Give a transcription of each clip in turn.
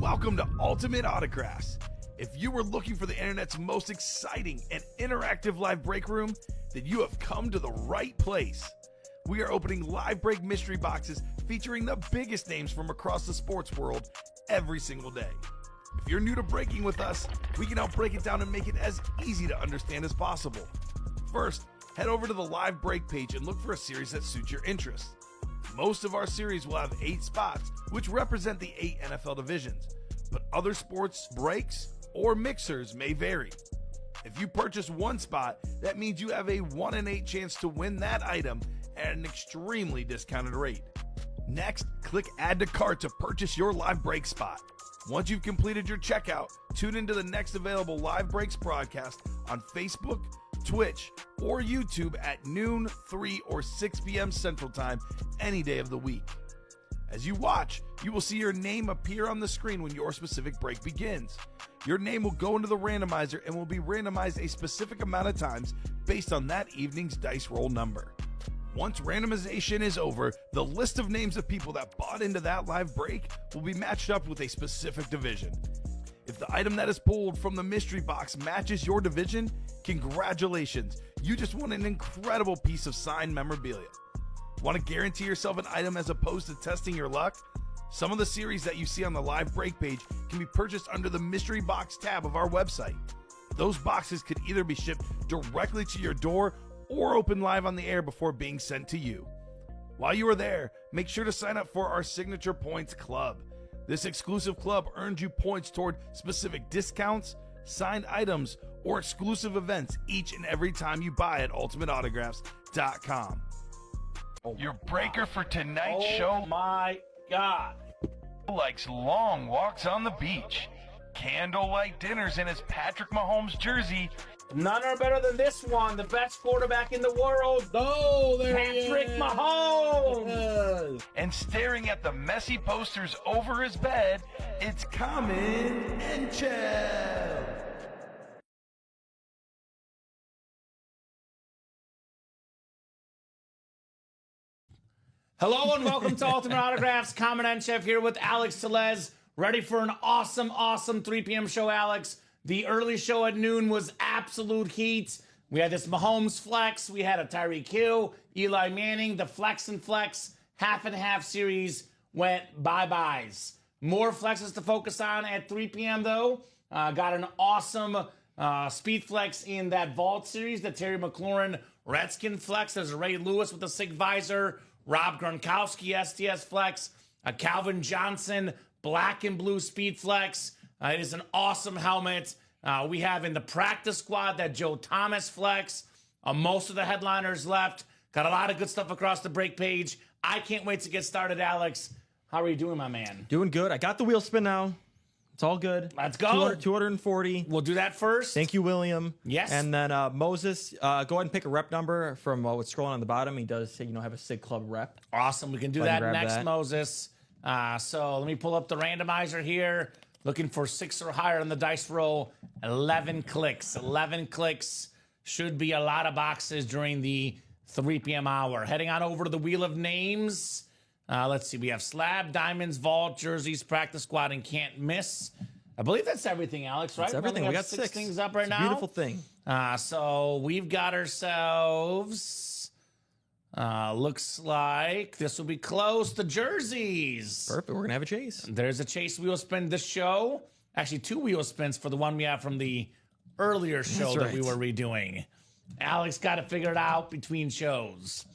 Welcome to Ultimate Autographs. If you were looking for the internet's most exciting and interactive live break room, then you have come to the right place. We are opening live break mystery boxes featuring the biggest names from across the sports world every single day. If you're new to breaking with us, we can help break it down and make it as easy to understand as possible. First, head over to the live break page and look for a series that suits your interests. Most of our series will have 8 spots, which represent the 8 NFL divisions, but other sports breaks or mixers may vary. If you purchase one spot, that means you have a 1 in 8 chance to win that item at an extremely discounted rate. Next, click Add to Cart to purchase your live break spot. Once you've completed your checkout, tune into the next available live breaks broadcast on Facebook, Twitch, or YouTube at noon, 3, or 6 p.m. Central Time any day of the week. As you watch, you will see your name appear on the screen when your specific break begins. Your name will go into the randomizer and will be randomized a specific amount of times based on that evening's dice roll number. Once randomization is over, the list of names of people that bought into that live break will be matched up with a specific division. If the item that is pulled from the mystery box matches your division, congratulations, you just won an incredible piece of signed memorabilia. Want to guarantee yourself an item as opposed to testing your luck? Some of the series that you see on the live break page can be purchased under the mystery box tab of our website. Those boxes could either be shipped directly to your door or open live on the air before being sent to you. While you are there, make sure to sign up for our Signature Points Club. This exclusive club earns you points toward specific discounts, signed items, or exclusive events each and every time you buy at ultimateautographs.com. Your breaker for tonight's show. Oh my God. Likes long walks on the beach, candlelight dinners in his Patrick Mahomes jersey, None are better than this one. The best quarterback in the world. Oh, there Patrick he is. Mahomes. and staring at the messy posters over his bed, it's Kamen Entchev. Hello and welcome to Ultimate Autographs. Kamen Entchev here with Alex Telez. Ready for an awesome 3 p.m. show, Alex. The early show at noon was absolute heat. We had this Mahomes flex. We had a Tyreek Hill, Eli Manning. The flex and flex half and half series went bye-byes. More flexes to focus on at 3 p.m. though. Got an awesome speed flex in that Vault series. The Terry McLaurin Redskin flex. There's a Ray Lewis with a SIG visor. Rob Gronkowski STS flex. A Calvin Johnson black and blue speed flex. It is an awesome helmet. We have in the practice squad that Joe Thomas flex. Most of the headliners left. Got a lot of good stuff across the break page. I can't wait to get started, Alex. How are you doing, my man? Doing good. I got the wheel spin now. It's all good. Let's go. 240. We'll do that first. Thank you, William. Yes. And then Moses, go ahead and pick a rep number from what's scrolling on the bottom. He does say, have a SIG Club rep. Awesome. We can do Go ahead that and grab next, that. Moses. So let me pull up the randomizer here. Looking for 6 or higher on the dice roll. 11 clicks. 11 clicks. Should be a lot of boxes during the 3 p.m. hour. Heading on over to the Wheel of Names. Let's see. We have Slab, Diamonds, Vault, Jerseys, Practice Squad, and Can't Miss. I believe that's everything, Alex, right? That's everything. We got 6 things up right it's now. a beautiful thing. So we've got ourselves... looks like this will be close to jerseys. Perfect. We're going to have a chase. There's a chase wheel spin this show. Actually, 2 wheel spins for the one we have from the earlier show That's that we right. were redoing. Alex got to figure it out between shows.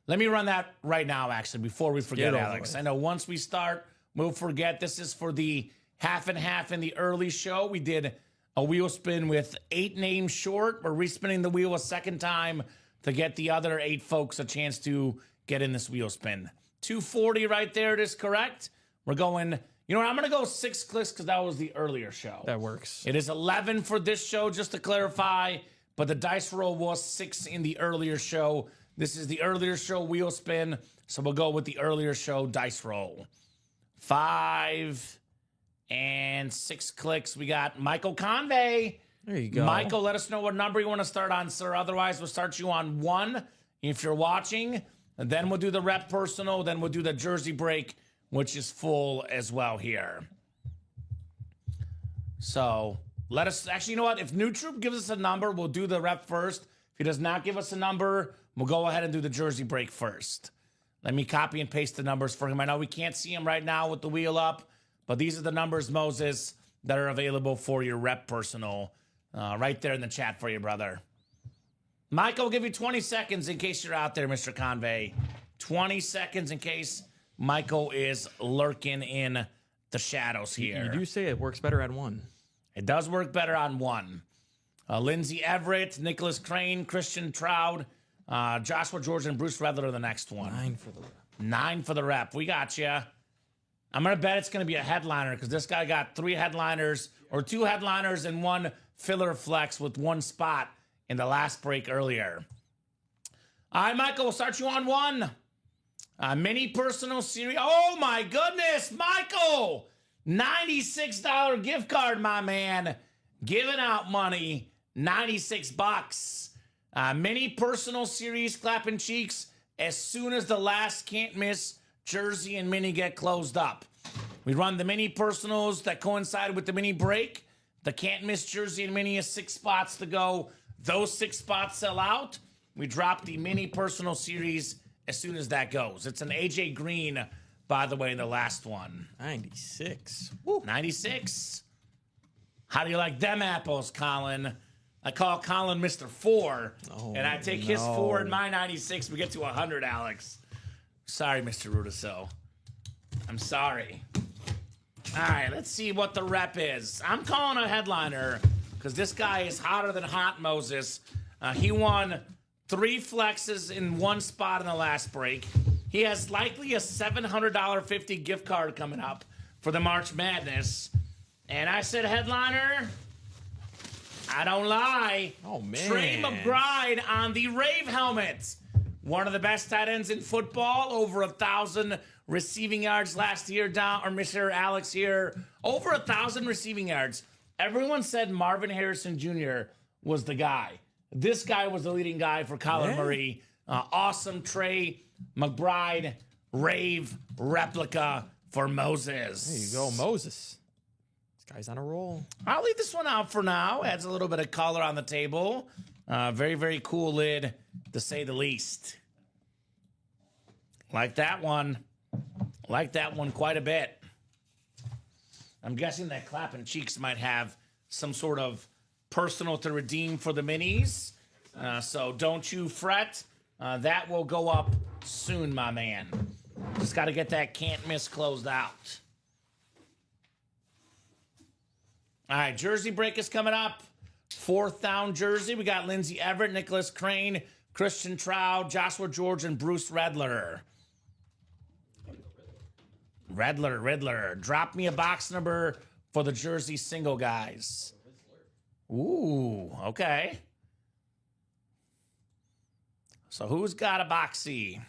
Let me run that right now, actually, before we forget, Get over Alex. with. I know once we start, we'll forget. This is for the half and half in the early show. We did a wheel spin with 8 names short. We're respinning the wheel a second time to get the other 8 folks a chance to get in this wheel spin. 240 right there, it is correct. We're going, you know what, I'm going to go 6 clicks because that was the earlier show. That works. It is 11 for this show, just to clarify, but the dice roll was 6 in the earlier show. This is the earlier show wheel spin, so we'll go with the earlier show dice roll. 5 and 6 clicks. We got Michael Convey. There you go. Michael, let us know what number you want to start on, sir. Otherwise, we'll start you on 1 if you're watching. And then we'll do the rep personal. Then we'll do the jersey break, which is full as well here. So let us, actually, you know what? If New Troop gives us a number, we'll do the rep first. If he does not give us a number, we'll go ahead and do the jersey break first. Let me copy and paste the numbers for him. I know we can't see him right now with the wheel up, but these are the numbers, Moses, that are available for your rep personal. Right there in the chat for you, brother. Michael will give you 20 seconds in case you're out there, Mr. Convey. 20 seconds in case Michael is lurking in the shadows here. You do say it works better at 1. It does work better on 1. Lindsey Everett, Nicholas Crane, Christian Troud, Joshua George, and Bruce Redler are the next one. 9 for the rep. 9 for the rep. We got you. I'm going to bet it's going to be a headliner because this guy got 3 headliners or 2 headliners and 1 filler flex with 1 spot in the last break earlier. All right, Michael, we'll start you on 1. Mini personal series. Oh, my goodness, Michael. $96 gift card, my man. Giving out money. $96. Mini personal series, clapping cheeks. As soon as the last can't miss jersey and mini get closed up. We run the mini personals that coincide with the mini break. The can't miss jersey and mini is 6 spots to go. Those 6 spots sell out. We drop the mini personal series as soon as that goes. It's an AJ Green, by the way, in the last one. 96. Woo, 96. How do you like them apples, Colin? I call Colin Mr. 4, and I take his 4 and my 96. We get to 100, Alex. Sorry, Mr. Rudiso. I'm sorry. All right, let's see what the rep is. I'm calling a headliner because this guy is hotter than hot, Moses. He won 3 flexes in 1 spot in the last break. He has likely a $700.50 gift card coming up for the March Madness. And I said, headliner, I don't lie. Oh, man. Trey McBride on the Rave helmet. One of the best tight ends in football. Over 1,000 receiving yards last year. Or Mr. Alex here. Over 1,000 receiving yards. Everyone said Marvin Harrison Jr. was the guy. This guy was the leading guy for Kyler Murray. Awesome Trey McBride Rave replica for Moses. There you go, Moses. This guy's on a roll. I'll leave this one out for now. Adds a little bit of color on the table. Very, very cool lid, to say the least. Like that one. Like that one quite a bit. I'm guessing that Clapping Cheeks might have some sort of personal to redeem for the minis. So don't you fret. That will go up soon, my man. Just got to get that can't miss closed out. All right, jersey break is coming up. 4th down jersey. We got Lindsey Everett, Nicholas Crane, Christian Troud, Joshua George, and Bruce Redler. Riddler. Drop me a box number for the jersey single, guys. Ooh, okay. So who's got a boxy?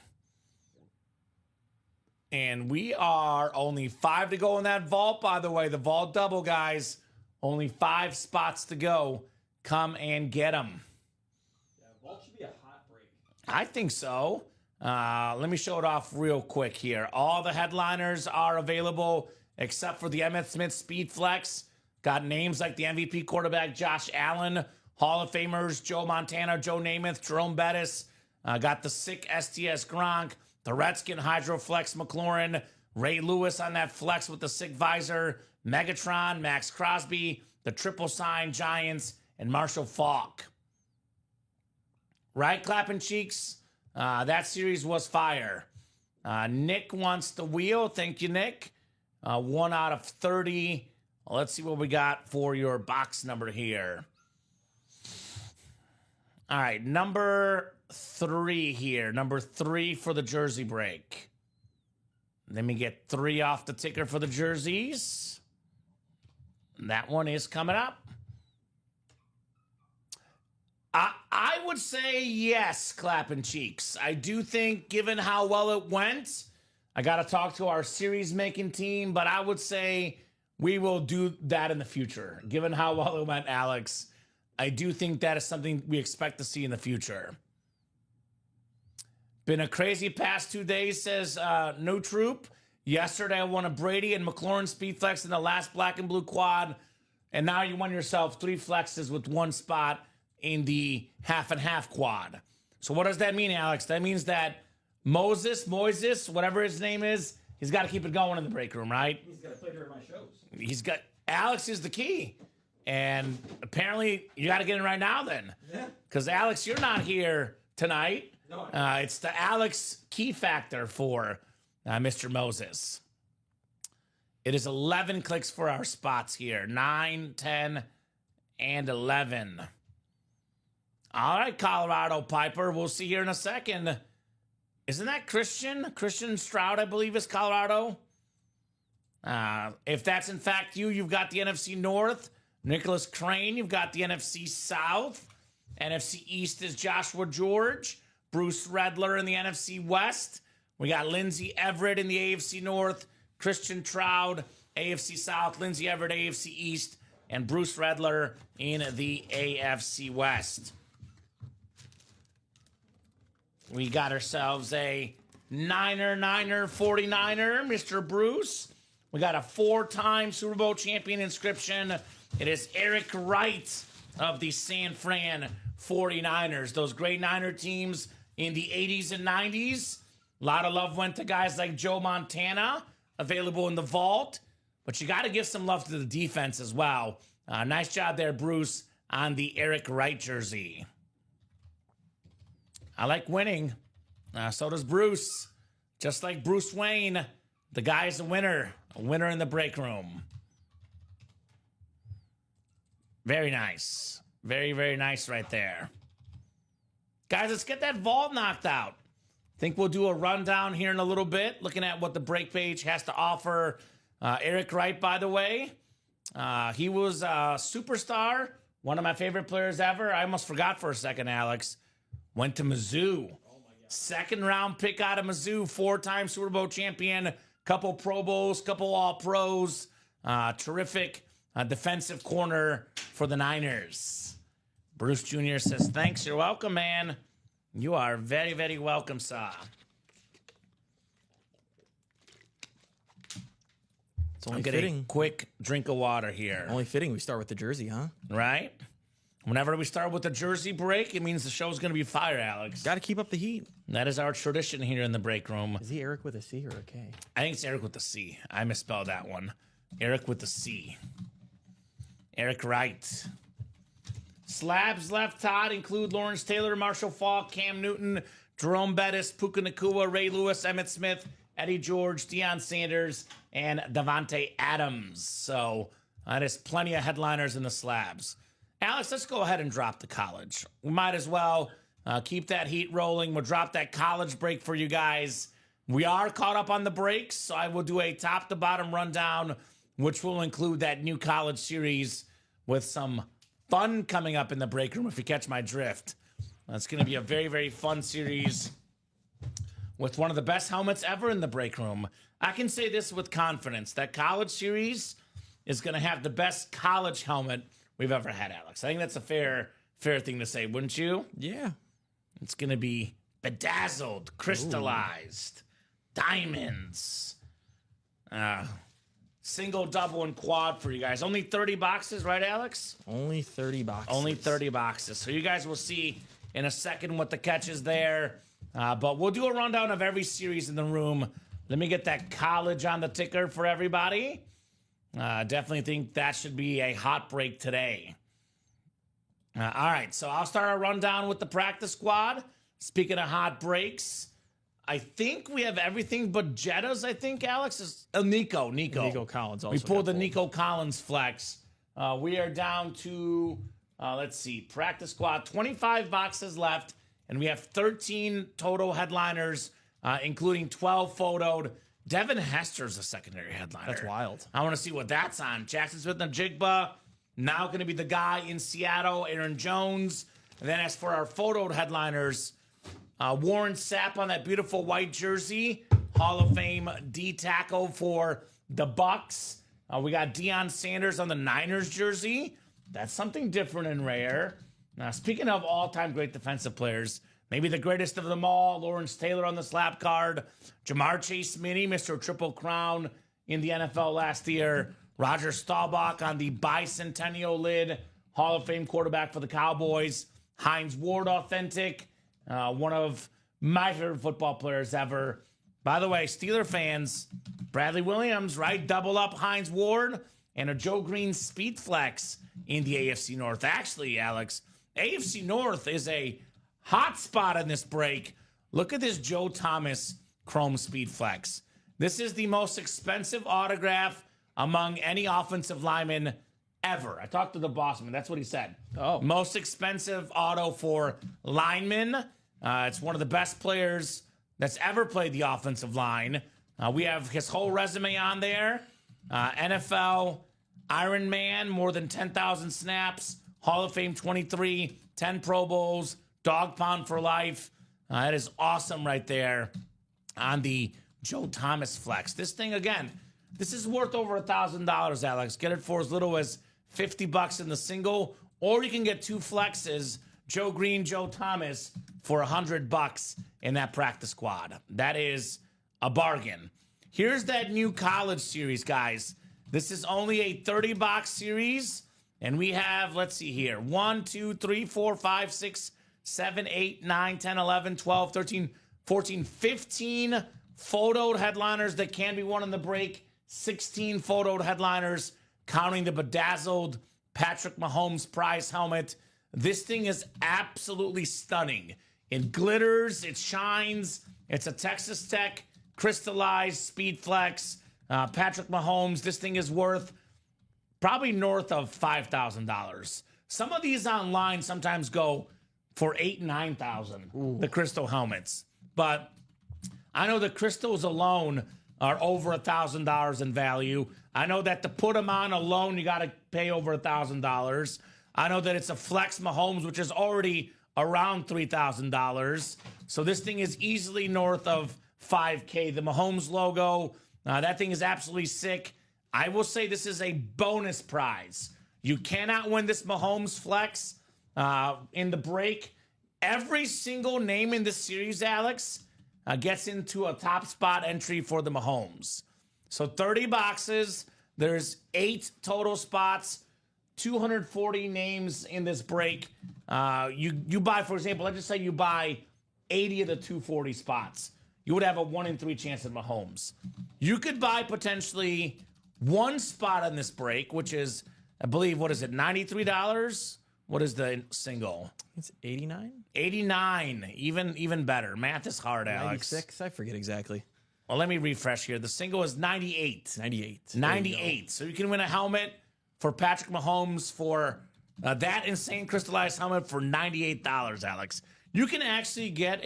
And we are only 5 to go in that vault, by the way. The vault double, guys. Only 5 spots to go. Come and get them. Yeah, vault should be a hot break. I think so. Let me show it off real quick here. All the headliners are available except for the Emmitt Smith Speed Flex. Got names like the MVP quarterback Josh Allen, Hall of Famers Joe Montana, Joe Namath, Jerome Bettis. Got the sick STS Gronk, the Redskin Hydroflex McLaurin, Ray Lewis on that flex with the sick visor, Megatron, Max Crosby, the Triple Sign Giants, and Marshall Faulk. Right, Clapping Cheeks? That series was fire. Nick wants the wheel. Thank you, Nick. 1 out of 30. Let's see what we got for your box number here. All right, number 3 here. Number 3 for the jersey break. Let me get 3 off the ticker for the jerseys. That one is coming up. I would say yes, Clapping Cheeks. I do think, given how well it went, I got to talk to our series-making team, but I would say we will do that in the future. Given how well it went, Alex, I do think that is something we expect to see in the future. Been a crazy past 2 days, says No Troop. Yesterday, I won a Brady and McLaurin Speedflex in the last black and blue quad. and now you won yourself 3 flexes with 1 spot in the half and half quad. So what does that mean, Alex? That means that Moises, whatever his name is, he's got to keep it going in the break room, right? He's got to play during my shows. Alex is the key. And apparently you got to get in right now then. Yeah. Because Alex, you're not here tonight. No, It's the Alex key factor for Mr. Moses. It is 11 clicks for our spots here. 9, 10, and 11. All right, Colorado Piper. We'll see here in a second. Isn't that Christian? Christian Stroud, I believe, is Colorado. If that's in fact you, you've got the NFC North. Nicholas Crane, you've got the NFC South. NFC East is Joshua George. Bruce Redler in the NFC West. We got Lindsey Everett in the AFC North. Christian Stroud, AFC South. Lindsey Everett, AFC East. And Bruce Redler in the AFC West. We got ourselves a Niner, 49er, Mr. Bruce. We got a 4-time Super Bowl champion inscription. It is Eric Wright of the San Fran 49ers. Those great Niner teams in the 80s and 90s. A lot of love went to guys like Joe Montana, available in the vault. But you got to give some love to the defense as well. Nice job there, Bruce, on the Eric Wright jersey. I like winning. So does Bruce. Just like Bruce Wayne, the guy is a winner in the break room. Very nice. Very, very nice right there. Guys, let's get that vault knocked out. Think we'll do a rundown here in a little bit, looking at what the break page has to offer. Eric Wright, by the way, he was a superstar, one of my favorite players ever. I almost forgot for a second, Alex. Went to Mizzou. Second round pick out of Mizzou, 4-time Super Bowl champion, couple Pro Bowls, couple All-Pros. Terrific defensive corner for the Niners. Bruce Jr. says, thanks, you're welcome, man. You are very, very welcome, sir. It's only I'm getting fitting. a quick drink of water here. Only fitting we start with the jersey, huh? Right? Whenever we start with the jersey break, it means the show's going to be fire, Alex. Got to keep up the heat. That is our tradition here in the break room. Is he Eric with a C or a K? I think it's Eric with the C. I misspelled that one. Eric with the C. Eric Wright. Slabs left Todd include Lawrence Taylor, Marshall Faulk, Cam Newton, Jerome Bettis, Puka Nacua, Ray Lewis, Emmitt Smith, Eddie George, Deion Sanders, and Davante Adams. So that is plenty of headliners in the slabs. Alex, let's go ahead and drop the college. We might as well keep that heat rolling. We'll drop that college break for you guys. We are caught up on the breaks, so I will do a top-to-bottom rundown, which will include that new college series with some fun coming up in the break room, if you catch my drift. It's going to be a very, very fun series with one of the best helmets ever in the break room. I can say this with confidence. That college series is going to have the best college helmet we've ever had, Alex. I think that's a fair thing to say, wouldn't you? Yeah. It's going to be bedazzled, crystallized, diamonds, single, double, and quad for you guys. Only 30 boxes, right, Alex? Only 30 boxes. Only 30 boxes. So you guys will see in a second what the catch is there. But we'll do a rundown of every series in the room. Let me get that college on the ticker for everybody. Definitely think that should be a hot break today. All right, so I'll start our rundown with the practice squad. Speaking of hot breaks, I think we have everything but Jettas, I think, Alex. Is Nico Collins also. We pulled the got Nico Collins flex. We are down to, let's see, practice squad, 25 boxes left, and we have 13 total headliners, including 12 photoed. Devin Hester's a secondary headliner. That's wild. I want to see what that's on. Jackson Smith-Njigba, now going to be the guy in Seattle, Aaron Jones. And then as for our photoed headliners, Warren Sapp on that beautiful white jersey, Hall of Fame D tackle for the Bucks. We got Deion Sanders on the Niners jersey. That's something different and rare. Now, speaking of all-time great defensive players, maybe the greatest of them all, Lawrence Taylor on the slap card, Jamar Chase Mini, Mr. Triple Crown in the NFL last year, Roger Staubach on the bicentennial lid, Hall of Fame quarterback for the Cowboys. Hines Ward authentic, one of my favorite football players ever. By the way, Steeler fans, Bradley Williams, right? Double up Hines Ward and a Joe Green Speed Flex in the AFC North. Actually, Alex, AFC North is a hot spot in this break. Look at this Joe Thomas Chrome Speed Flex. This is the most expensive autograph among any offensive lineman ever. I talked to the boss man. That's what he said. Oh. Most expensive auto for linemen. It's one of the best players that's ever played the offensive line. We have his whole resume on there. NFL, Iron Man, more than 10,000 snaps, Hall of Fame 23, 10 Pro Bowls, dog pound for life. That is awesome right there on the Joe Thomas Flex. This thing, again, this is worth over $1,000, Alex. Get it for as little as $50 in the single, or you can get 2 flexes, Joe Green, Joe Thomas, for $100 in that practice squad. That is a bargain. Here's that new college series, guys. This is only a 30-box series, and we have, let's see here, 1, 2, 3, 4, 5, 6, 7, 8, 9, 10, 11, 12, 13, 14, 15 photoed headliners that can be won in the break, 16 photoed headliners, counting the bedazzled Patrick Mahomes prize helmet. This thing is absolutely stunning. It glitters, it shines. It's a Texas Tech crystallized Speed Flex. Patrick Mahomes, this thing is worth probably north of $5,000. Some of these online sometimes go for $8,000 and $9,000, the crystal helmets. But I know the crystals alone are over $1,000 in value. I know that to put them on alone, you got to pay over $1,000. I know that it's a Flex Mahomes, which is already around $3,000. So this thing is easily north of $5K. The Mahomes logo, that thing is absolutely sick. I will say this is a bonus prize. You cannot win this Mahomes Flex in the break. Every single name in this series, Alex, gets into a top spot entry for the Mahomes. So 30 boxes. There's 8 total spots. 240 names in this break. You buy, for example, let's just say you buy 80 of the 240 spots. You would have a 1 in 3 chance at Mahomes. You could buy potentially 1 spot on this break, which is, I believe, what is it, $93? What is the single? It's 89? 89. Even better. Math is hard, Alex. 96? I forget exactly. Well, let me refresh here. The single is 98. 98. 98. So you can win a helmet for Patrick Mahomes for that insane crystallized helmet for $98, Alex. You can actually get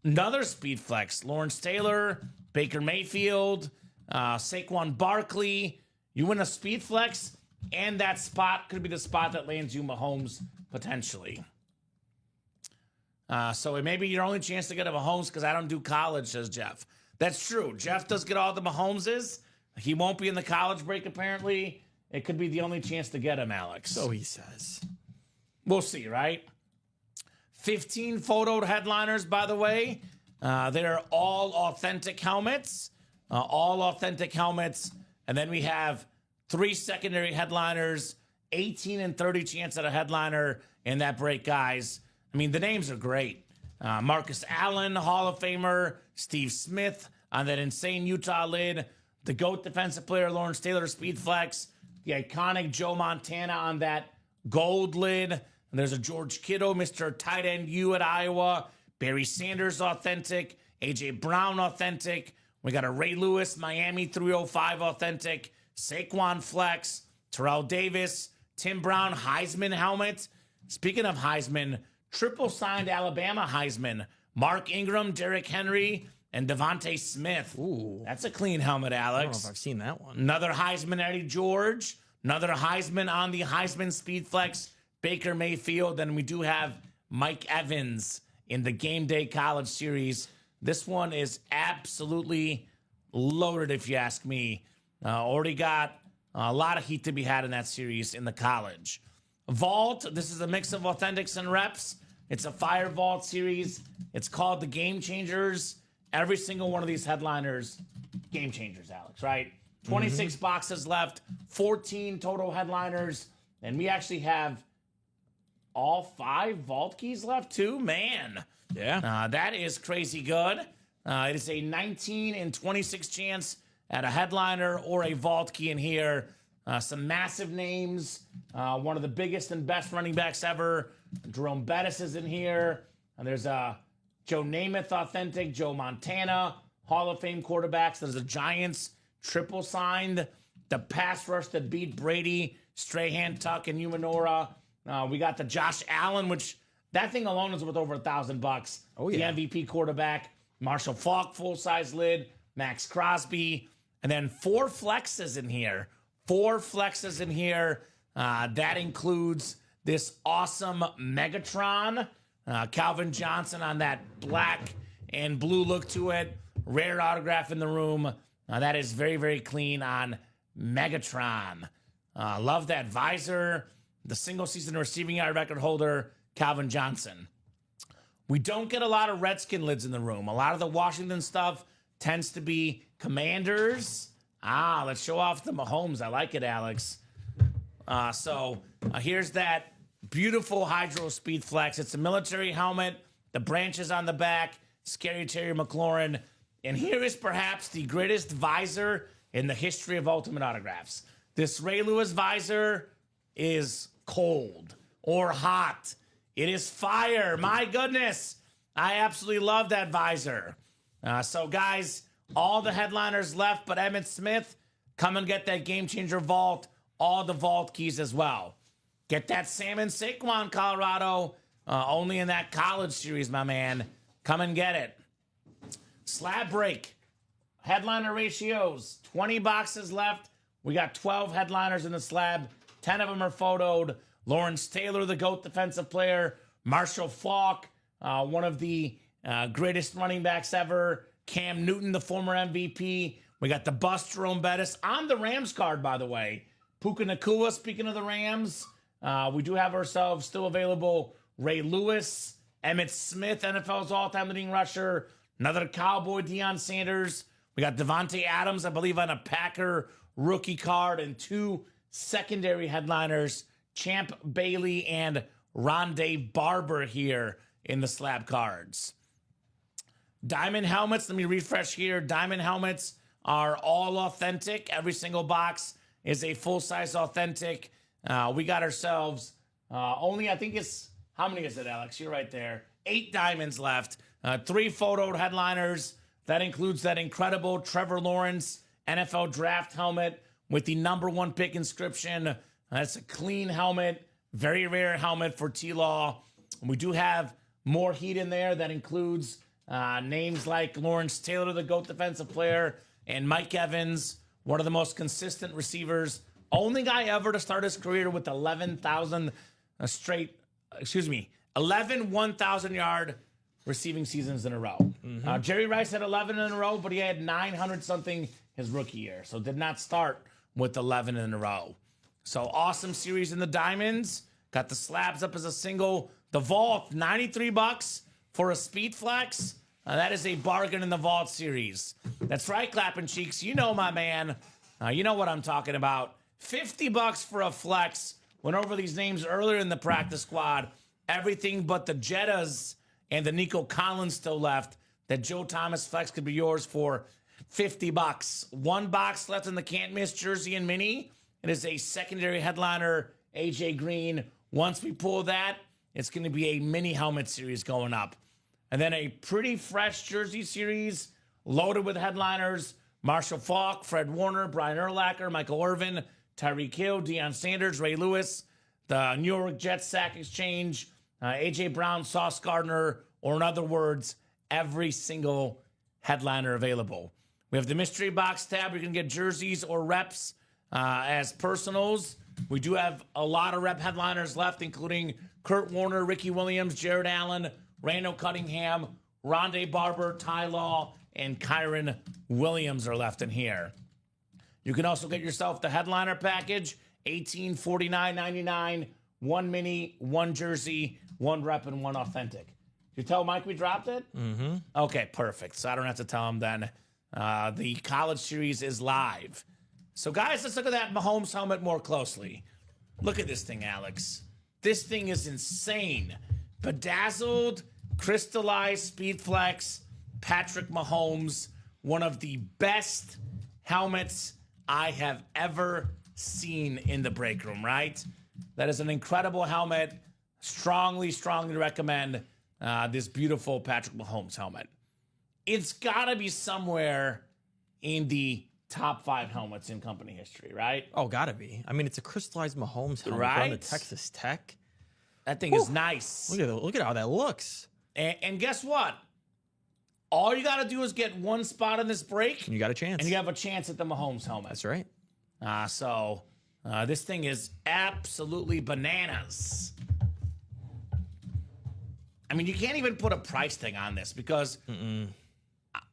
another Speed Flex. Lawrence Taylor, Baker Mayfield, Saquon Barkley. You win a Speed Flex, and that spot could be the spot that lands you Mahomes potentially. So it may be your only chance to get a Mahomes because I don't do college, says Jeff. That's true. Jeff does get all the Mahomeses. He won't be in the college break, apparently. It could be the only chance to get him, Alex. So he says. We'll see, right? 15 photoed headliners, by the way. They're all authentic helmets. All authentic helmets. And then we have 3 secondary headliners, 18 and 30 chance at a headliner in that break, guys. I mean, the names are great. Marcus Allen, Hall of Famer. Steve Smith on that insane Utah lid. The GOAT defensive player, Lawrence Taylor, Speed Flex. The iconic Joe Montana on that gold lid. And there's a George Kittle, Mr. Tight End U at Iowa. Barry Sanders, authentic. A.J. Brown, authentic. We got a Ray Lewis, Miami 305, authentic. Saquon Flex. Terrell Davis. Tim Brown, Heisman helmet. Speaking of Heisman, triple signed Alabama Heisman. Mark Ingram, Derrick Henry, and Devontae Smith. Ooh. That's a clean helmet, Alex. I don't know if I've seen that one. Another Heisman, Eddie George. Another Heisman on the Heisman Speed Flex, Baker Mayfield. Then we do have Mike Evans in the Game Day College Series. This one is absolutely loaded, if you ask me. Already got a lot of heat to be had in that series in the college. Vault, this is a mix of authentics and reps. It's a Fire Vault series. It's called the Game Changers. Every single one of these headliners, game changers, Alex, right? 26 boxes left, 14 total headliners, and we actually have all 5 vault keys left too. Man, Yeah. that is crazy good. It is a 19 and 26 chance at a headliner or a vault key in here. Some massive names. One of the biggest and best running backs ever. Jerome Bettis is in here. And there's Joe Namath authentic, Joe Montana, Hall of Fame quarterbacks. There's a Giants triple signed. The pass rush that beat Brady, Strahan, Tuck, and Umanora. We got the Josh Allen, which that thing alone is worth over $1,000. Oh, yeah. The MVP quarterback. Marshall Faulk, full-size lid. Max Crosby. And then 4 flexes in here. 4 flexes in here. That includes this awesome Megatron. Calvin Johnson on that black and blue look to it. Rare autograph in the room. That is very, very clean on Megatron. Love that visor. The single-season receiving yard record holder, Calvin Johnson. We don't get a lot of Redskin lids in the room. A lot of the Washington stuff tends to be Commanders. Let's show off the Mahomes. I like it, Alex. So here's that beautiful Hydro Speed Flex. It's a military helmet, the branches on the back, Scary Terry McLaurin. And here is perhaps the greatest visor in the history of Ultimate Autographs. This Ray Lewis visor is cold or hot. It is fire. My goodness. I absolutely love that visor. So, guys, all the headliners left but Emmitt Smith. Come and get that Game Changer Vault. All the Vault keys as well. Get that Salmon Saquon, Colorado. Only in that college series, my man. Come and get it. Slab break. Headliner ratios. 20 boxes left. We got 12 headliners in the slab. 10 of them are photoed. Lawrence Taylor, the GOAT defensive player. Marshall Faulk, one of the greatest running backs ever. Cam Newton, the former MVP. We got the bust Jerome Bettis on the Rams card, by the way. Puka Nacua, speaking of the Rams. We do have ourselves still available Ray Lewis, Emmitt Smith, NFL's all-time leading rusher. Another Cowboy, Deion Sanders. We got Devontae Adams, I believe, on a Packer rookie card. And 2 secondary headliners, Champ Bailey and Rondé Barber here in the slab cards. Diamond helmets, let me refresh here. Diamond helmets are all authentic. Every single box is a full-size authentic. We got ourselves only, I think it's, how many is it, Alex? You're right there. 8 diamonds left. 3 photoed headliners. That includes that incredible Trevor Lawrence NFL draft helmet with the #1 pick inscription. That's a clean helmet. Very rare helmet for T-Law. We do have more heat in there. That includes names like Lawrence Taylor, the GOAT defensive player, and Mike Evans, one of the most consistent receivers. Only guy ever to start his career with 11 1,000-yard receiving seasons in a row. Jerry Rice had 11 in a row, but he had 900-something his rookie year. So did not start with 11 in a row. So awesome series in the diamonds. Got the slabs up as a single. The vault, $93 for a speed flex. That is a bargain in the vault series. That's right, Clapping Cheeks. You know my man. You know what I'm talking about. $50 for a flex. Went over these names earlier in the practice squad. Everything but the Jettas and the Nico Collins still left. That Joe Thomas flex could be yours for $50. 1 box left in the can't miss jersey and mini. It is a secondary headliner, AJ Green. Once we pull that, it's going to be a mini helmet series going up. And then a pretty fresh jersey series loaded with headliners. Marshall Faulk, Fred Warner, Brian Urlacher, Michael Irvin, Tyreek Hill, Deion Sanders, Ray Lewis, the New York Jets sack exchange, A.J. Brown, Sauce Gardner, or in other words, every single headliner available. We have the mystery box tab. You can get jerseys or reps as personals. We do have a lot of rep headliners left, including Kurt Warner, Ricky Williams, Jared Allen, Randall Cunningham, Rondé Barber, Ty Law, and Kyron Williams are left in here. You can also get yourself the headliner package, $1849.99, 1 mini, 1 jersey, 1 rep, and 1 authentic. Did you tell Mike we dropped it? Okay, perfect. So I don't have to tell him then. The college series is live. So, guys, let's look at that Mahomes helmet more closely. Look at this thing, Alex. This thing is insane. Bedazzled, crystallized Speed Flex, Patrick Mahomes, one of the best helmets I have ever seen in the break room, right? That is an incredible helmet. Strongly, strongly recommend this beautiful Patrick Mahomes helmet. It's got to be somewhere in the top 5 helmets in company history, right? Oh, gotta be. I mean, it's a crystallized Mahomes helmet Right? from the Texas Tech. That thing is nice. Look at how that looks. And guess what? All you got to do is get one spot in this break, You got a chance. and you have a chance at the Mahomes helmet. That's right. So this thing is absolutely bananas. I mean, you can't even put a price tag on this because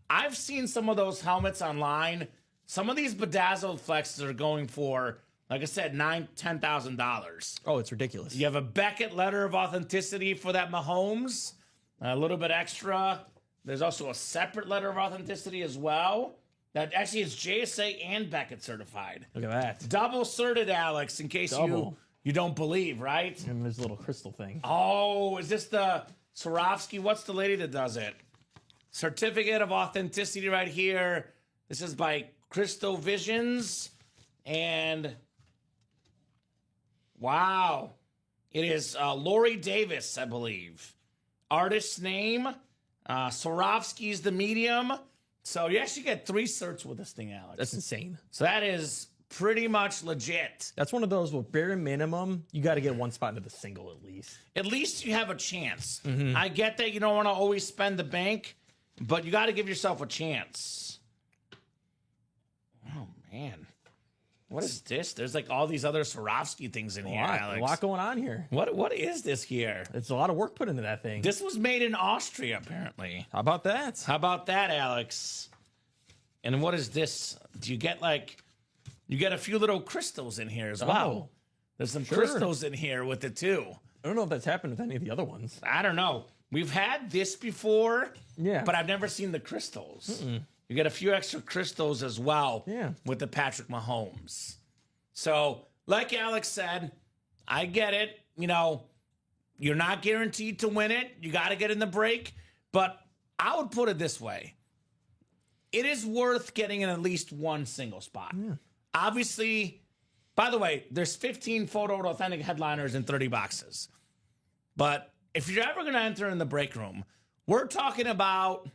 I've seen some of those helmets online. Some of these bedazzled flexes are going for, like I said, $9,000-$10,000. Oh, it's ridiculous. You have a Beckett letter of authenticity for that Mahomes, a little bit extra. There's also a separate letter of authenticity as well. That actually is JSA and Beckett certified. Look at that. Double certed, Alex, in case Double. you don't believe, right? And there's a little crystal thing. Oh, is this the Swarovski? What's the lady that does it? Certificate of authenticity right here. This is by Crystal Visions. And wow, it is Lori Davis, I believe. Artist's name. Swarovski's the medium. So you actually get 3 certs with this thing, Alex. That's insane. So that is pretty much legit. That's one of those with bare minimum, you got to get one spot into the single at least. At least you have a chance. I get that you don't want to always spend the bank, but you got to give yourself a chance. Oh, man. What is this? There's like all these other Swarovski things in here, Alex. A lot going on here. What is this here? It's a lot of work put into that thing. This was made in Austria, apparently. How about that? How about that, Alex? And what is this? Do you get you get a few little crystals in here as well. There's some crystals in here with it too. I don't know if that's happened with any of the other ones. I don't know. We've had this before, Yeah. but I've never seen the crystals. You get a few extra crystals as well with the Patrick Mahomes. So, like Alex said, I get it. You know, you're not guaranteed to win it. You got to get in the break. But I would put it this way. It is worth getting in at least one single spot. Obviously, by the way, there's 15 photo authentic headliners in 30 boxes. But if you're ever going to enter in the break room, we're talking about,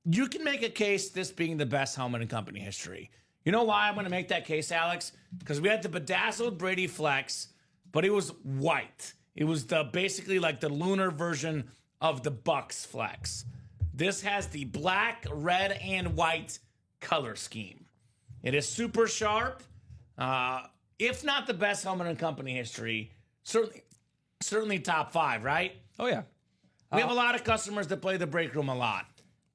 you can make a case this being the best helmet in company history. You know why I'm going to make that case, Alex? Because we had the bedazzled Brady Flex, but it was white. It was basically like the lunar version of the Bucks Flex. This has the black, red, and white color scheme. It is super sharp. If not the best helmet in company history, certainly top 5, right? Oh, yeah. We have a lot of customers that play the break room a lot.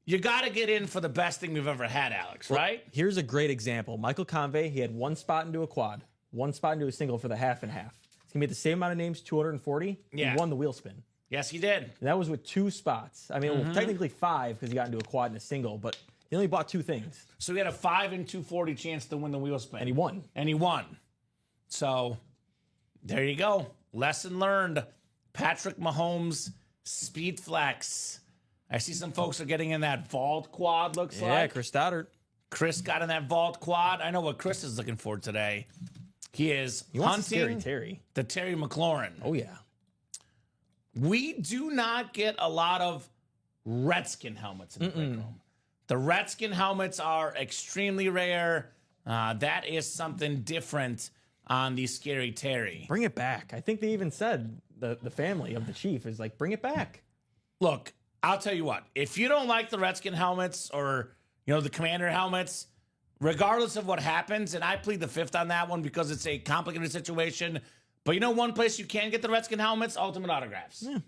You got to get in for the best thing we've ever had, Alex, right? Here's a great example. Michael Convey, he had one spot into a quad, one spot into a single for the half and half. He made the same amount of names, 240. Yeah. He won the wheel spin. Yes, he did. And that was with 2 spots. I mean, well, technically 5 because he got into a quad and a single, but he only bought 2 things. So he had a 5 in 240 chance to win the wheel spin. And he won. So there you go. Lesson learned. Patrick Mahomes, Speed Flex. I see some folks are getting in that vault quad, looks like. Yeah, Chris Stoddard. Chris got in that vault quad. I know what Chris is looking for today. He is He wants hunting Scary Terry. the Terry McLaurin. Oh, yeah. We do not get a lot of Redskin helmets in the break room. The Redskin helmets are extremely rare. That is something different on the Scary Terry. Bring it back. I think they even said, the family of the chief is like, bring it back. Look, I'll tell you what. If you don't like the Redskin helmets or, the Commander helmets, regardless of what happens, and I plead the fifth on that one because it's a complicated situation, but one place you can get the Redskin helmets? Ultimate Autographs. Yeah.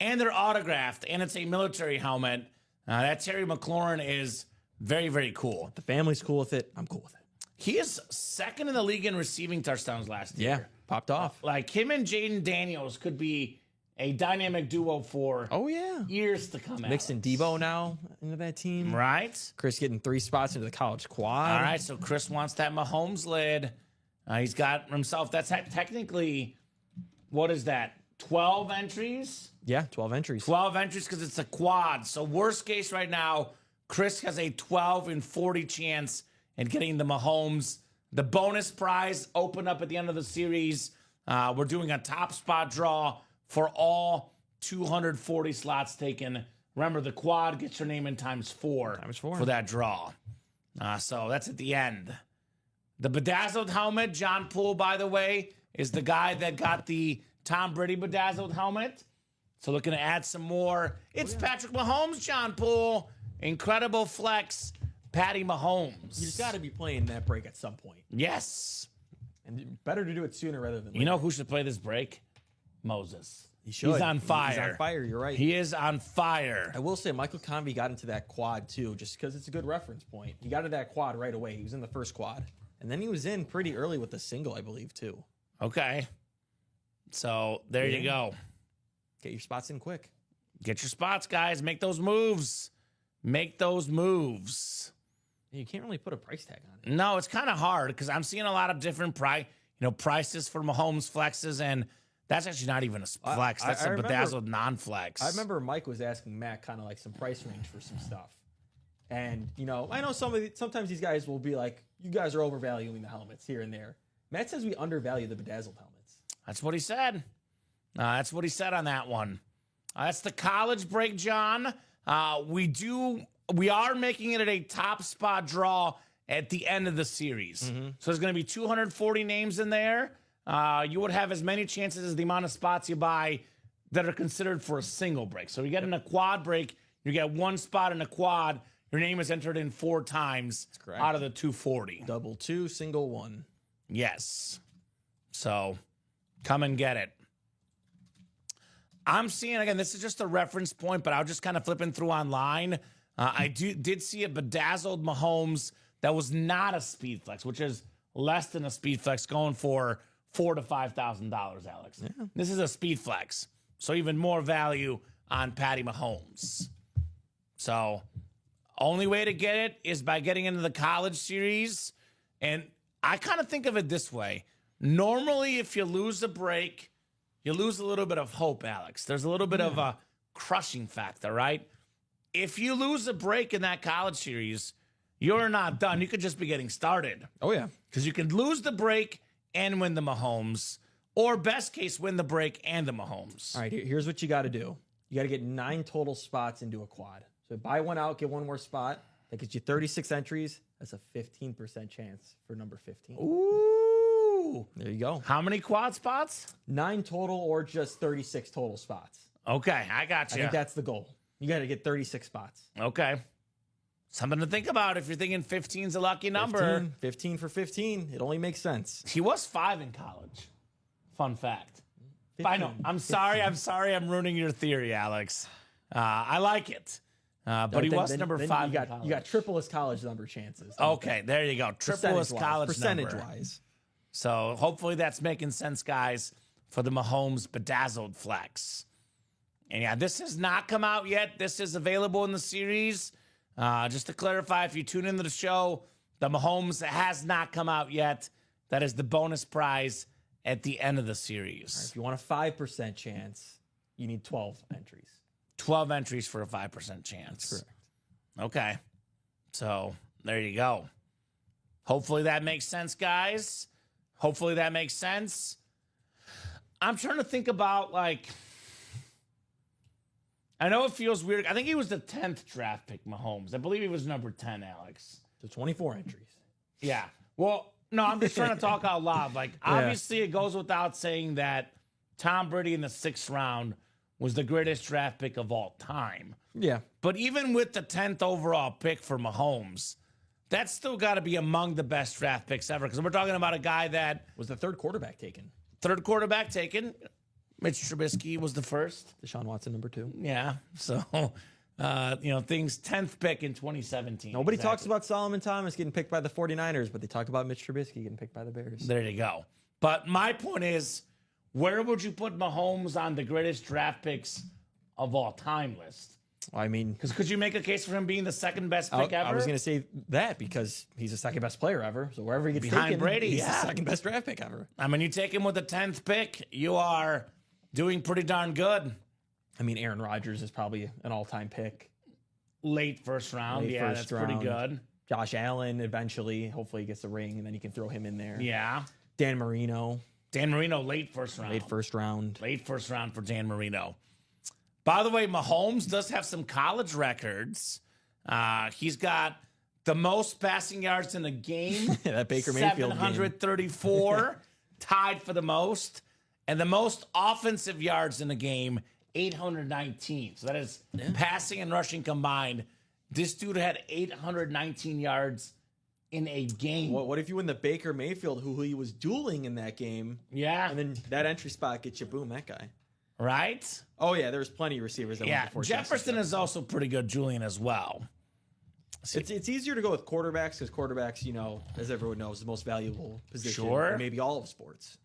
And they're autographed, and it's a military helmet. That Terry McLaurin is very, very cool. The family's cool with it. I'm cool with it. He is second in the league in receiving touchdowns last year. Yeah, popped off. Like him and Jaden Daniels could be a dynamic duo for Oh, yeah. years to come. Mixing Alex. Debo now into that team. Right? Chris getting 3 spots into the college quad. All right, so Chris wants that Mahomes lid. He's got himself, that's technically, what is that, 12 entries? Yeah, 12 entries. 12 entries because it's a quad. So worst case right now, Chris has a 12 in 40 chance at getting the Mahomes. The bonus prize opened up at the end of the series. We're doing a top spot draw for all 240 slots taken. Remember, the quad gets your name in times 4 for that draw. So that's at the end. The bedazzled helmet, John Poole, by the way, is the guy that got the Tom Brady bedazzled helmet. So looking to add some more. It's Patrick Mahomes, John Poole. Incredible flex, Patty Mahomes. You just got to be playing that break at some point. Yes. And better to do it sooner rather than later. You know who should play this break? Moses. He should. He's on fire. He's on fire, you're right. He is on fire. I will say Michael Convey got into that quad too, just because it's a good reference point. He got into that quad right away. He was in the first quad. And then he was in pretty early with the single, I believe, too. Okay. So there you go. Get your spots in quick. Get your spots, guys. Make those moves. Make those moves. You can't really put a price tag on it. No, it's kind of hard because I'm seeing a lot of different prices for Mahomes flexes, and that's actually not even a flex. That's a bedazzled non-flex. I remember Mike was asking Matt kind of like some price range for some stuff. And, I know sometimes these guys will be like, you guys are overvaluing the helmets here and there. Matt says we undervalue the bedazzled helmets. That's what he said. That's what he said on that one. That's the college break, John. We are making it at a top spot draw at the end of the series. So there's going to be 240 names in there. You would have as many chances as the amount of spots you buy that are considered for a single break. So you get in a quad break, you get 1 spot in a quad. Your name is entered in 4 times out of the 240. Double 2, single 1. Yes. So come and get it. I'm seeing, again, this is just a reference point, but I was just kind of flipping through online. I did see a bedazzled Mahomes that was not a speed flex, which is less than a speed flex, going for $4,000 to $5,000, Alex. Yeah. This is a speed flex, so even more value on Patty Mahomes. So only way to get it is by getting into the college series. And I kind of think of it this way. Normally, if you lose a break, you lose a little bit of hope, Alex. There's a little bit of a crushing factor, right? If you lose a break in that college series, you're not done. You could just be getting started. Oh, yeah. Because you could lose the break and win the Mahomes, or best case, win the break and the Mahomes. All right, here's what you got to do. You got to get 9 total spots into a quad. So buy one out, get one more spot. That gets you 36 entries. That's a 15% chance for number 15. Ooh. There you go. How many quad spots? 9 total or just 36 total spots. Okay, I got you. I think that's the goal. You got to get 36 spots. Okay. Something to think about if you're thinking 15's a lucky number. 15 for 15. It only makes sense. He was 5 in college. Fun fact. 15, I know. I'm sorry. I'm ruining your theory, Alex. I like it. But he was number 5 in college. You got triple his college number chances. Okay, there you go. Triple his college percentage-wise. So hopefully that's making sense, guys, for the Mahomes bedazzled flex. And yeah, this has not come out yet. This is available in the series. Just to clarify, if you tune into the show, the Mahomes has not come out yet. That is the bonus prize at the end of the series. Right, if you want a 5% chance, you need 12 entries. 12 entries for a 5% chance. That's correct. Okay. So there you go. Hopefully that makes sense, guys. Hopefully that makes sense. I'm trying to think about, I know it feels weird. I think he was the 10th draft pick, Mahomes. I believe he was number 10, Alex. So 24 entries. Yeah. Well, no, I'm just trying to talk out loud. Obviously, it goes without saying that Tom Brady in the 6th round was the greatest draft pick of all time. Yeah. But even with the 10th overall pick for Mahomes, that's still got to be among the best draft picks ever. Because we're talking about a guy that was the 3rd quarterback taken. 3rd quarterback taken. Mitch Trubisky was the 1st. Deshaun Watson, number 2. Yeah. So, things 10th pick in 2017. Nobody talks about Solomon Thomas getting picked by the 49ers, but they talk about Mitch Trubisky getting picked by the Bears. There you go. But my point is, where would you put Mahomes on the greatest draft picks of all time list? I mean, Because could you make a case for him being the second best pick ever? I was going to say that because he's the second best player ever. So wherever he gets Behind taken, Brady, he's yeah. the second best draft pick ever. I mean, you take him with the 10th pick, you are doing pretty darn good. I mean, Aaron Rodgers is probably an all-time pick. Late first round. Late That's first pretty round. good. Josh Allen eventually, hopefully he gets the ring, and then you can throw him in there. Yeah. Dan Marino, Dan Marino, late first round. late first round. Late first round for Dan Marino. By the way, Mahomes does have some college records. He's got the most passing yards in a game. That Baker Mayfield game. 734, tied for the most. And the most offensive yards in a game, 819. So that is passing and rushing combined. This dude had 819 yards in a game. What if you win the Baker Mayfield, who he was dueling in that game, Yeah. and then that entry spot gets you, boom, that guy. Right? Oh, yeah, there's plenty of receivers that Yeah. went before Jefferson is also pretty good, Julian as well. It's easier to go with quarterbacks because quarterbacks, you know, as everyone knows, the most valuable position Sure. in maybe all of sports.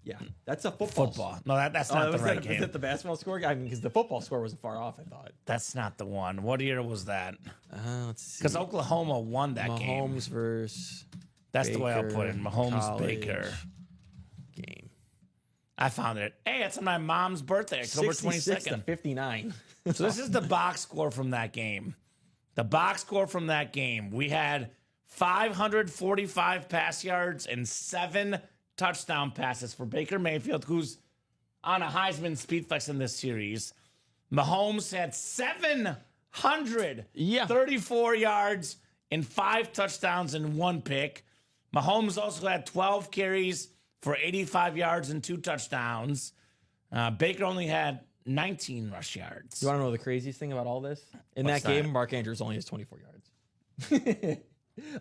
Yeah, that's a football. No, that's not the right Was game. that the basketball score? I mean, because the football score wasn't far off, I thought. That's not the one. What year was that? Let's see. Because Oklahoma won that game. Mahomes versus That's the way I'll Baker put it. Mahomes college Baker. game. I found it. Hey, it's on my mom's birthday, October 66 to 22nd. 59. So this is the box score from that game. The box score from that game. We had 545 pass yards and 7 touchdown passes for Baker Mayfield, who's on a Heisman speed flex in this series. Mahomes had 734 yards and 5 touchdowns and 1 pick. Mahomes also had 12 carries for 85 yards and 2 touchdowns. Baker only had 19 rush yards. You want to know the craziest thing about all this? In What's that game, that? Mark Andrews only has 24 yards.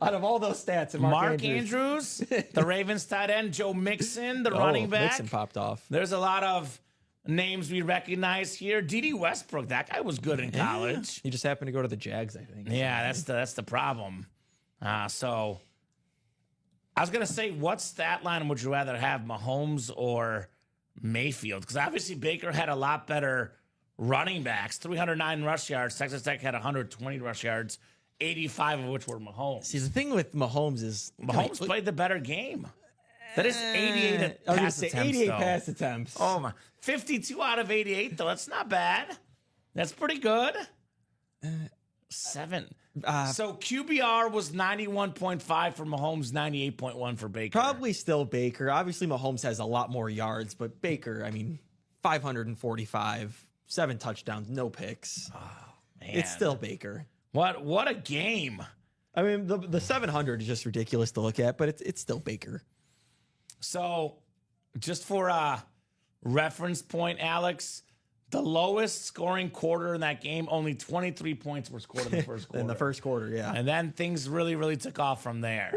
Out of all those stats, and Mark Andrews, the Ravens tight end, Joe Mixon, the running back. Mixon popped off. There's a lot of names we recognize here. D.D. Westbrook, that guy was good in college. He just happened to go to the Jags, I think. Yeah, that's the problem. So I was gonna say, what stat line would you rather have, Mahomes or Mayfield? Because obviously Baker had a lot better running backs, 309 rush yards. Texas Tech had 120 rush yards, 85 of which were Mahomes. See, the thing with Mahomes is Mahomes played the better game. That is 88 pass attempts, 88 though. pass attempts. Oh my, 52 out of 88 though. That's not bad. That's pretty good. 7. So QBR was 91.5 for Mahomes, 98.1 for Baker. Probably still Baker. Obviously, Mahomes has a lot more yards, but Baker, I mean, 545, 7 touchdowns, no picks. Man. It's still Baker. What a game. I mean, the 700 is just ridiculous to look at, but it's still Baker. So, just for a reference point, Alex, the lowest scoring quarter in that game, only 23 points were scored in the first quarter. In the first quarter, yeah. And then things really, really took off from there.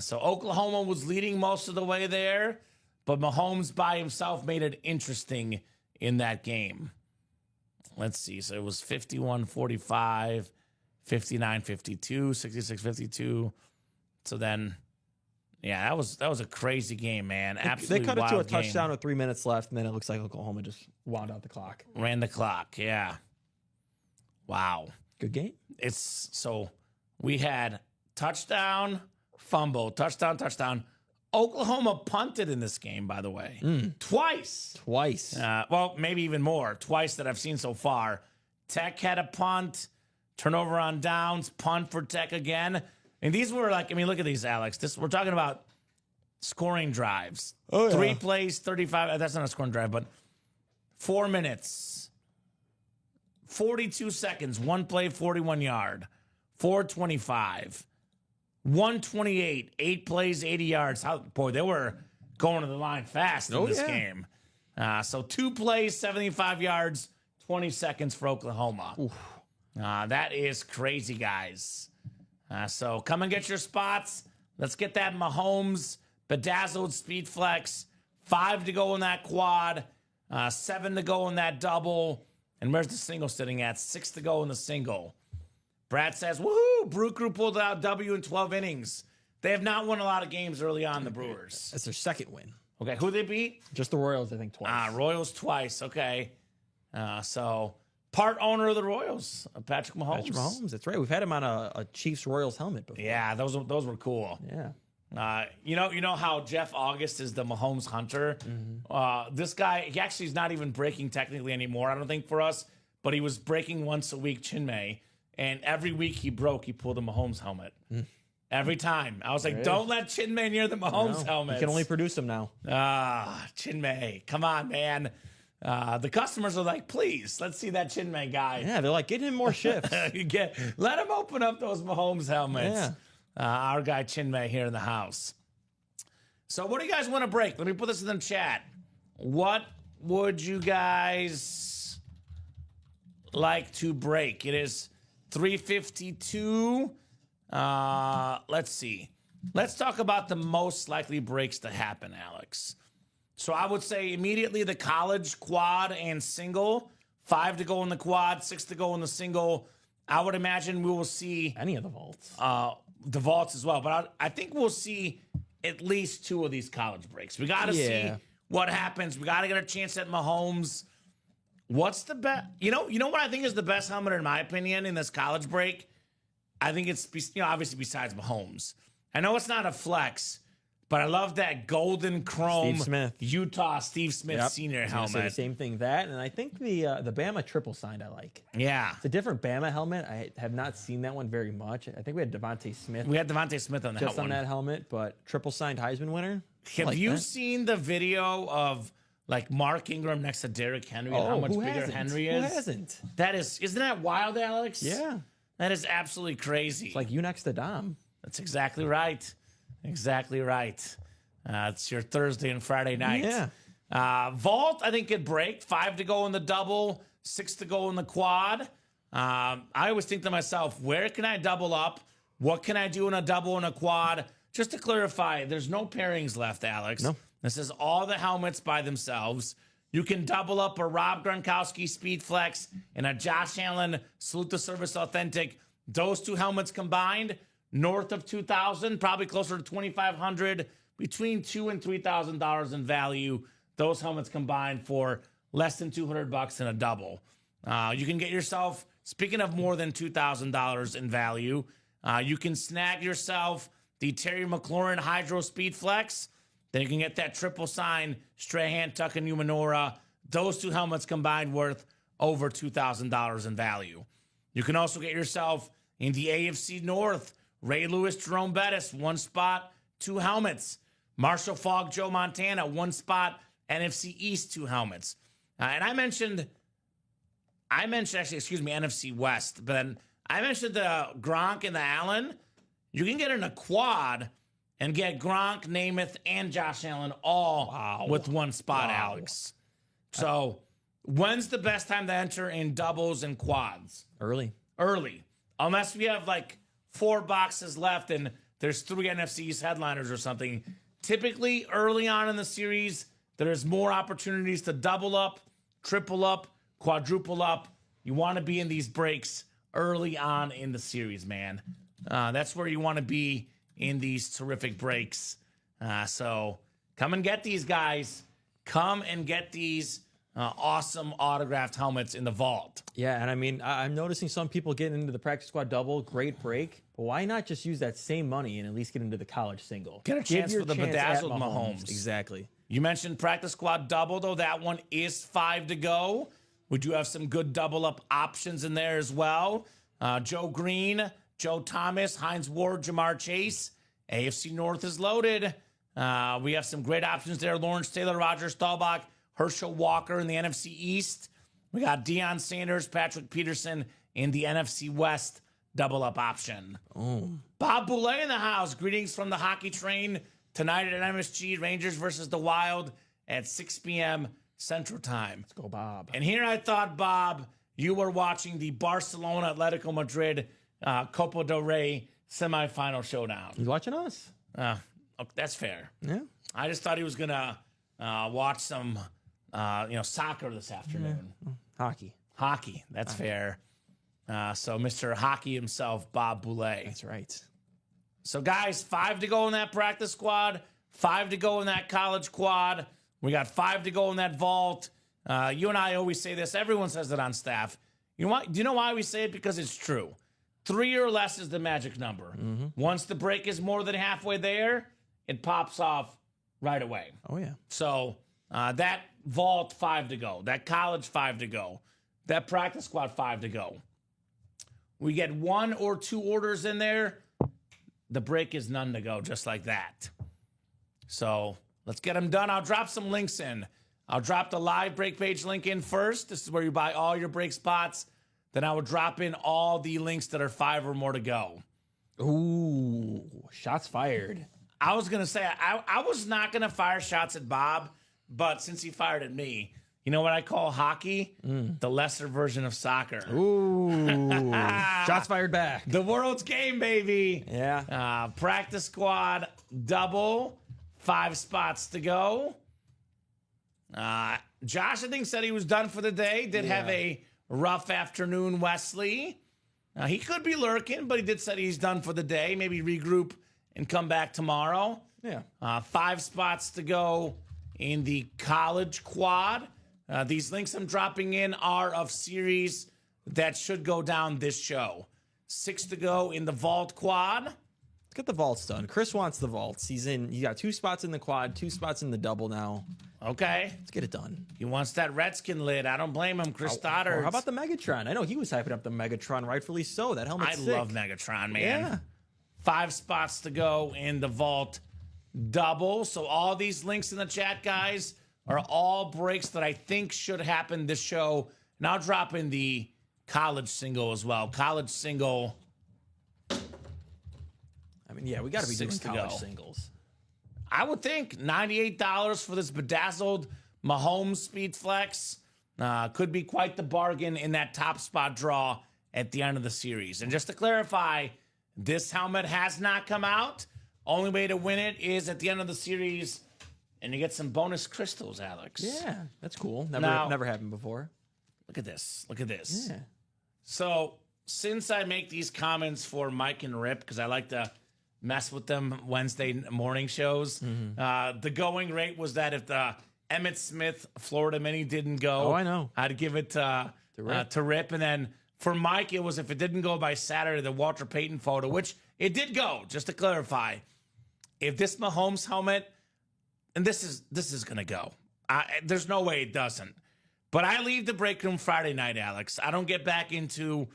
So Oklahoma was leading most of the way there, but Mahomes by himself made it interesting in that game. Let's see. So it was 51-45, 59-52, 66-52. So then, yeah, that was a crazy game, man. Absolutely They cut it to a wild game. touchdown with 3 minutes left, and then it looks like Oklahoma just wound out the clock. Ran the clock, yeah. Wow. Good game. It's so we had touchdown, fumble, touchdown. Oklahoma punted in this game, by the way, twice. Well, maybe even more. Twice that I've seen so far. Tech had a punt, turnover on downs, punt for Tech again. And these were like, I mean, look at these, Alex. We're talking about scoring drives. Oh, yeah. 3 plays, 35. That's not a scoring drive, but 4 minutes, 42 seconds, 1 play, 41 yard, 425. 128, 8 plays, 80 yards. Boy, they were going to the line fast in this game. So 2 plays, 75 yards, 20 seconds for Oklahoma. That is crazy, guys. So come and get your spots. Let's get that Mahomes bedazzled speed flex. 5 to go in that quad, 7 to go in that double. And where's the single sitting at? 6 to go in the single. Brad says, woohoo, Brew Crew pulled out W in 12 innings. They have not won a lot of games early on, the Brewers. That's their second win. Okay, who they beat? Just the Royals, I think, twice. Royals twice. Okay. So part owner of the Royals, Patrick Mahomes. Patrick Mahomes, that's right. We've had him on a Chiefs Royals helmet before. Yeah, those were cool. Yeah. You know how Jeff August is the Mahomes hunter. This guy, he actually is not even breaking technically anymore. I don't think for us, but he was breaking once a week, Chinmay, and every week he pulled a Mahomes helmet. Every time. I was like, don't let Chinmay near the Mahomes helmet. You can only produce them now. Chinmay, come on, man. The customers are like, please, let's see that Chinmay guy. Yeah, they're like, get him more shifts. Let him open up those Mahomes helmets. Yeah. Our guy Chinmay here in the house. So what do you guys want to break? Let me put this in the chat. What would you guys like to break? It is 3:52. Let's see. Let's talk about the most likely breaks to happen, Alex. So I would say immediately the college quad and single. 5 to go in the quad, 6 to go in the single. I would imagine we will see Any of the vaults. the vaults as well. But I think we'll see at least 2 of these college breaks. We got to see what happens. We got to get a chance at Mahomes. What's the best? You know what I think is the best helmet in my opinion in this college break? I think it's, obviously besides Mahomes. I know it's not a flex, but I love that golden chrome Steve Smith. Utah Steve Smith Senior I was gonna say helmet. the same thing, that, and I think the Bama triple signed I like. Yeah. It's a different Bama helmet. I have not seen that one very much. I think we had Devontae Smith We had Devontae Smith on that just one. on that helmet, but triple signed Heisman winner. I Have like you that. seen the video of like Mark Ingram next to Derrick Henry and how much who bigger hasn't? Henry Who is? hasn't? Isn't that wild, Alex? Yeah. That is absolutely crazy. It's like you next to Dom. That's exactly right. Exactly right. It's your Thursday and Friday night. Yeah. Vault, I think, could break. 5 to go in the double, 6 to go in the quad. I always think to myself, where can I double up? What can I do in a double and a quad? Just to clarify, there's no pairings left, Alex. No. This is all the helmets by themselves. You can double up a Rob Gronkowski Speed Flex and a Josh Allen Salute to Service Authentic. Those 2 helmets combined, north of $2,000, probably closer to $2,500, between $2,000 and $3,000 in value. Those helmets combined for less than $200 in a double. You can get yourself, speaking of more than $2,000 in value, you can snag yourself the Terry McLaurin Hydro Speed Flex. Then you can get that triple sign Strahan, Tuck, and Umanora. Those 2 helmets combined worth over $2,000 in value. You can also get yourself in the AFC North, Ray Lewis, Jerome Bettis, 1 spot, 2 helmets. Marshall Falk, Joe Montana, 1 spot, NFC East, 2 helmets. And I mentioned NFC West, but then I mentioned the Gronk and the Allen. You can get in a quad and get Gronk, Namath, and Josh Allen all with 1 spot, Alex. So when's the best time to enter in doubles and quads? Early. Unless we have like 4 boxes left and there's 3 NFC's headliners or something. Typically, early on in the series, there's more opportunities to double up, triple up, quadruple up. You want to be in these breaks early on in the series, man. That's where you want to be in these terrific breaks. So come and get these guys. Come and get these awesome autographed helmets in the vault. Yeah, and I mean, I'm noticing some people getting into the practice squad double. Great break. But why not just use that same money and at least get into the college single? Get a chance Give for the your chance at bedazzled Mahomes. Exactly. You mentioned practice squad double, though. That one is 5 to go. We do have some good double up options in there as well. Joe Green, Joe Thomas, Hines Ward, Jamar Chase. AFC North is loaded. We have some great options there. Lawrence Taylor, Roger Staubach, Herschel Walker in the NFC East. We got Deion Sanders, Patrick Peterson in the NFC West double up option. Bob Boulay in the house. Greetings from the hockey train tonight at MSG. Rangers versus the Wild at 6 p.m. Central Time. Let's go, Bob. And here I thought, Bob, you were watching the Barcelona Atletico Madrid Copa del Rey semifinal showdown. You watching us? Okay, that's fair. Yeah. I just thought he was gonna watch some, soccer this afternoon. Hockey. That's fair. So Mr. Hockey himself, Bob Boulay. That's right. So guys, 5 to go in that practice squad, 5 to go in that college quad. We got 5 to go in that vault. You and I always say this. Everyone says it on staff. You know what? Do you know why we say it? Because it's true. 3 or less is the magic number. Once the break is more than halfway there, it pops off right away. Oh, yeah. So that vault, 5 to go. That college, 5 to go. That practice squad, 5 to go. We get 1 or 2 orders in there, the break is none to go, just like that. So let's get them done. I'll drop some links in. I'll drop the live break page link in first. This is where you buy all your break spots. Then I will drop in all the links that are 5 or more to go. Ooh, shots fired. I was going to say, I was not going to fire shots at Bob, but since he fired at me, you know what I call hockey? The lesser version of soccer. Ooh, shots fired back. The world's game, baby. Yeah. Practice squad double, 5 spots to go. Josh, I think, said he was done for the day. Did have a rough afternoon, Wesley. He could be lurking, but he did say he's done for the day. Maybe regroup and come back tomorrow. Yeah. 5 spots to go in the college quad. These links I'm dropping in are of series that should go down this show. 6 to go in the vault quad. Let's get the vaults done. Chris wants the vaults. He's got 2 spots in the quad, 2 spots in the double now. Okay. Let's get it done. He wants that Redskin lid. I don't blame him. Chris Stoddard. Or how about the Megatron? I know he was hyping up the Megatron, rightfully so. That helmet's sick. love Megatron, man. Yeah. 5 spots to go in the vault double. So all these links in the chat, guys, are all breaks that I think should happen this show. And I'll drop in the college single as well. College single. I mean, yeah, we got to be doing 6 to college go. singles. I would think $98 for this bedazzled Mahomes Speed Flex could be quite the bargain in that top spot draw at the end of the series. And just to clarify, this helmet has not come out. Only way to win it is at the end of the series, and you get some bonus crystals, Alex. Yeah, that's cool. Now- Never happened before. Look at this. Look at this. Yeah. So since I make these comments for Mike and Rip, because I like to mess with them Wednesday morning shows, the going rate was that if the Emmitt Smith Florida Mini didn't go, Oh, I know. I'd give it to Rip. And then for Mike, it was if it didn't go by Saturday, the Walter Payton photo, which it did go, just to clarify. If this Mahomes helmet, and this is going to go. There's no way it doesn't. But I leave the break room Friday night, Alex. I don't get back until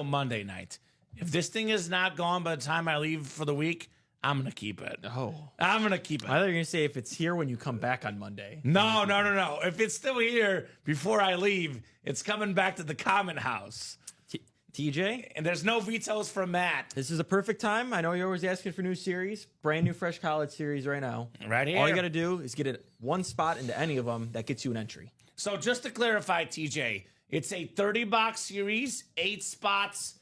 Monday night. If this thing is not gone by the time I leave for the week, I'm going to keep it. Oh. I'm going to keep it. I thought you were going to say if it's here when you come back on Monday. No. If it's still here before I leave, it's coming back to the Kamen house. TJ? And there's no vetoes from Matt. This is a perfect time. I know you're always asking for new series. Brand new Fresh College series right now. Right here. All you got to do is get it 1 spot into any of them. That gets you an entry. So just to clarify, TJ, it's a 30-box series, 8 spots,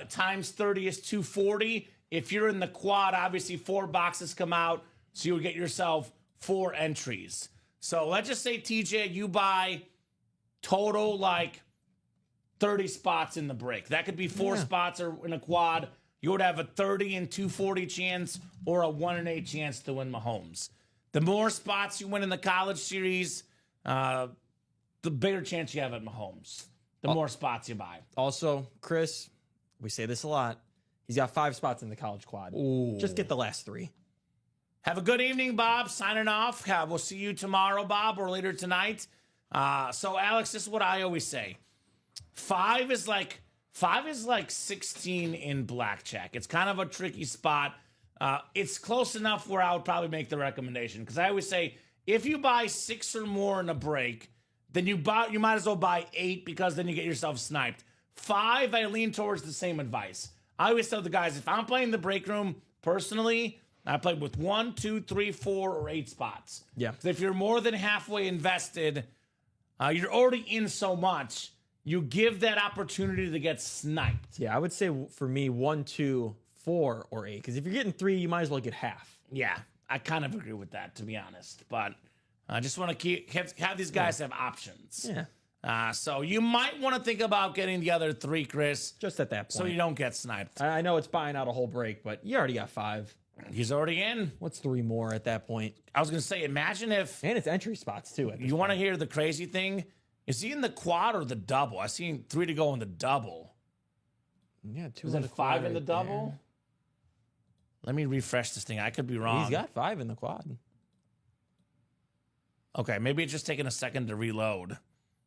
times 30 is 240. If you're in the quad, obviously 4 boxes come out, so you'll get yourself 4 entries. So let's just say, TJ, you buy total like 30 spots in the break. That could be 4 spots or in a quad. You would have a 30 and 240 chance or a 1 in 8 chance to win Mahomes. The more spots you win in the college series, the bigger chance you have at Mahomes. The more spots you buy. Also, Chris, we say this a lot. He's got 5 spots in the college quad. Ooh. Just get the last 3. Have a good evening, Bob. Signing off. We'll see you tomorrow, Bob, or later tonight. So, Alex, this is what I always say. 5 is like 16 in blackjack. It's kind of a tricky spot. It's close enough where I would probably make the recommendation, because I always say if you buy 6 or more in a break, then you might as well buy 8, because then you get yourself sniped. 5, I lean towards the same advice. I always tell the guys, if I'm playing the break room personally, I play with 1, 2, 3, 4, or 8 spots. Yeah. 'Cause if you're more than halfway invested, you're already in so much. You give that opportunity to get sniped. Yeah, I would say for me 1, 2, 4, or 8. Because if you're getting 3, you might as well get half. Yeah, I kind of agree with that, to be honest. But I just want to have these guys have options. Yeah. So you might want to think about getting the other 3, Chris, Just at that point. so you don't get sniped. I know it's buying out a whole break, but you already got 5. He's already in. What's 3 more at that point? I was going to say, imagine if And it's entry spots, too. you want to hear the crazy thing. Is he in the quad or the double? I seen 3 to go in the double. Yeah, 2 Is in that the 5 quad in the right double? there. Let me refresh this thing. I could be wrong. He's got 5 in the quad. Okay, maybe it's just taking a second to reload.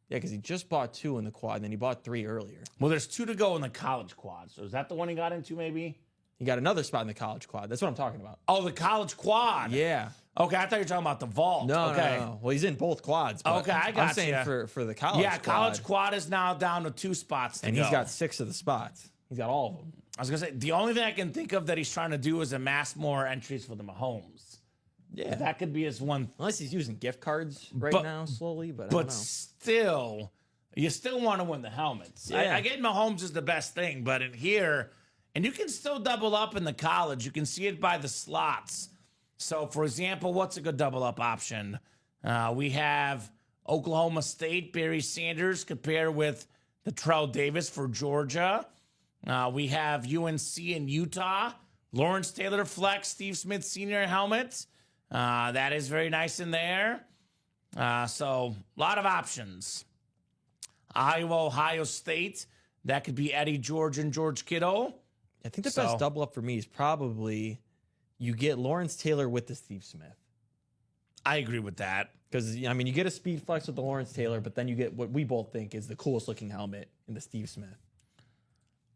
Yeah, because he just bought 2 in the quad, and then he bought 3 earlier. Well, there's 2 to go in the college quad. So is that the one he got into maybe? He got another spot in the college quad. That's what I'm talking about. Oh, the college quad. Yeah. Okay, I thought you were talking about the vault. No, okay. no. Well, he's in both quads. But Okay, I got I'm saying you. for the college Yeah, college quad is now down to 2 spots to and go. he's got 6 of the spots. He's got all of them. I was going to say, the only thing I can think of that he's trying to do is amass more entries for the Mahomes. Yeah. That could be his one. Unless he's using gift cards right But- now slowly, but I don't But know. still, you still want to win the helmets. Yeah. I get Mahomes is the best thing, but in here, and you can still double up in the college. You can see it by the slots. So, for example, what's a good double up option? We have Oklahoma State, Barry Sanders, compared with the Terrell Davis for Georgia. We have UNC in Utah, Lawrence Taylor Flex, Steve Smith Sr. helmet. That is very nice in there. So, a lot of options. Iowa, Ohio State. That could be Eddie George and George Kittle. I think the So- best double up for me is probably you get Lawrence Taylor with the Steve Smith. I agree with that. Because, I mean, you get a speed flex with the Lawrence Taylor, but then you get what we both think is the coolest looking helmet in the Steve Smith.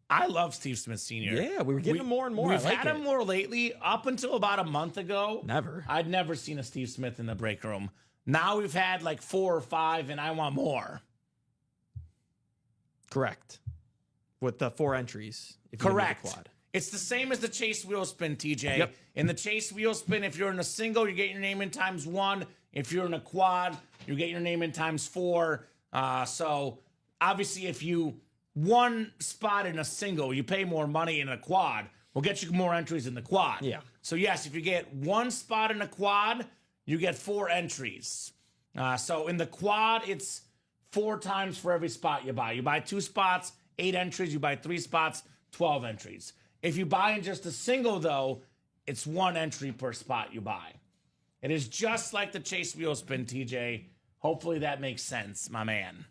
I love Steve Smith Sr. Yeah, we were getting him more and more. We've I like had it. him more lately. Up until about a month ago, Never. I'd never seen a Steve Smith in the break room. Now we've had like 4 or 5, and I want more. Correct. With the 4 entries. If you do the Correct. quad. It's the same as the chase wheel spin, TJ. Yep. In the chase wheel spin, if you're in a single, you get your name in times 1. If you're in a quad, you get your name in times 4. So obviously, if you one spot in a single, you pay more money in a quad. We'll get you more entries in the quad. Yeah. So yes, if you get 1 spot in a quad, you get 4 entries. So in the quad, it's 4 times for every spot you buy. You buy 2 spots, 8 entries. You buy 3 spots, 12 entries. If you buy in just a single, though, it's 1 entry per spot you buy. It is just like the chase wheel spin, TJ. Hopefully that makes sense, my man.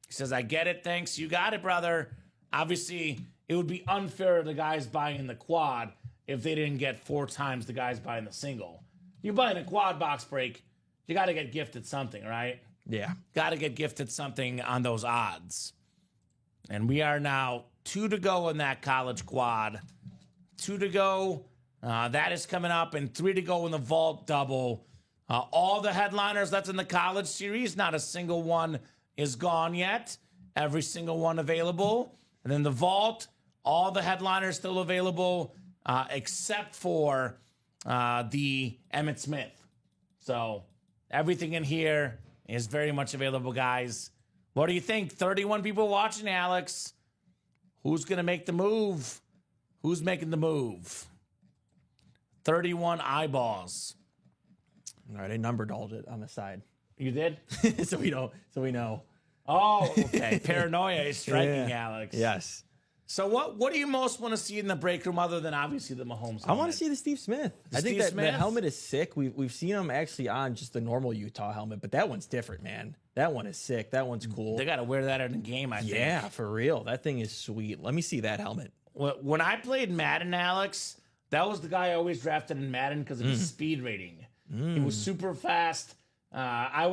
He says, I get it, thanks. You got it, brother. Obviously, it would be unfair to the guys buying the quad if they didn't get 4 times the guys buying the single. You buy in a quad box break, you got to get gifted something, right? Yeah. Got to get gifted something on those odds. And we are now 2 to go in that college quad. 2 to go. That is coming up, and 3 to go in the vault double. All the headliners that's in the college series, not a single one is gone yet. Every single one available. And then the vault, all the headliners still available, except for the Emmitt Smith. So everything in here is very much available, guys. What do you think? 31 people watching, Alex. Who's going to make the move? Who's making the move? 31 eyeballs. All right, I numbered all it on the side. You did? so we know. Oh, okay. Paranoia is striking, Yeah. Alex. Yes. So what do you most want to see in the break room other than obviously the Mahomes helmet? I want to see the Steve Smith. I think Steve that Smith? helmet is sick. We've seen him actually on just the normal Utah helmet, but that one's different, man. That one is sick. That one's cool. They got to wear that in a game, I think. Yeah, for real. That thing is sweet. Let me see that helmet. When I played Madden, Alex, that was the guy I always drafted in Madden because of his speed rating. He was super fast. I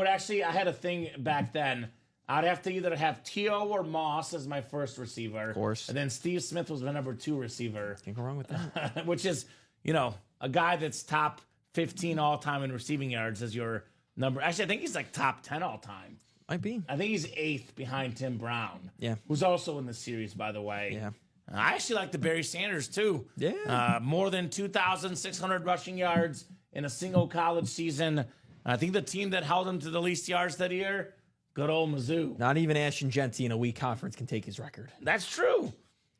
had a thing back then. I'd have to either have T.O. or Moss as my first receiver. Of course. And then Steve Smith was my number 2 receiver. Can't go wrong with that. Which is, a guy that's top 15 all-time in receiving yards as your number. Actually, I think he's like top 10 all-time. Might be. I think he's 8th behind Tim Brown. Yeah. Who's also in the series, by the way. Yeah. I actually like the Barry Sanders, too. Yeah. More than 2,600 rushing yards in a single college season. I think the team that held him to the least yards that year, good old Mizzou. Not even Ashton Genty in a weak conference can take his record. That's true.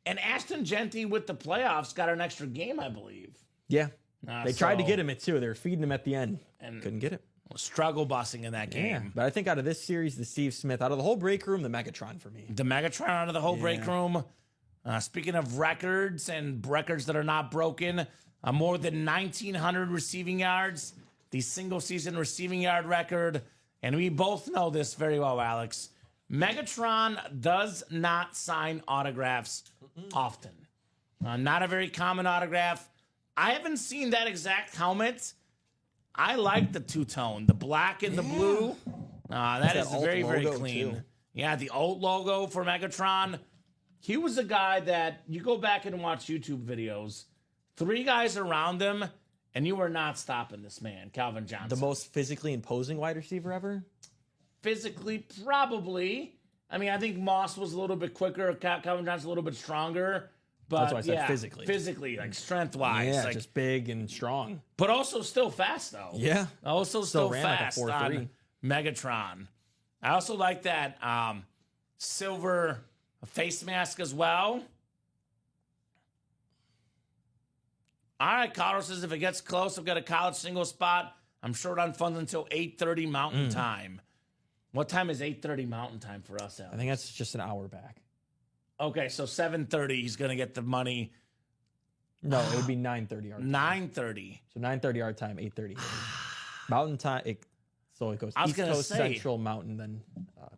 And Ashton Genty with the playoffs got an extra game, I believe. Yeah. They tried to So- get him it too. They were feeding him at the end. And Couldn't get it. struggle busing in that game. But I think out of this series, the Steve Smith, out of the whole break room, the Megatron for me. The Megatron out of the whole break room. Speaking of records and records that are not broken, more than 1,900 receiving yards, the single-season receiving yard record. And we both know this very well, Alex. Megatron does not sign autographs often. Not a very common autograph. I haven't seen that exact helmet. I like the two-tone, the black and the blue. That is very, very clean. Too. Yeah, the old logo for Megatron. He was a guy that you go back and watch YouTube videos. 3 guys around him, and you were not stopping this man, Calvin Johnson. The most physically imposing wide receiver ever? Physically, probably. I mean, I think Moss was a little bit quicker. Calvin Johnson a little bit stronger. But that's why I said physically. Physically, like strength-wise. Yeah, like, just big and strong. But also still fast, though. Yeah. Also still ran fast like a 4.3. on Megatron. I also like that silver face mask as well. All right, Colorado says if it gets close, I've got a college single spot. I'm short on funds until 8:30 Mountain Time. What time is 8:30 Mountain Time for us, Alex? I think that's just an hour back. Okay, so 7:30, he's going to get the money. No, it would be 9:30 our time. 9:30. So 9:30 our time, 8:30. Mountain time. So it goes I was East gonna Coast, say, Central, Mountain, then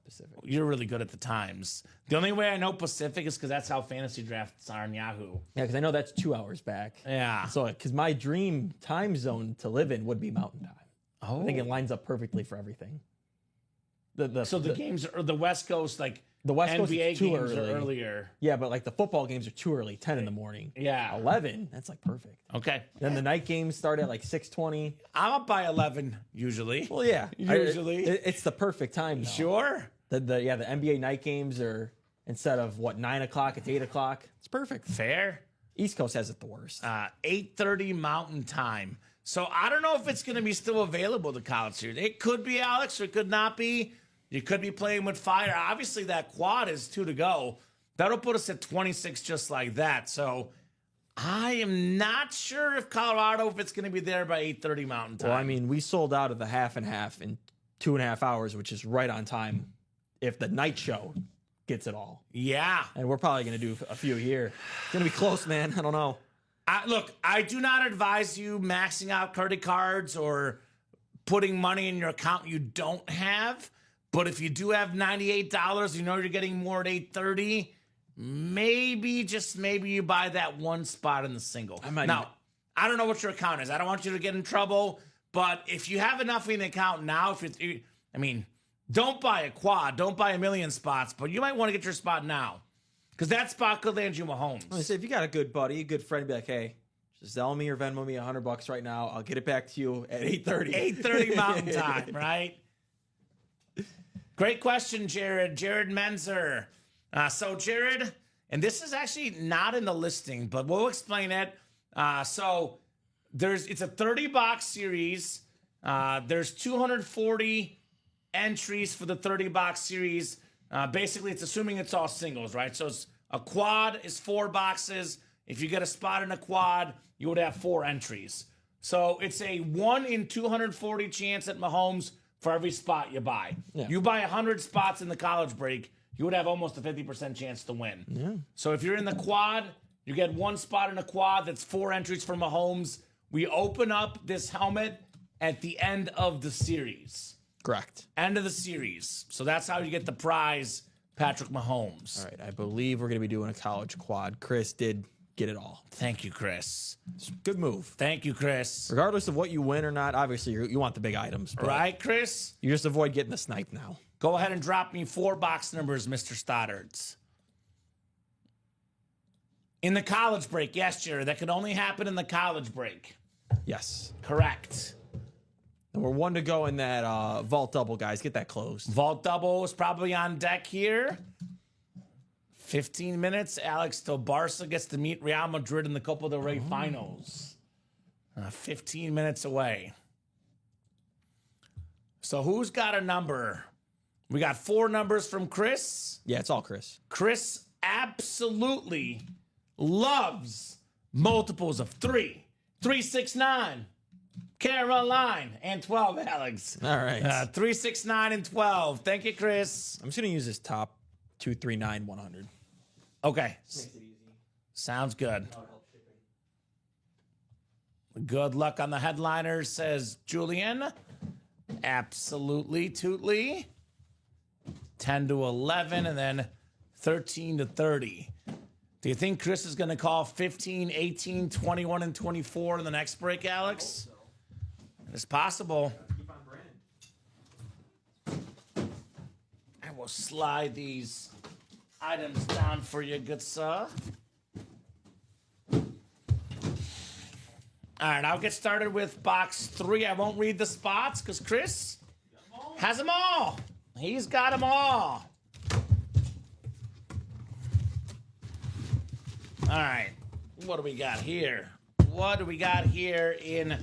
Pacific. You're really good at the times. The only way I know Pacific is because that's how fantasy drafts are on Yahoo. Yeah, because I know that's 2 hours back. Yeah. So, because my dream time zone to live in would be Mountain Time. Oh. I think it lines up perfectly for everything. So the games are the West Coast, like the West Coast NBA is too games early. are earlier. Yeah, but like the football games are too early, 10 in the morning. Yeah. 11, that's like perfect. Okay. Then the night games start at like 6:20. I'm up by 11 usually. Well, yeah. Usually. It's the perfect time, though. Sure. The NBA night games are, instead of 9 o'clock, it's 8 o'clock. It's perfect. Fair. East Coast has it the worst. 8:30 Mountain Time. So I don't know if it's going to be still available, the college series. It could be, Alex, or it could not be. You could be playing with fire. Obviously, that quad is 2 to go. That'll put us at 26 just like that. So I am not sure if Colorado, if it's going to be there by 8:30 Mountain Time. Well, I mean, we sold out of the half and half in 2.5 hours, which is right on time if the night show gets it all. Yeah. And we're probably going to do a few here. It's going to be close, man. I don't know. Look, I do not advise you maxing out credit cards or putting money in your account you don't have. But if you do have $98, you know you're getting more at 8:30. Maybe, just maybe, you buy that one spot in the single. I don't know what your account is. I don't want you to get in trouble. But if you have enough in the account now, don't buy a quad, don't buy a million spots, but you might want to get your spot now. Because that spot could land you Mahomes. I say, if you got a good buddy, a good friend, be like, hey, just Zelle me or Venmo me $100 right now. I'll get it back to you at 8:30. 8:30 Mountain Time, right? Great question, Jared. Jared Menzer. So, Jared, and this is actually not in the listing, but we'll explain it. So, it's a 30-box series. There's 240 entries for the 30-box series. Basically, it's assuming it's all singles, right? So, a quad is 4 boxes. If you get a spot in a quad, you would have 4 entries. So, it's a 1 in 240 chance at Mahomes for every spot you buy. Yeah. You buy 100 spots in the college break, you would have almost a 50% chance to win. Yeah. So if you're in the quad, you get 1 spot in a quad, that's 4 entries for Mahomes. We open up this helmet at the end of the series. Correct. End of the series. So that's how you get the prize, Patrick Mahomes. All right, I believe we're going to be doing a college quad. Chris did get it all. Thank you, Chris. Good move. Thank you, Chris. Regardless of what you win or not, obviously you want the big items. But Right, Chris? you just avoid getting the snipe now. Go ahead and drop me 4 box numbers, Mr. Stoddards. In the college break, yes, Jared. That could only happen in the college break. Yes. Correct. And we're 1 to go in that vault double, guys. Get that closed. Vault double is probably on deck here. 15 minutes. Alex till Barca gets to meet Real Madrid in the Copa del Rey finals. 15 minutes away. So who's got a number? We got 4 numbers from Chris. Yeah, it's all Chris. Chris absolutely loves multiples of 3. 3, 6, 9. Caroline and 12, Alex. All right. 3, 6, 9, and 12. Thank you, Chris. I'm just going to use this top 2, 3, 9, 100. Okay. Sounds good. Good luck on the headliners, says Julian. Absolutely, Tootly. 10 to 11, and then 13 to 30. Do you think Chris is going to call 15, 18, 21, and 24 in the next break, Alex? It's possible. Keep on brand. I will slide these items down for you, good sir. All right, I'll get started with box 3. I won't read the spots because Chris has them all. He's got them all. All right, what do we got here? What do we got here in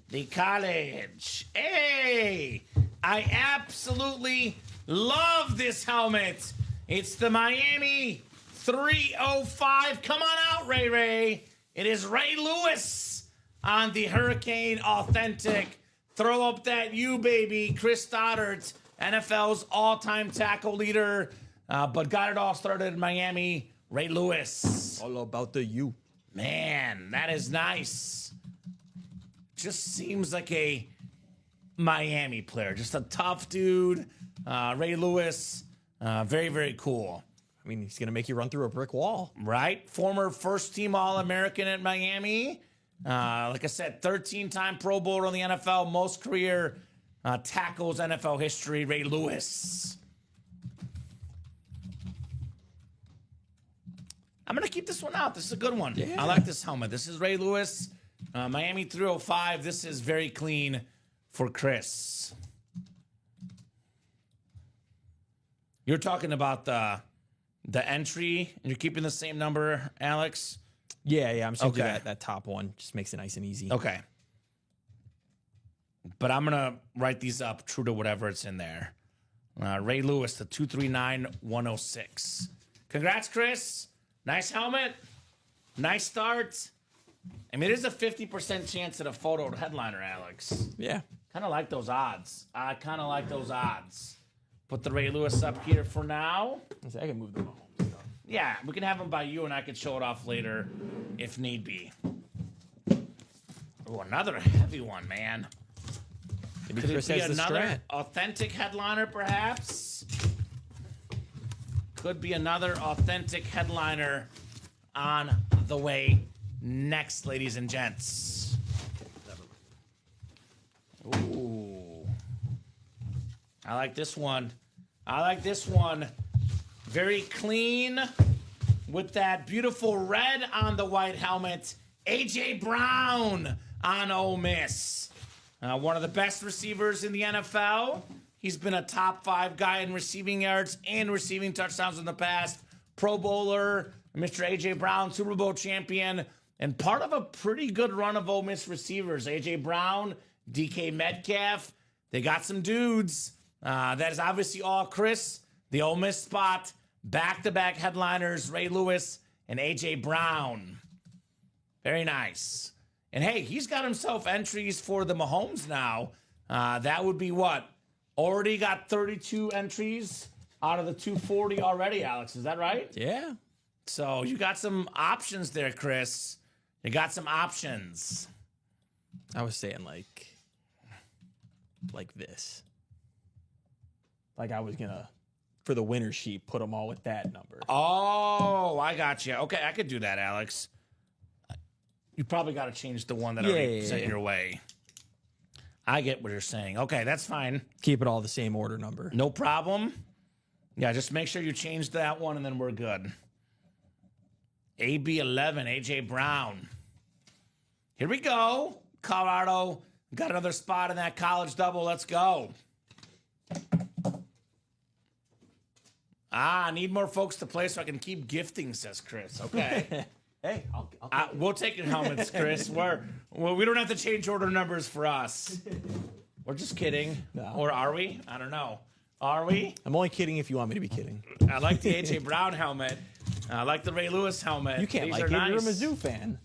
the college? Hey, I absolutely love this helmet. It's the Miami 305. Come on out, Ray Ray. It is Ray Lewis on the Hurricane Authentic. Throw up that U, baby. Chris Stoddard, NFL's all-time tackle leader, but got it all started in Miami. Ray Lewis. All about the U. Man, that is nice. Just seems like a Miami player. Just a tough dude. Ray Lewis. Very, very cool. I mean, he's going to make you run through a brick wall. Right? Former first-team All-American at Miami. Like I said, 13-time Pro Bowler in the NFL. Most career tackles NFL history. Ray Lewis. I'm going to keep this one out. This is a good one. Yeah. I like this helmet. This is Ray Lewis. Miami 305. This is very clean for Chris. You're talking about the entry, and you're keeping the same number, Alex? Yeah, I'm sticking Okay. to that top one. Just makes it nice and easy. Okay. But I'm going to write these up true to whatever it's in there. Ray Lewis, the 239-106. Congrats, Chris. Nice helmet. Nice start. I mean, it is a 50% chance at a photo headliner, Alex. Yeah. Kind of like those odds. I kind of like those odds. Put the Ray Lewis up here for now. I can move them home stuff. Yeah, we can have them by you, and I can show it off later if need be. Oh, another heavy one, man. Maybe Could Chris it be has the another strat. authentic headliner, perhaps? Could be another authentic headliner on the way next, ladies and gents. Ooh. I like this one. I like this one. Very clean with that beautiful red on the white helmet. A.J. Brown on Ole Miss. One of the best receivers in the NFL. He's been a top 5 guy in receiving yards and receiving touchdowns in the past. Pro Bowler, Mr. A.J. Brown, Super Bowl champion, and part of a pretty good run of Ole Miss receivers. A.J. Brown, DK Metcalf. They got some dudes. That is obviously all Chris. The Ole Miss spot. Back-to-back headliners, Ray Lewis and A.J. Brown. Very nice. And hey, he's got himself entries for the Mahomes now. That would be what? Already got 32 entries out of the 240 already, Alex. Is that right? Yeah. So you got some options there, Chris. You got some options. I was saying like this. Like I was going to, for the winner sheet, put them all with that number. Oh, I got you. Okay, I could do that, Alex. You probably got to change the one that I already sent your way. I get what you're saying. Okay, that's fine. Keep it all the same order number. No problem. Yeah, just make sure you change that one, and then we're good. AB11, A.J. Brown. Here we go. Colorado got another spot in that college double. Let's go. I need more folks to play so I can keep gifting, says Chris. Okay. Hey, I'll We'll take your helmets, Chris. We don't have to change order numbers for us. We're just kidding. No. Or are we? I don't know. Are we? I'm only kidding if you want me to be kidding. I like the A.J. Brown helmet. I like the Ray Lewis helmet. You can't These like are it. nice. You're a Mizzou fan.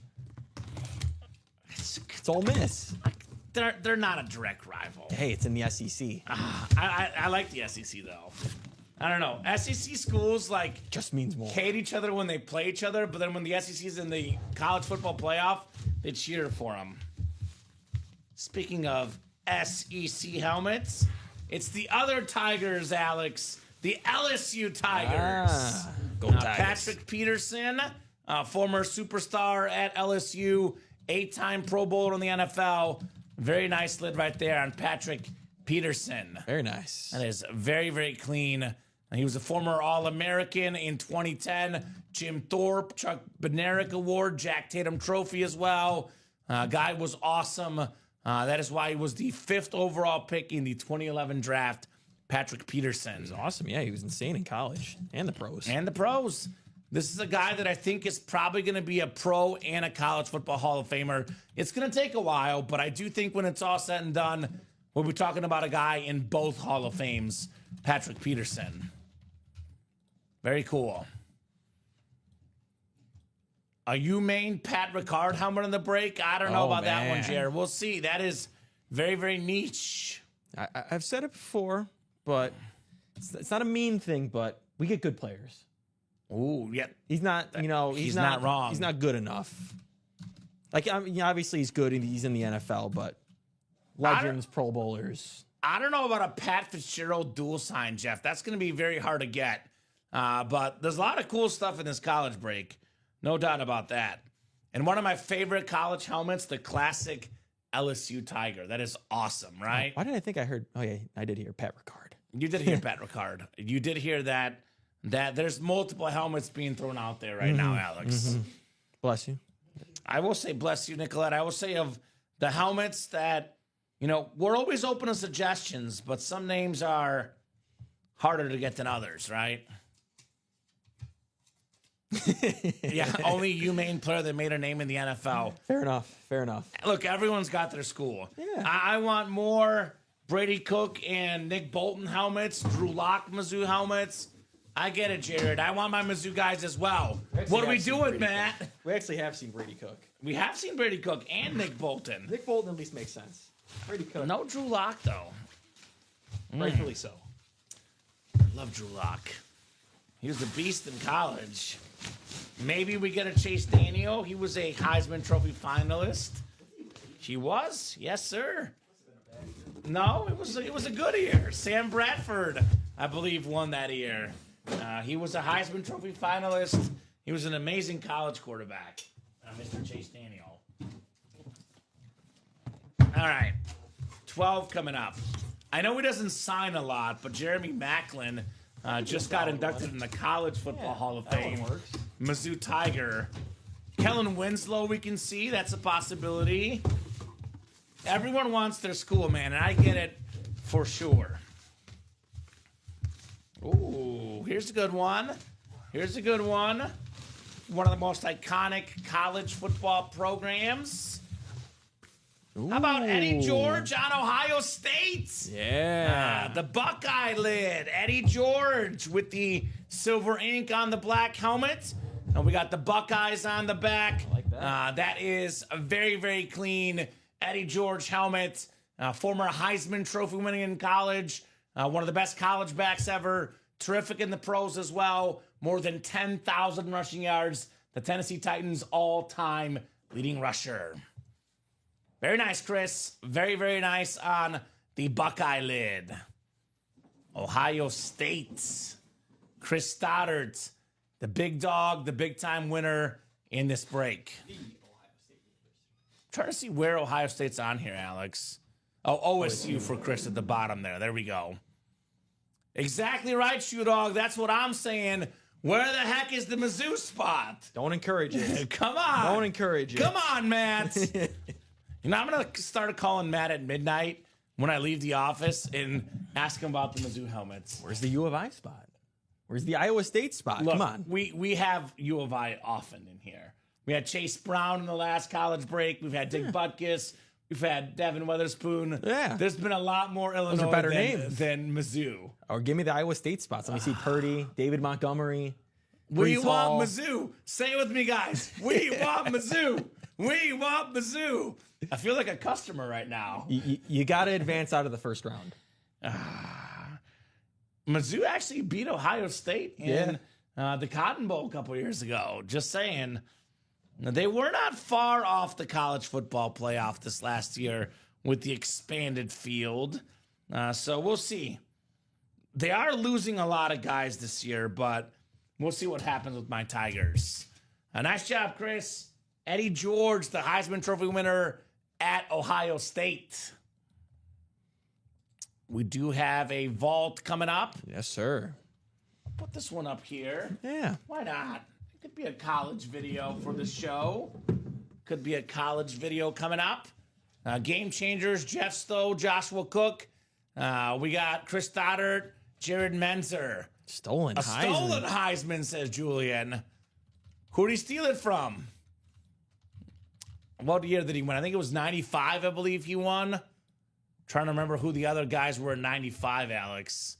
It's Ole Miss. They're not a direct rival. Hey, it's in the SEC. I like the SEC, though. I don't know. SEC schools Just means more. hate each other when they play each other, but then when the SEC is in the college football playoff, they cheer for them. Speaking of SEC helmets, it's the other Tigers, Alex. The LSU Tigers. Go Tigers. Patrick Peterson, former superstar at LSU, 8-time Pro Bowler in the NFL. Very nice lid right there on Patrick Peterson. Very nice. That is very, very clean. He was a former All-American in 2010. Jim Thorpe, Chuck Bednarik Award, Jack Tatum Trophy as well. Guy was awesome. That is why he was the 5th overall pick in the 2011 draft. Patrick Peterson. He was awesome. Yeah, he was insane in college and the pros. And the pros. This is a guy that I think is probably going to be a pro and a college football Hall of Famer. It's going to take a while, but I do think when it's all said and done, we'll be talking about a guy in both Hall of Fames, Patrick Peterson. Very cool. A UMaine Pat Ricard helmet in the break? I don't know about that one, Jared. We'll see. That is very, very niche. I've said it before, but it's not a mean thing, but we get good players. Ooh, yeah. He's not, he's not wrong. He's not good enough. Obviously he's good and he's in the NFL, but legends, Pro Bowlers. I don't know about a Pat Fitzgerald dual sign, Jeff. That's going to be very hard to get. But there's a lot of cool stuff in this college break. No doubt about that. And one of my favorite college helmets, the classic LSU Tiger. That is awesome, right? Why did I think I heard? Oh, yeah, I did hear Pat Ricard. You did hear Pat Ricard. You did hear that there's multiple helmets being thrown out there right now, Alex. Mm-hmm. Bless you. I will say bless you, Nicolette. I will say of the helmets that, we're always open to suggestions, but some names are harder to get than others, right? Yeah, only UMaine player that made a name in the NFL. Fair enough. Look, everyone's got their school. Yeah. I want more Brady Cook and Nick Bolton helmets, Drew Lock Mizzou helmets. I get it, Jared. I want my Mizzou guys as well. What are we doing, Matt? We actually have seen Brady Cook. We have seen Brady Cook and Nick Bolton. Nick Bolton at least makes sense. Brady Cook. No Drew Lock, though. Rightfully so. Love Drew Lock. He was a beast in college. Maybe we get a Chase Daniel. He was a Heisman Trophy finalist. He was, yes, sir. No, it was a good year. Sam Bradford, I believe, won that year. He was a Heisman Trophy finalist. He was an amazing college quarterback, Mr. Chase Daniel. All right, 12 coming up. I know he doesn't sign a lot, but Jeremy Macklin just got inducted in the College Football Hall of Fame. Mizzou Tiger. Kellen Winslow, we can see. That's a possibility. Everyone wants their school, man, and I get it for sure. Ooh, here's a good one. One of the most iconic college football programs. Ooh. How about Eddie George on Ohio State? Yeah. The Buckeye lid. Eddie George with the silver ink on the black helmet. And we got the Buckeyes on the back. I like that. That is a very, very clean Eddie George helmet. Former Heisman Trophy winning in college. One of the best college backs ever. Terrific in the pros as well. More than 10,000 rushing yards. The Tennessee Titans all-time leading rusher. Very nice, Chris. Very, very nice on the Buckeye lid. Ohio State. Chris Stoddard, the big dog, the big-time winner in this break. Trying to see where Ohio State's on here, Alex. Oh, OSU for Chris at the bottom there. There we go. Exactly right, Shoe Dog. That's what I'm saying. Where the heck is the Mizzou spot? Don't encourage it. Come on. Don't encourage it. Come on, Matt. I'm going to start calling Matt at midnight when I leave the office and ask him about the Mizzou helmets. Where's the U of I spot? Where's the Iowa State spot? Look, Come on. We have U of I often in here. We had Chase Brown in the last college break. We've had Dick Butkus. We've had Devin Witherspoon. Yeah. There's been a lot more Illinois better names than Mizzou. Or give me the Iowa State spots. Let me see Purdy, David Montgomery. We Brees want Hall. Mizzou. Say it with me, guys. We want Mizzou. We want Mizzou. I feel like a customer right now. You got to advance out of the first round. Mizzou actually beat Ohio State in the Cotton Bowl a couple years ago. Just saying. They were not far off the college football playoff this last year with the expanded field. So we'll see. They are losing a lot of guys this year, but we'll see what happens with my Tigers. Nice job, Chris. Eddie George, the Heisman Trophy winner at Ohio State. We do have a vault coming up. Yes, sir. I'll put this one up here. Yeah. Why not? It could be a college video for the show. Could be a college video coming up. Game changers, Jeff Stowe, Joshua Cook. We got Chris Stoddard, Jared Menzer. Stolen Heisman. Stolen Heisman, says Julian. Who did he steal it from? What year did he win? I think it was 95, I believe he won. Trying to remember who the other guys were in 95, Alex.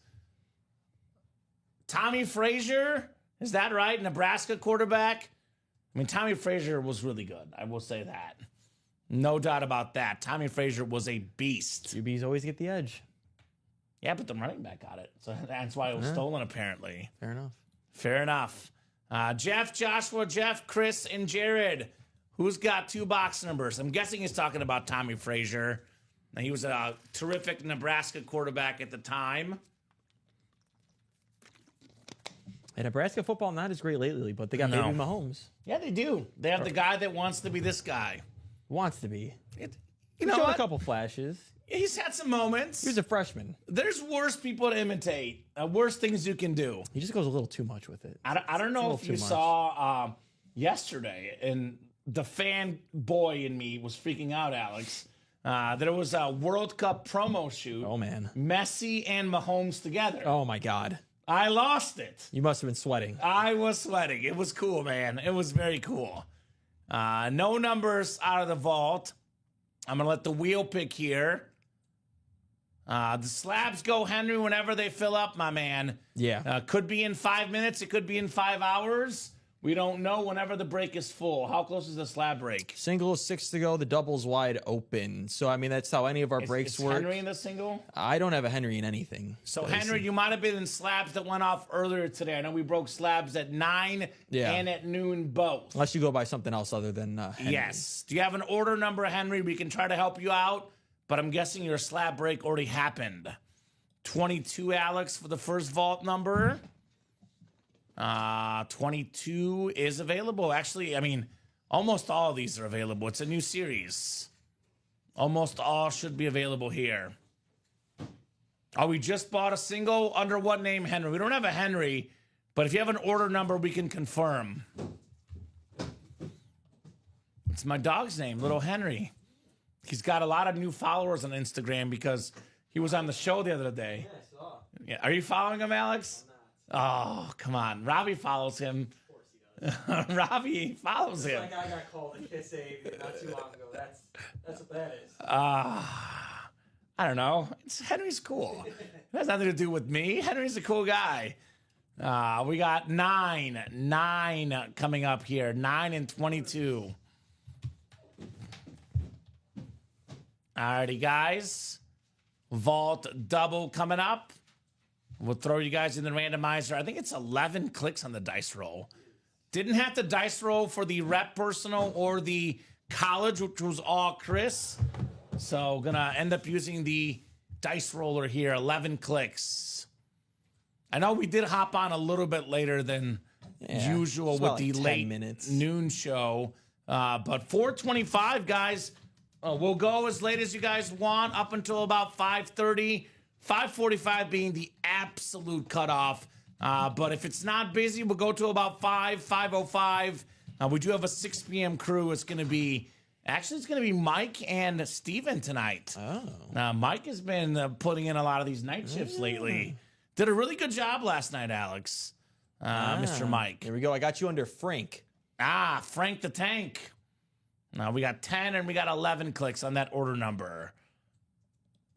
Tommy Frazier? Is that right? Nebraska quarterback? I mean, Tommy Frazier was really good. I will say that. No doubt about that. Tommy Frazier was a beast. QBs always get the edge. Yeah, but the running back got it. So that's why it was stolen, apparently. Fair enough. Fair enough. Jeff, Joshua, Jeff, Chris, and Jared. Who's got 2 box numbers? I'm guessing he's talking about Tommy Frazier. Now, he was a terrific Nebraska quarterback at the time. And Nebraska football not as great lately, but they got baby Mahomes. Yeah, they do. They have the guy that wants to be this guy. Wants to be. You know Showed what? a couple flashes. He's had some moments. He was a freshman. There's worse people to imitate. Worse things you can do. He just goes a little too much with it. I don't know if you saw yesterday, and the fan boy in me was freaking out, Alex. There was a World Cup promo shoot. Oh, man. Messi and Mahomes together. Oh, my God. I lost it. You must have been sweating. I was sweating. It was cool, man. It was very cool. No numbers out of the vault. I'm going to let the wheel pick here. The slabs go Henry whenever they fill up, my man. Yeah. Could be in 5 minutes. It could be in 5 hours. We don't know whenever the break is full. How close is the slab break? Single is 6 to go. The double's wide open. So, I mean, that's how any of our breaks work. Henry in the single? I don't have a Henry in anything. So, Henry, you might have been in slabs that went off earlier today. I know we broke slabs at 9 and at noon both. Unless you go by something else other than Henry. Yes. Do you have an order number, Henry? We can try to help you out. But I'm guessing your slab break already happened. 22, Alex, for the first vault number. 22 is available. Actually, I mean, almost all of these are available. It's a new series. Almost all should be available here. Oh, we just bought a single. Under what name, Henry? We don't have a Henry, but if you have an order number, we can confirm. It's my dog's name, Little Henry. He's got a lot of new followers on Instagram because he was on the show the other day. Yeah, I saw. Yeah. Are you following him, Alex? Oh, come on. Robbie follows him. Of course he does. Robbie follows him. That guy got called a kiss aid not too long ago. That's what that is. I don't know. Henry's cool. It has nothing to do with me. Henry's a cool guy. We got 9 coming up here. 9 and 22. Alrighty, guys. Vault double coming up. We'll throw you guys in the randomizer. I think it's 11 clicks on the dice roll. Didn't have to dice roll for the rep personal or the college, which was all Chris. So gonna end up using the dice roller here. 11 clicks. I know we did hop on a little bit later than usual with the late noon show. But 4:25, guys. We'll go as late as you guys want, up until about 5:30. 5:45 being the absolute cutoff. But if it's not busy, we'll go to about 5:05. We do have a 6 p.m. crew. It's going to be Mike and Steven tonight. Oh. Mike has been putting in a lot of these night shifts lately. Did a really good job last night, Alex. Mr. Mike. Here we go. I got you under Frank. Frank the Tank. Now we got 10 and we got 11 clicks on that order number.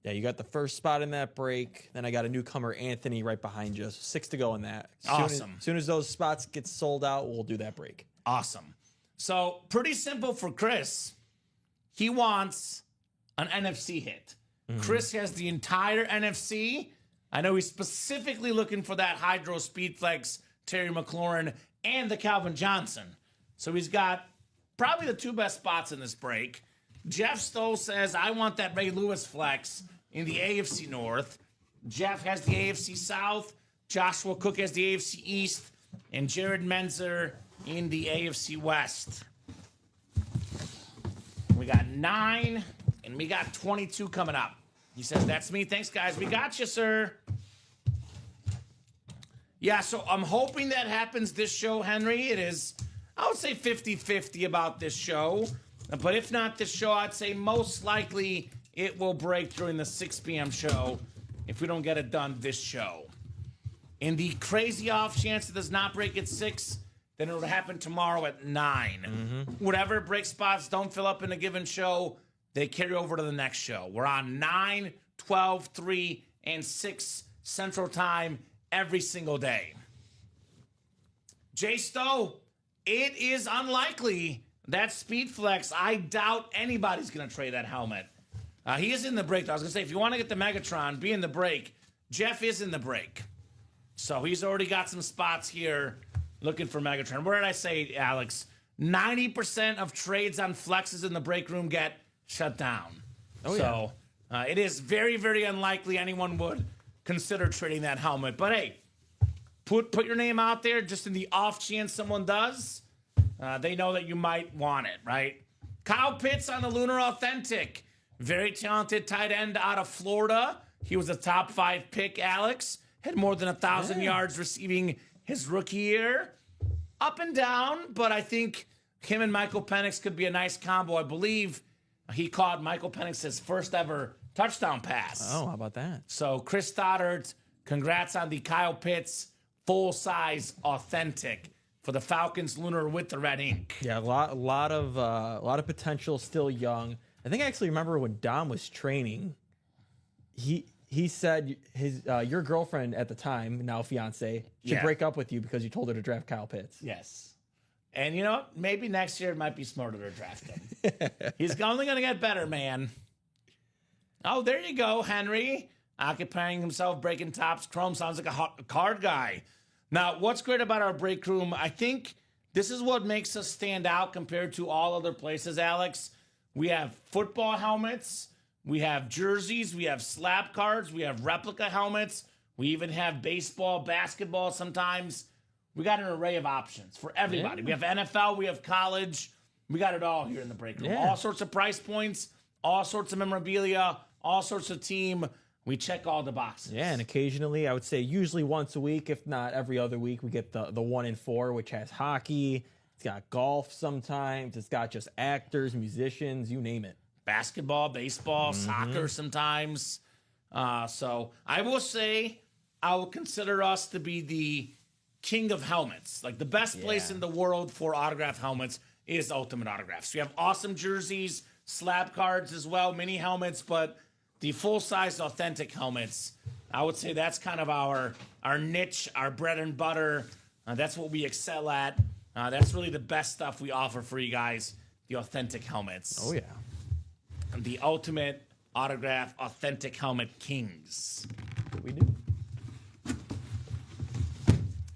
Yeah, you got the first spot in that break. Then I got a newcomer, Anthony, right behind you. 6 to go in that. Awesome. As soon as those spots get sold out, we'll do that break. Awesome. So pretty simple for Chris. He wants an NFC hit. Chris has the entire NFC. I know he's specifically looking for that Hydro Speedflex Terry McLaurin and the Calvin Johnson. So he's got probably the two best spots in this break. Jeff Stoll says, I want that Ray Lewis flex in the AFC North. Jeff has the AFC South. Joshua Cook has the AFC East. And Jared Menzer in the AFC West. We got 9, and we got 22 coming up. He says, that's me. Thanks, guys. We got you, sir. Yeah, so I'm hoping that happens this show, Henry. It is, I would say 50-50 about this show. But if not this show, I'd say most likely it will break during the 6 p.m. show if we don't get it done this show. In the crazy off chance it does not break at 6, then it will happen tomorrow at 9. Whatever break spots don't fill up in a given show, they carry over to the next show. We're on 9, 12, 3, and 6 Central Time every single day. Jay Stowe, it is unlikely that Speedflex, I doubt anybody's going to trade that helmet. He is in the break, though. I was going to say, if you want to get the Megatron, be in the break. Jeff is in the break. So he's already got some spots here looking for Megatron. Where did I say, Alex? 90% of trades on flexes in the break room get shut down. So it is very, very unlikely anyone would consider trading that helmet. But hey, put your name out there just in the off chance someone does. They know that you might want it, right? Kyle Pitts on the Lunar Authentic. Very talented tight end out of Florida. He was a top 5 pick, Alex. Had more than 1,000 yards receiving his rookie year. Up and down, but I think him and Michael Penix could be a nice combo. I believe he caught Michael Penix's first ever touchdown pass. Oh, how about that? So Chris Stoddard, congrats on the Kyle Pitts full-size Authentic for the Falcons Lunar with the red ink. Yeah, a lot of potential, still young. I think I actually remember when Dom was training, he said your girlfriend at the time, now fiance, should break up with you because you told her to draft Kyle Pitts. Yes. And you know what? Maybe next year it might be smarter to draft him. He's only going to get better, man. Oh, there you go, Henry. Occupying himself, breaking tops. Chrome sounds like a card guy. Now, what's great about our break room, I think this is what makes us stand out compared to all other places, Alex. We have football helmets. We have jerseys. We have slab cards. We have replica helmets. We even have baseball, basketball sometimes. We got an array of options for everybody. We have NFL. We have college. We got it all here in the break room. All sorts of price points, all sorts of memorabilia, all sorts of team. We check all the boxes. Yeah, and occasionally, I would say usually once a week, if not every other week, we get the 1 in 4, which has hockey. It's got golf sometimes. It's got just actors, musicians, you name it. Basketball, baseball, soccer sometimes. So I will say I will consider us to be the king of helmets. Like the best place in the world for autograph helmets is Ultimate Autographs. We have awesome jerseys, slab cards as well, mini helmets, but the full-size authentic helmets, I would say that's kind of our niche, our bread and butter. That's what we excel at. That's really the best stuff we offer for you guys, the authentic helmets. Oh, yeah. The Ultimate Autograph Authentic Helmet Kings. We do.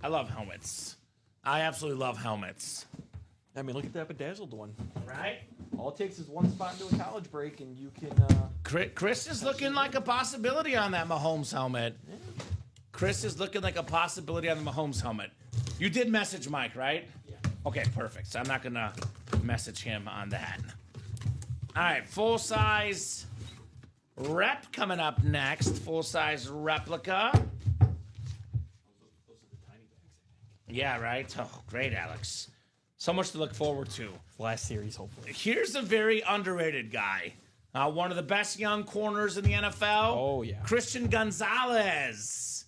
I love helmets. I absolutely love helmets. I mean, look at that bedazzled one. Right? All it takes is one spot into a college break, and you can... Chris is looking like a possibility on that Mahomes helmet. Yeah. Chris is looking like a possibility on the Mahomes helmet. You did message Mike, right? Yeah. Okay, perfect. So I'm not going to message him on that. All right, full-size rep coming up next. Full-size replica. Those are the tiny bags. Yeah, right? Oh, great, Alex. So much to look forward to. Last series, hopefully. Here's a very underrated guy. One of the best young corners in the NFL. Oh, yeah. Christian Gonzalez.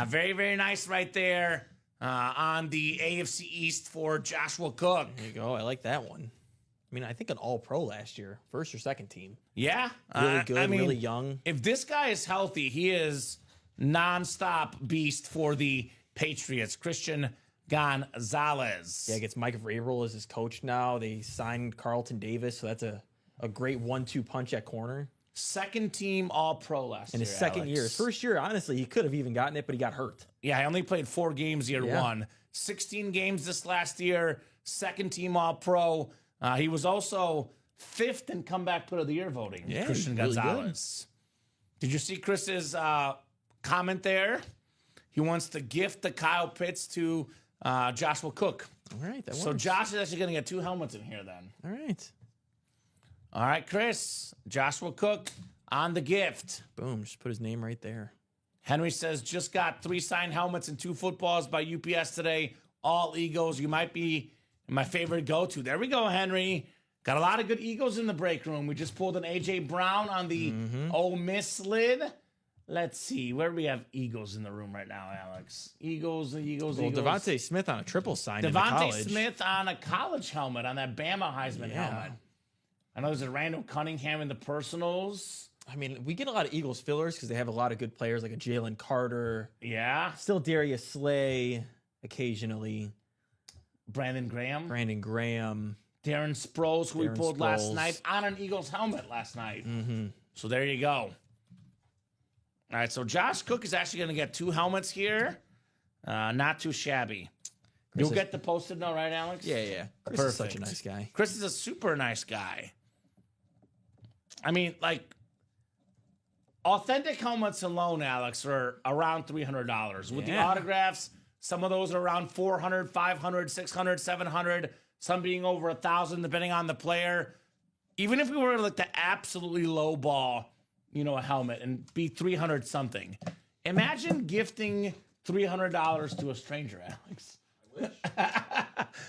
Very, very nice right there on the AFC East for Joshua Cook. There you go. I like that one. I mean, I think an all-pro last year. First or second team. Yeah. Really good, I mean, really young. If this guy is healthy, he is nonstop beast for the Patriots. Christian Gonzalez. Yeah, gets Mike Vrabel as his coach now. They signed Carlton Davis, so that's a great 1-2 punch at corner. second team All-Pro last year. In his second year. His first year, honestly, he could have even gotten it, but he got hurt. Yeah, I only played 4 games year one. 16 games this last year, second team All-Pro. He was also 5th in comeback player of the year voting. Yeah, Christian really Gonzalez. Did you see Chris's comment there? He wants to gift the Kyle Pitts to Joshua Cook. All right. That So works. Josh is actually going to get 2 helmets in here then. All right. All right, Chris. Joshua Cook on the gift. Boom. Just put his name right there. Henry says, just got 3 signed helmets and 2 footballs by UPS today. All Eagles. You might be my favorite go-to. There we go, Henry. Got a lot of good Eagles in the break room. We just pulled an A.J. Brown on the Ole Miss lid. Let's see. Where do we have Eagles in the room right now, Alex? Eagles. Well, Eagles. Devontae Smith on a triple sign in Devontae college. Smith on a college helmet, on that Bama Heisman helmet. I know there's a Randall Cunningham in the personals. I mean, we get a lot of Eagles fillers because they have a lot of good players like a Jalen Carter. Yeah. Still Darius Slay occasionally. Brandon Graham. Brandon Graham. Darren Sproles, who we Darren pulled last Sproles. night on an Eagles helmet last night. So there you go. All right, so Josh Cook is actually going to get 2 helmets here. Not too shabby. You'll get the posted note, right, Alex? Yeah. Chris is such a nice guy. Chris is a super nice guy. I mean, like, authentic helmets alone, Alex, are around $300. With the Yeah. autographs, some of those are around $400, $500, $600, $700, some being over $1,000, depending on the player. Even if we were like to absolutely low ball, a helmet and be 300 something. Imagine gifting $300 to a stranger, Alex.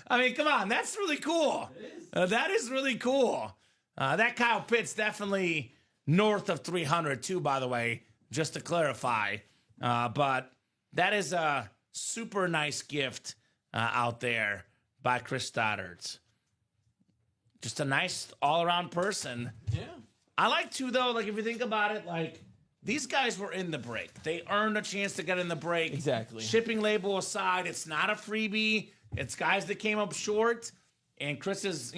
I mean, come on, that's really cool. That is really cool. That Kyle Pitts definitely north of 300 too, by the way, just to clarify. But that is a super nice gift out there by Chris Stoddard. Just a nice all-around person. Yeah. I like to, though, like, if you think about it, like, these guys were in the break. They earned a chance to get in the break. Exactly. Shipping label aside, it's not a freebie. It's guys that came up short. And Chris is,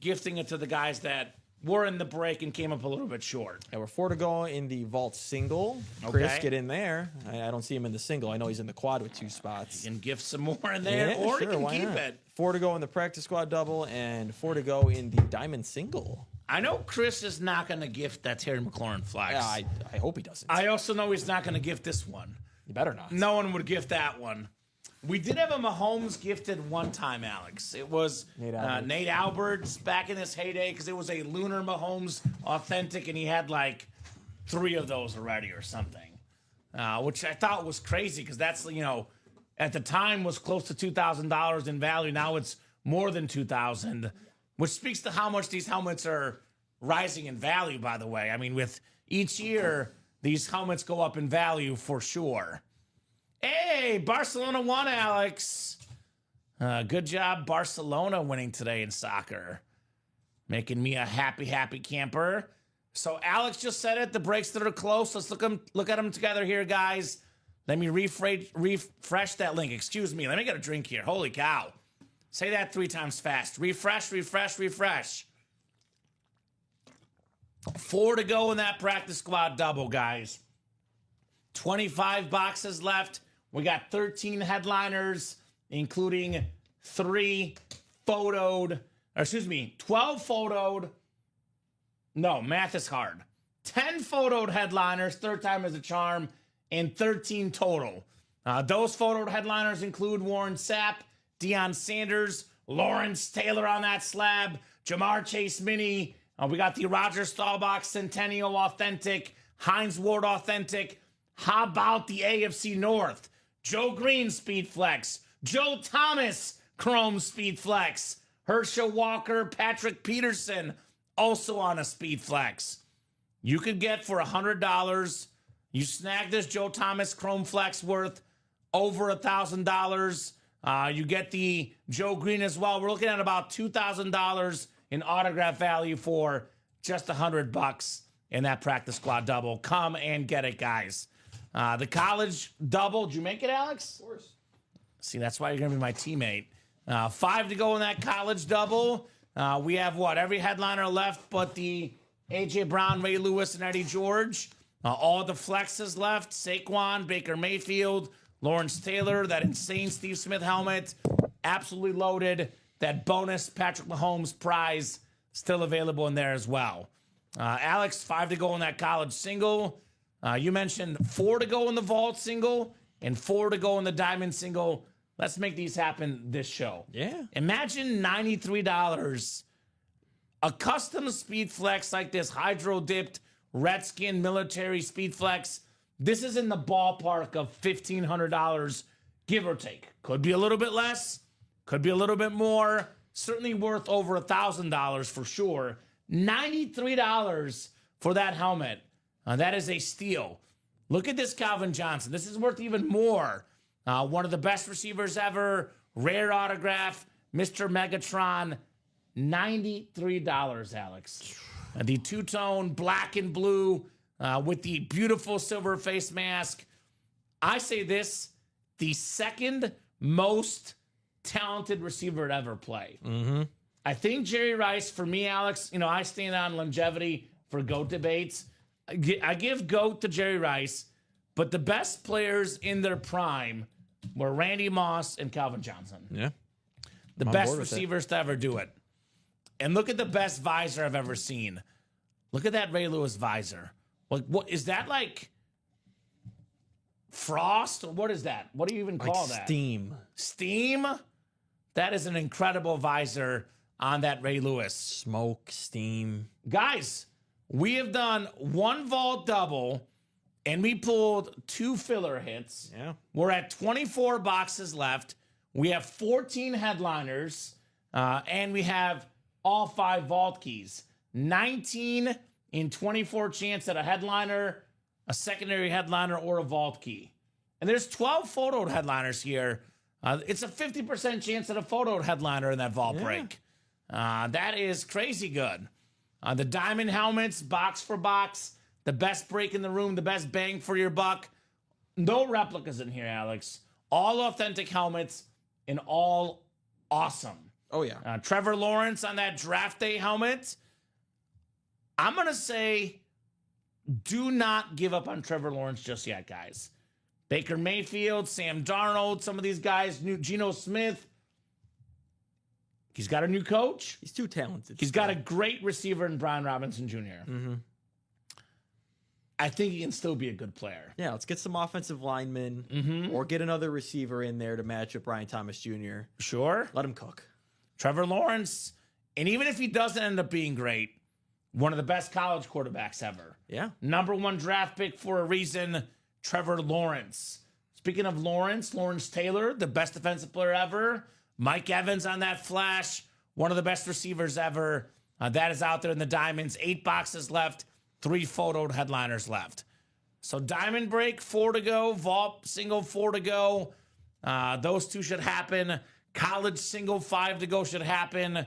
gifting it to the guys that were in the break and came up a little bit short. Yeah, we're 4 to go in the vault single. Chris, Okay. get in there. I don't see him in the single. I know he's in the quad with 2 spots. You can gift some more in there, or sure, you can why keep not? it. 4 to go in the practice squad double and 4 to go in the diamond single. I know Chris is not going to gift that Terry McLaurin flex. Yeah, I hope he doesn't. I also know he's not going to gift this one. You better not. No one would gift that one. We did have a Mahomes gifted one time, Alex. It was Nate Alberts back in his heyday because it was a Lunar Mahomes authentic, and he had like 3 of those already or something, which I thought was crazy because that's, at the time was close to $2,000 in value. Now it's more than $2,000, which speaks to how much these helmets are rising in value, by the way. I mean, with each year, these helmets go up in value for sure. Hey, Barcelona won, Alex. Good job, Barcelona, winning today in soccer. Making me a happy, happy camper. So Alex just said it. The breaks that are close. Let's look at them together here, guys. Let me refresh that link. Excuse me. Let me get a drink here. Holy cow. Say that 3 times fast. Refresh, refresh, refresh. 4 to go in that practice squad double, guys. 25 boxes left. We got 13 headliners, including 12 photoed. No, math is hard. 10 photoed headliners, 3rd time is a charm, and 13 total. Those photoed headliners include Warren Sapp, Deion Sanders, Lawrence Taylor on that slab, Jamar Chase Mini. We got the Roger Staubach Centennial Authentic, Heinz Ward Authentic. How about the AFC North? Joe Green Speed Flex, Joe Thomas Chrome Speed Flex, Herschel Walker, Patrick Peterson also on a Speed Flex. You could get for $100. You snag this Joe Thomas Chrome Flex worth over $1,000. You get the Joe Green as well. We're looking at about $2,000 in autograph value for just $100 in that practice squad double. Come and get it, guys. The college double. Did you make it, Alex? Of course. See, that's why you're going to be my teammate. 5 to go in that college double. We have every headliner left but the A.J. Brown, Ray Lewis, and Eddie George. All the flexes left. Saquon, Baker Mayfield, Lawrence Taylor, that insane Steve Smith helmet. Absolutely loaded. That bonus Patrick Mahomes prize still available in there as well. Alex, 5 to go in that college single. You mentioned 4 to go in the vault single and 4 to go in the diamond single. Let's make these happen this show. Yeah. Imagine $93. A custom speed flex like this, hydro dipped Redskin military speed flex. This is in the ballpark of $1,500, give or take. Could be a little bit less, could be a little bit more. Certainly worth over $1,000 for sure. $93 for that helmet. That is a steal. Look at this Calvin Johnson. This is worth even more. One of the best receivers ever. Rare autograph. Mr. Megatron. $93, Alex. The two-tone black and blue with the beautiful silver face mask. I say this, the second most talented receiver to ever play. Mm-hmm. I think Jerry Rice, for me, Alex, I stand on longevity for GOAT debates. I give GOAT to Jerry Rice, but the best players in their prime were Randy Moss and Calvin Johnson. Yeah. The best receivers to ever do it. And look at the best visor I've ever seen. Look at that Ray Lewis visor. What is that, like frost? Or what is that? What do you even call that? Steam. Steam? That is an incredible visor on that Ray Lewis. Smoke, steam. Guys, we have done 1 vault double, and we pulled 2 filler hits. Yeah. We're at 24 boxes left. We have 14 headliners, and we have all 5 vault keys. 19 in 24 chance at a headliner, a secondary headliner, or a vault key. And there's 12 photoed headliners here. It's a 50% chance at a photoed headliner in that vault break. That is crazy good. The diamond helmets, box for box, the best break in the room, the best bang for your buck. No replicas in here, Alex. All authentic helmets and all awesome. Oh, yeah. Trevor Lawrence on that draft day helmet. I'm going to say do not give up on Trevor Lawrence just yet, guys. Baker Mayfield, Sam Darnold, some of these guys, new Geno Smith. He's got a new coach. He's too talented. He's got a great receiver in Brian Robinson Jr. Mm-hmm. I think he can still be a good player. Yeah, let's get some offensive linemen or get another receiver in there to match up Brian Thomas Jr. Sure. Let him cook. Trevor Lawrence, and even if he doesn't end up being great, one of the best college quarterbacks ever. Yeah. Number 1 draft pick for a reason, Trevor Lawrence. Speaking of Lawrence Taylor, the best defensive player ever. Mike Evans on that flash, one of the best receivers ever. That is out there in the diamonds. 8 boxes left, 3 photoed headliners left. So diamond break, 4 to go. Vault single, 4 to go. Those 2 should happen. College single, 5 to go should happen.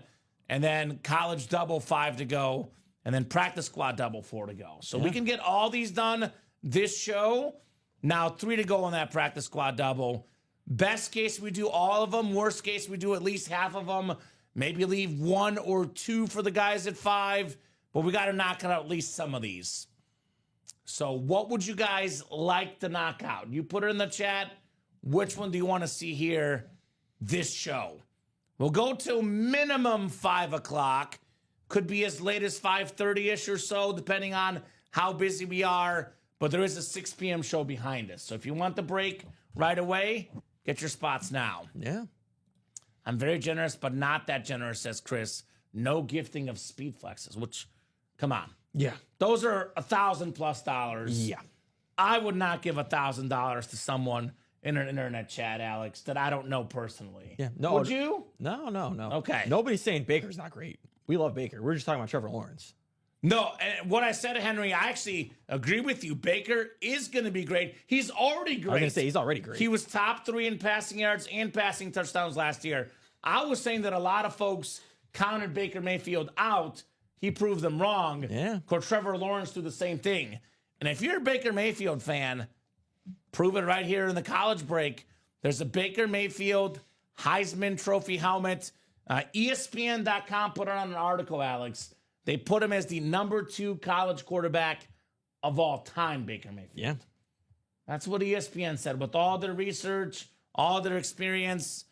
And then college double, 5 to go. And then practice squad double, 4 to go. So we can get all these done this show. Now 3 to go on that practice squad double. Best case, we do all of them. Worst case, we do at least half of them. Maybe leave 1 or 2 for the guys at 5. But we got to knock out at least some of these. So what would you guys like to knock out? You put it in the chat. Which one do you want to see here this show? We'll go to minimum 5 o'clock. Could be as late as 5:30-ish or so, depending on how busy we are. But there is a 6 p.m. show behind us. So if you want the break right away, get your spots now. Yeah. I'm very generous, but not that generous, says Chris. No gifting of speed flexes, which, come on. Yeah. Those are $1,000+ Yeah. I would not give $1,000 to someone in an internet chat, Alex, that I don't know personally. Yeah. No. Would you? No. Okay. Nobody's saying Baker's not great. We love Baker. We're just talking about Trevor Lawrence. No, and what I said to Henry, I actually agree with you. Baker is going to be great. He's already great. I was going to say, he's already great. He was top 3 in passing yards and passing touchdowns last year. I was saying that a lot of folks counted Baker Mayfield out. He proved them wrong. Yeah. Because Trevor Lawrence do the same thing. And if you're a Baker Mayfield fan, prove it right here in the college break. There's a Baker Mayfield Heisman Trophy helmet. ESPN.com put it on an article, Alex. They put him as the number 2 college quarterback of all time, Baker Mayfield. Yeah. That's what ESPN said. With all their research, all their experience,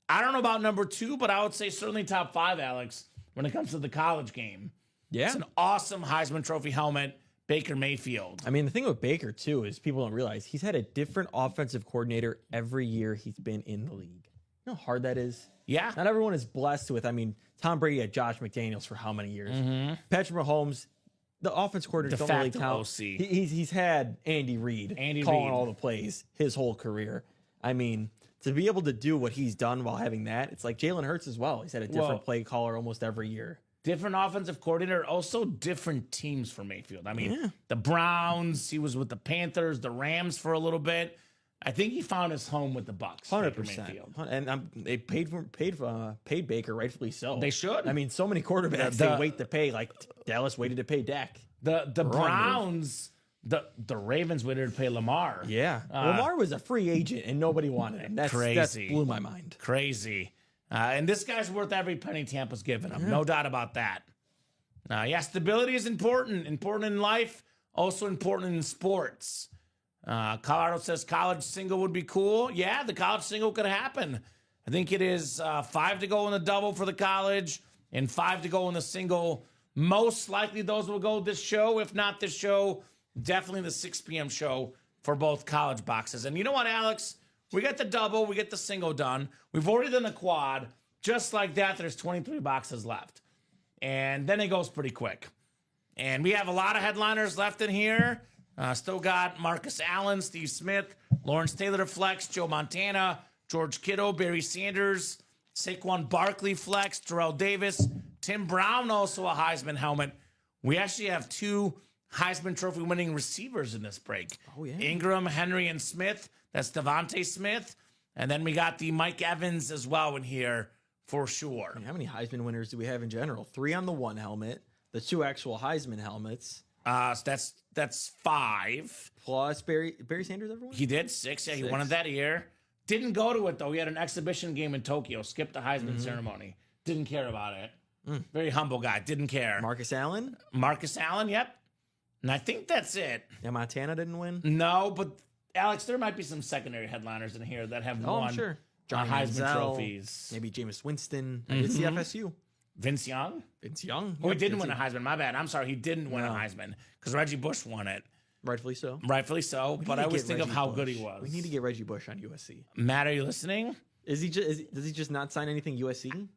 I don't know about number 2, but I would say certainly top 5, Alex, when it comes to the college game. Yeah. It's an awesome Heisman Trophy helmet, Baker Mayfield. I mean, the thing with Baker, too, is people don't realize he's had a different offensive coordinator every year he's been in the league. You know how hard that is? Yeah. Not everyone is blessed with, Tom Brady had Josh McDaniels for how many years? Patrick Mahomes, the offense coordinators don't really count. OC. He's had Andy Reid calling all the plays his whole career. I mean, to be able to do what he's done while having that, it's like Jalen Hurts as well. He's had a different play caller almost every year. Different offensive coordinator, also different teams for Mayfield. I mean, the Browns, he was with the Panthers, the Rams for a little bit. I think he found his home with the Bucs. 100%. And they paid Baker, rightfully so. They should. I mean, so many quarterbacks they wait to pay, like Dallas waited to pay Dak. The Browns, the Ravens waited to pay Lamar. Yeah. Lamar was a free agent and nobody wanted him. That's crazy. That blew my mind. Crazy. And this guy's worth every penny Tampa's given him. No doubt about that. Stability is important. Important in life, also important in sports. Colorado says college single would be cool. Yeah, the college single could happen. I think it is 5 to go in the double for the college and 5 to go in the single. Most likely those will go this show. If not this show, definitely the 6 p.m. show for both college boxes. And you know what, Alex? We get the double, we get the single done. We've already done the quad. Just like that, there's 23 boxes left. And then it goes pretty quick. And we have a lot of headliners left in here. Still got Marcus Allen, Steve Smith, Lawrence Taylor to flex, Joe Montana, George Kittle, Barry Sanders, Saquon Barkley flex, Terrell Davis, Tim Brown, also a Heisman helmet. We actually have 2 Heisman Trophy winning receivers in this break. Oh, yeah. Ingram, Henry, and Smith. That's Devontae Smith. And then we got the Mike Evans as well in here for sure. I mean, how many Heisman winners do we have in general? 3 on the 1 helmet, the 2 actual Heisman helmets. So that's 5. Plus Barry Sanders, everyone? He did 6. Yeah, he won it that year. Didn't go to it, though. He had an exhibition game in Tokyo. Skipped the Heisman ceremony. Didn't care about it. Very humble guy. Didn't care. Marcus Allen, yep. And I think that's it. Yeah, Montana didn't win? No, but Alex, there might be some secondary headliners in here that have won I'm sure. Johnny Heisman Manziel, trophies. Maybe Jameis Winston. I did see FSU. Vince Young? Vince Young. Oh, he didn't win a Heisman. My bad. I'm sorry. He didn't win a Heisman because Reggie Bush won it. Rightfully so. Rightfully so. But I always think of how good he was. We need to get Reggie Bush on USC. Matt, are you listening? Does he just not sign anything USC?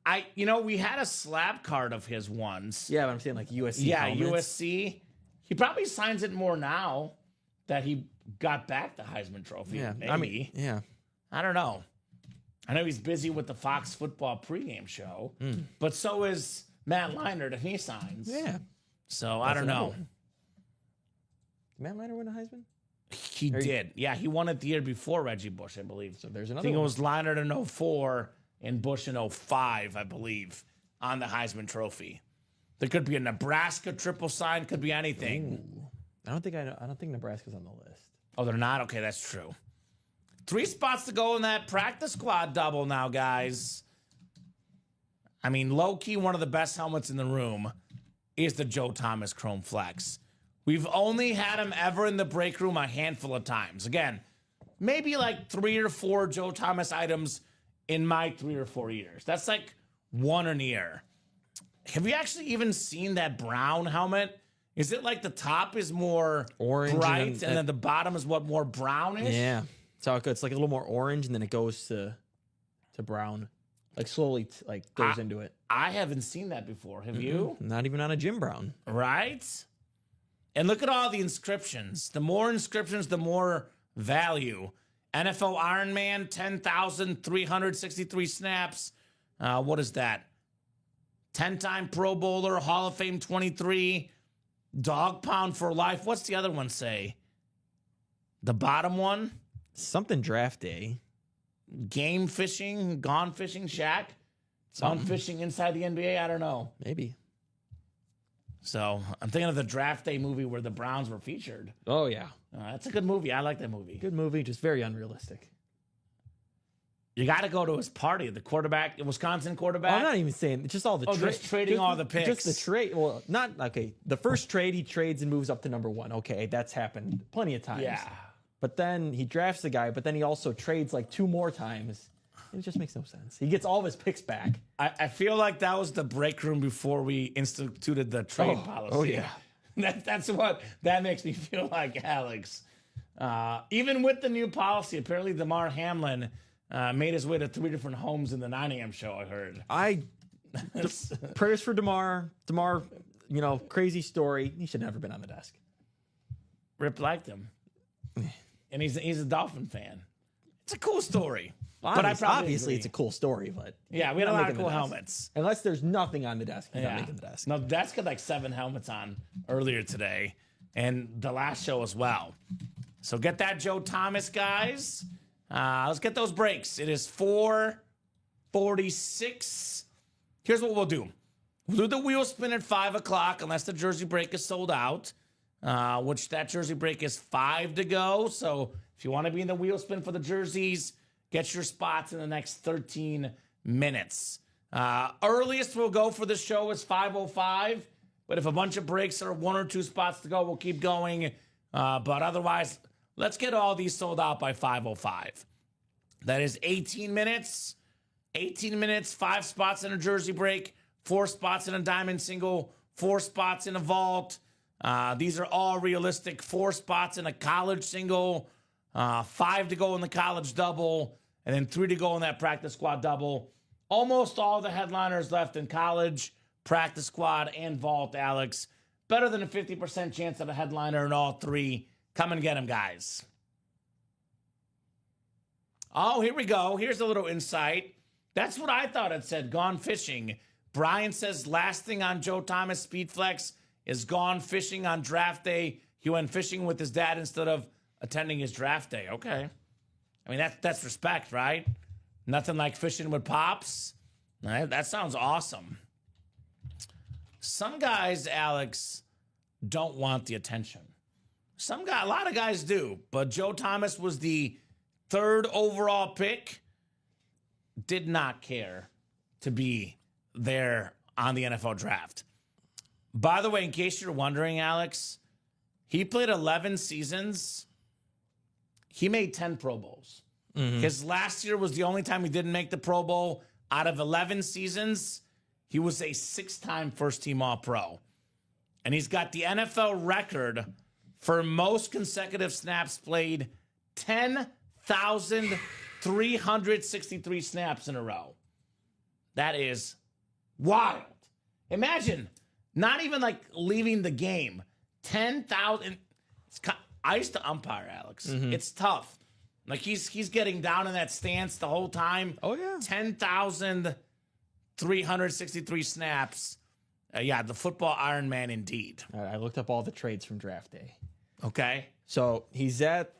We had a slab card of his once. Yeah, but I'm saying like USC. Yeah, helmets. USC. He probably signs it more now that he got back the Heisman Trophy. Yeah, maybe. yeah. I don't know. I know he's busy with the Fox football pregame show, but so is Matt Leinart if he signs. Yeah. So I don't know. Did Matt Leinart win a Heisman? He did. Yeah, he won it the year before Reggie Bush, I believe. So there's I another think one. it was Leinart in 04 and Bush in 05, I believe, on the Heisman Trophy. There could be a Nebraska triple sign, could be anything. Ooh. I don't think Nebraska's on the list. Oh, they're not? Okay, that's true. 3 spots to go in that practice squad double now, guys. I mean, low-key, one of the best helmets in the room is the Joe Thomas Chrome Flex. We've only had him ever in the break room a handful of times. Again, maybe like 3 or 4 Joe Thomas items in my 3 or 4 years. That's like 1 a year. Have you actually even seen that brown helmet? Is it like the top is more orange bright and then the bottom is what, more brownish? Yeah. So it's like a little more orange and then it goes to brown. Like slowly goes into it. I haven't seen that before. Have you? Not even on a Jim Brown. Right? And look at all the inscriptions. The more inscriptions, the more value. NFL Iron Man, 10,363 snaps. What is that? 10-time Pro Bowler, Hall of Fame 23, Dog Pound for Life. What's the other one say? The bottom one? Something draft day. Game fishing, gone fishing shack. Gone fishing inside the NBA. I don't know. Maybe. So I'm thinking of the draft day movie where the Browns were featured. Oh, yeah. That's a good movie. I like that movie. Good movie, just very unrealistic. You got to go to his party. The quarterback, the Wisconsin quarterback. I'm not even saying just all the just trading all the picks. Just the trade. Well, not okay. The first trade he trades and moves up to number 1. Okay, that's happened plenty of times. Yeah. But then he drafts the guy, but then he also trades like 2 more times. It just makes no sense. He gets all of his picks back. I feel like that was the break room before we instituted the trade policy. Oh yeah. That's what that makes me feel like, Alex. Even with the new policy, apparently DeMar Hamlin made his way to 3 different homes in the 9 a.m. show, I heard. Prayers for DeMar. DeMar, crazy story. He should have never been on the desk. Rip liked him. And he's a Dolphin fan. It's a cool story. Obviously it's a cool story, but yeah, we had a lot of cool helmets. Unless there's nothing on the desk, he's not making the desk. No, the desk had like 7 helmets on earlier today, and the last show as well. So get that Joe Thomas, guys. Let's get those breaks. It is 4:46. Here's what we'll do. We'll do the wheel spin at 5 o'clock, unless the jersey break is sold out, which that jersey break is 5 to go. So if you want to be in the wheel spin for the jerseys, get your spots in the next 13 minutes. Earliest we'll go for the show is 5:05. But if a bunch of breaks are 1 or 2 spots to go, we'll keep going. But otherwise, let's get all these sold out by 5:05. That is 18 minutes. 18 minutes, 5 spots in a jersey break, 4 spots in a diamond single, 4 spots in a vault. These are all realistic. 4 spots in a college single, 5 to go in the college double, and then 3 to go in that practice squad double. Almost all the headliners left in college, practice squad, and vault, Alex. Better than a 50% chance of a headliner in all 3. Come and get them, guys. Oh, here we go. Here's a little insight. That's what I thought it said, gone fishing. Brian says last thing on Joe Thomas Speedflex is gone fishing on draft day. He went fishing with his dad instead of attending his draft day. Okay. I mean, that's respect, right? Nothing like fishing with pops. That sounds awesome. Some guys, Alex, don't want the attention. A lot of guys do, but Joe Thomas was the 3rd overall pick. Did not care to be there on the NFL draft. By the way, in case you're wondering, Alex, he played 11 seasons. He made 10 Pro Bowls. His last year was the only time he didn't make the Pro Bowl. Out of 11 seasons, he was a 6-time first-team All-Pro. And he's got the NFL record for most consecutive snaps played, 10,363 snaps in a row. That is wild. Imagine, not even like leaving the game. 10,000. I used to umpire, Alex. It's tough. Like he's getting down in that stance the whole time. Oh, yeah. 10,363 snaps. Yeah, the football Iron Man indeed. I looked up all the trades from draft day. Okay. So he's at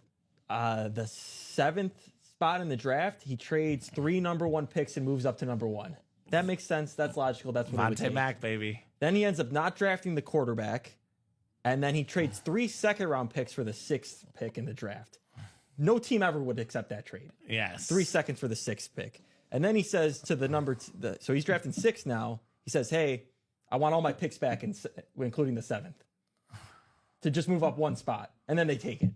the 7th spot in the draft. He trades 3 number 1 picks and moves up to number 1. That makes sense. That's logical. That's what it would Monte take. Mack, baby. Then he ends up not drafting the quarterback. And then he trades 3 second-round picks for the 6th pick in the draft. No team ever would accept that trade. Yes. 3 seconds for the 6th pick. And then he says to the so he's drafting 6 now. He says, hey, I want all my picks back, including the 7th, to just move up 1 spot. And then they take it.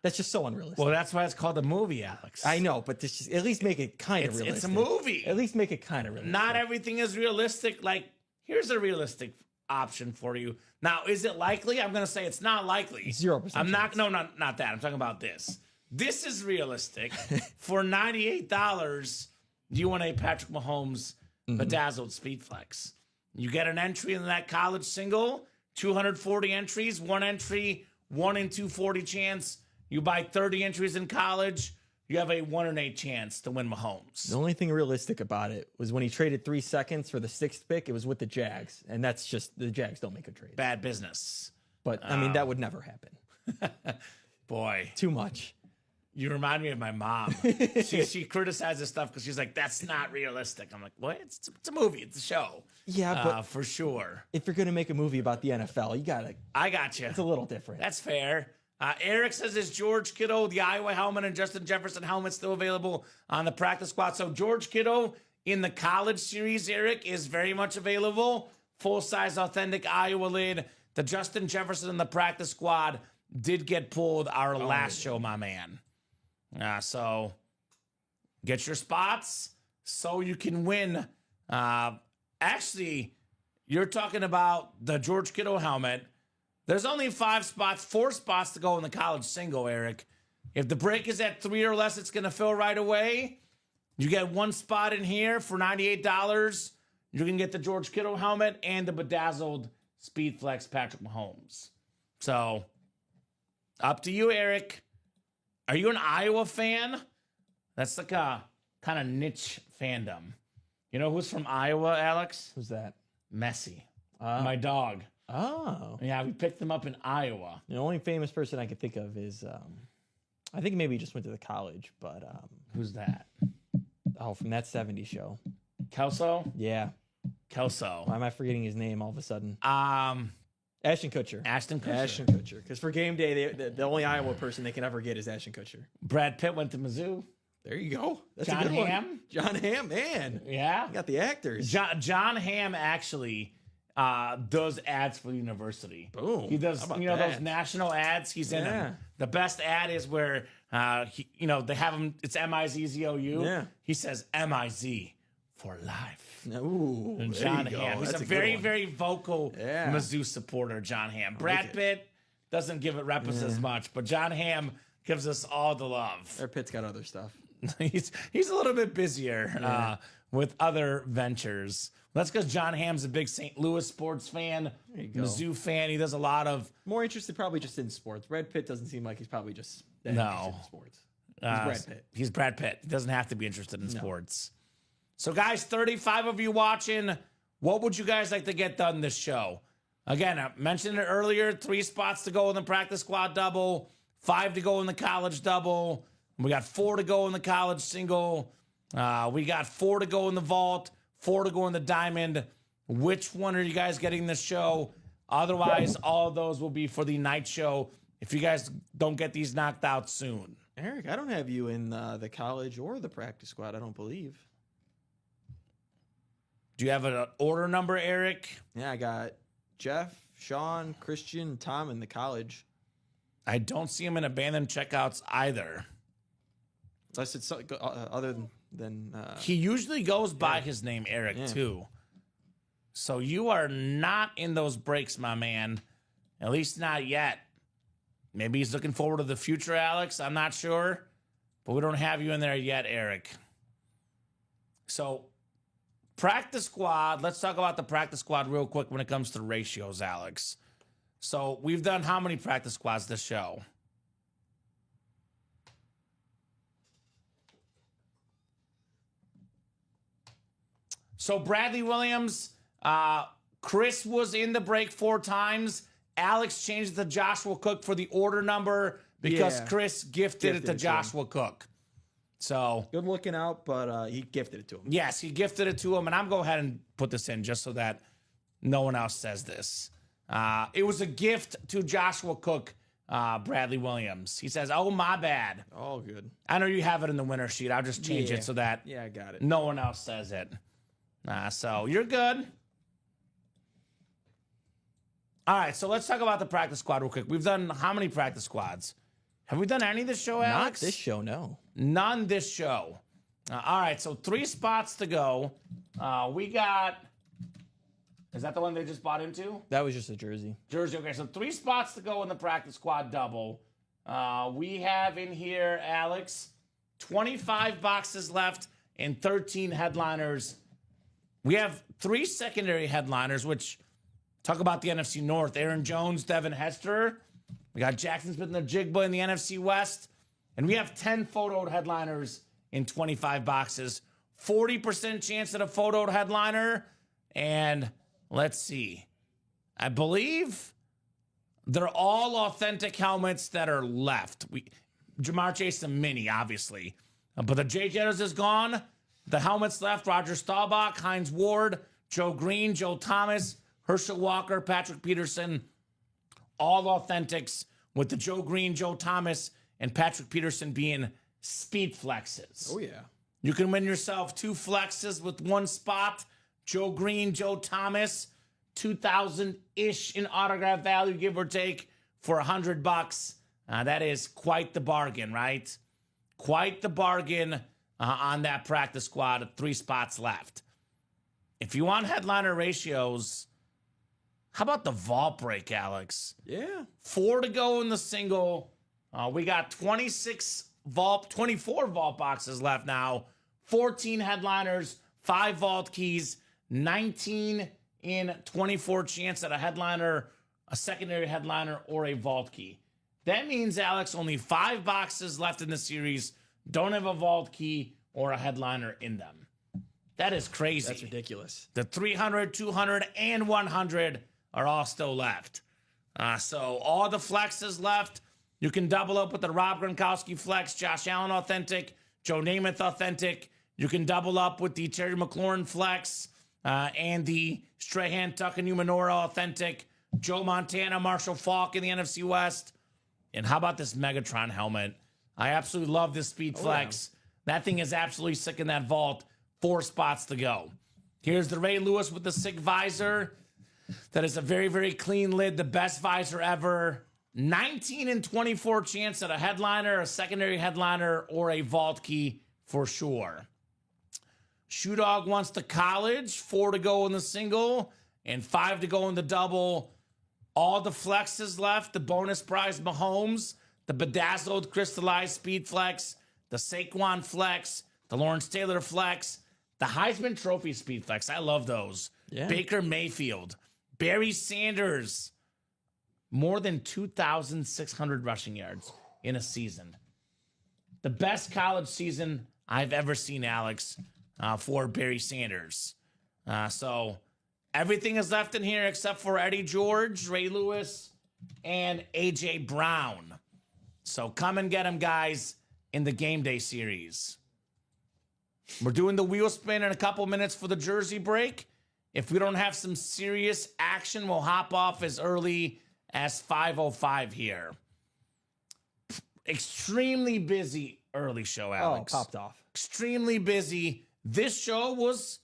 That's just so unrealistic. Well, that's why it's called a movie, Alex. I know, but just, at least make it kind of realistic. It's a movie. At least make it kind of realistic. Not everything is realistic. Like, here's a realistic option for you. Now, is it likely? I'm going to say it's not likely. 0%. I'm not. No, not that. I'm talking about this. This is realistic. For $98, you want a Patrick Mahomes bedazzled Speedflex. You get an entry in that college single, 240 entries, 1 entry, 1 in 240 chance. You buy 30 entries in college, you have a 1 in 8 chance to win Mahomes. The only thing realistic about it was when he traded 3 seconds for the 6th pick, it was with the Jags. And that's just, the Jags don't make a trade. Bad business. But, I mean, that would never happen. Boy. Too much. You remind me of my mom. She criticizes stuff because she's like, that's not realistic. I'm like, what? It's a movie. It's a show. Yeah, but for sure. If you're going to make a movie about the NFL, I got you. It's a little different. That's fair. Eric says, is George Kittle, the Iowa helmet, and Justin Jefferson helmet still available on the practice squad? So George Kittle in the college series, Eric, is very much available. Full-size, authentic Iowa lid. The Justin Jefferson in the practice squad did get pulled our last show, my man. So get your spots so you can win. Actually, you're talking about the George Kittle helmet. There's only 4 spots to go in the college single, Eric. If the break is at 3 or less, it's going to fill right away. You get 1 spot in here for $98. You can get the George Kittle helmet and the bedazzled Speed Flex Patrick Mahomes. So, up to you, Eric. Are you an Iowa fan? That's like a kind of niche fandom. You know who's from Iowa, Alex? Who's that? Messi. My dog. Oh. Yeah, we picked them up in Iowa. The only famous person I could think of is, I think maybe he just went to the college, but. Who's that? Oh, from that 70s show. Kelso? Yeah. Kelso. Why am I forgetting his name all of a sudden? Ashton Kutcher. Kutcher. Ashton Kutcher. Because for game day, the only Iowa person they can ever get is Ashton Kutcher. Brad Pitt went to Mizzou. There you go. That's John a good Hamm? one. John Hamm, man. Yeah. You got the actors. John Hamm actually does ads for the university. Boom. He does, How about those that? national ads. He's in Yeah. them. The best ad is where, they have him. It's MIZZOU. Yeah. He says MIZ for life. Ooh, And there John you go. Hamm. He's That's a good very, one. very vocal Yeah. Mizzou supporter, John Hamm. Brad it. Pitt doesn't give it reps as much, but John Hamm gives us all the love. Their Pitt's got other stuff. he's a little bit busier with other ventures. That's because John Hamm's a big St. Louis sports fan, There you go. Mizzou fan. He does a lot of More interested probably just in sports. Brad Pitt doesn't seem like he's probably just that No. interested in sports. He's Brad Pitt. He's Brad Pitt. He doesn't have to be interested in sports. So, guys, 35 of you watching, what would you guys like to get done this show? Again, I mentioned it earlier, 3 spots to go in the practice squad double, 5 to go in the college double. We got 4 to go in the college single. We got 4 to go in the vault, 4 to go in the diamond. Which one are you guys getting this show? Otherwise, all of those will be for the night show if you guys don't get these knocked out soon. Eric, I don't have you in the college or the practice squad, I don't believe. Do you have an order number, Eric? Yeah, I got Jeff, Sean, Christian, Tom in the college. I don't see him in abandoned checkouts either. Unless it's other than He usually goes by his name, Eric, Yeah. too. So you are not in those breaks, my man. At least not yet. Maybe he's looking forward to the future, Alex. I'm not sure. But we don't have you in there yet, Eric. So, practice squad. Let's talk about the practice squad real quick when it comes to ratios, Alex. So, we've done how many practice squads this show? So, Bradley Williams, Chris was in the break 4 times. Alex changed it to Joshua Cook for the order number because Yeah. Chris gifted it to Gifted it to him. Joshua Cook. So, good looking out, but he gifted it to him. yes, he gifted it to him. And I'm going to go ahead and put this in just so that no one else says this. It was a gift to Joshua Cook, Bradley Williams. He says, oh, my bad. All good. I know you have it in the winner sheet. I'll just change Yeah. it so that Yeah, I got it. no one else says it. So you're good. All right, so let's talk about the practice squad real quick. We've done how many practice squads? Have we done any this show, Not Alex? this show, no. None this show. All right, so 3 spots to go. We got... Is that the one they just bought into? That was just a jersey. Jersey. Okay, so 3 spots to go in the practice squad double. We have in here, Alex, 25 boxes left and 13 headliners. We have 3 secondary headliners, which talk about the NFC North. Aaron Jones, Devin Hester. We got Jackson Smith and the Jigba in the NFC West. And we have 10 photoed headliners in 25 boxes. 40% chance at a photoed headliner. And let's see. I believe they're all authentic helmets that are left. Jamar Chase and Mini, obviously. But the Jay Jettas is gone. The helmets left, Roger Staubach, Hines Ward, Joe Green, Joe Thomas, Herschel Walker, Patrick Peterson. All authentics. with the Joe Green, Joe Thomas, and Patrick Peterson being speed flexes. Oh, yeah. You can win yourself 2 flexes with 1 spot. Joe Green, Joe Thomas, 2,000-ish in autograph value, give or take, for $100. That is quite the bargain, right? Quite the bargain on that practice squad. 3 spots left. If you want headliner ratios, how about the vault break, Alex? Yeah. 4 to go in the single. We got 24 vault boxes left now. 14 headliners, 5 vault keys, 19 in 24 chance at a headliner, a secondary headliner, or a vault key. That means, Alex, only 5 boxes left in the series don't have a vault key or a headliner in them. That is crazy. That's ridiculous. The 300, 200, and 100 are all still left. So all the flexes left. You can double up with the Rob Gronkowski flex, Josh Allen authentic, Joe Namath authentic. You can double up with the Terry McLaurin flex and the Strahan Tuck and Numenora authentic, Joe Montana, Marshall Faulk in the NFC West. And how about this Megatron helmet? I absolutely love this speed flex. That thing is absolutely sick in that vault. 4 spots to go. Here's the Ray Lewis with the sick visor. That is a very, very clean lid. The best visor ever. 19 in 24 chance at a headliner, a secondary headliner, or a vault key for sure. Shoe Dog wants the college. 4 to go in the single and 5 to go in the double. All the flexes left. The bonus prize Mahomes, the bedazzled crystallized speed flex, the Saquon flex, the Lawrence Taylor flex, the Heisman Trophy speed flex. I love those. Yeah. Baker Mayfield, Barry Sanders, more than 2,600 rushing yards in a season. The best college season I've ever seen, Alex, for Barry Sanders. So everything is left in here except for Eddie George, Ray Lewis, and A.J. Brown. So come and get them, guys, in the Game Day series. We're doing the wheel spin in a couple minutes for the jersey break. If we don't have some serious action, we'll hop off as early as 5:05 here. Extremely busy early show, Alex. Oh, popped off. Extremely busy. This show was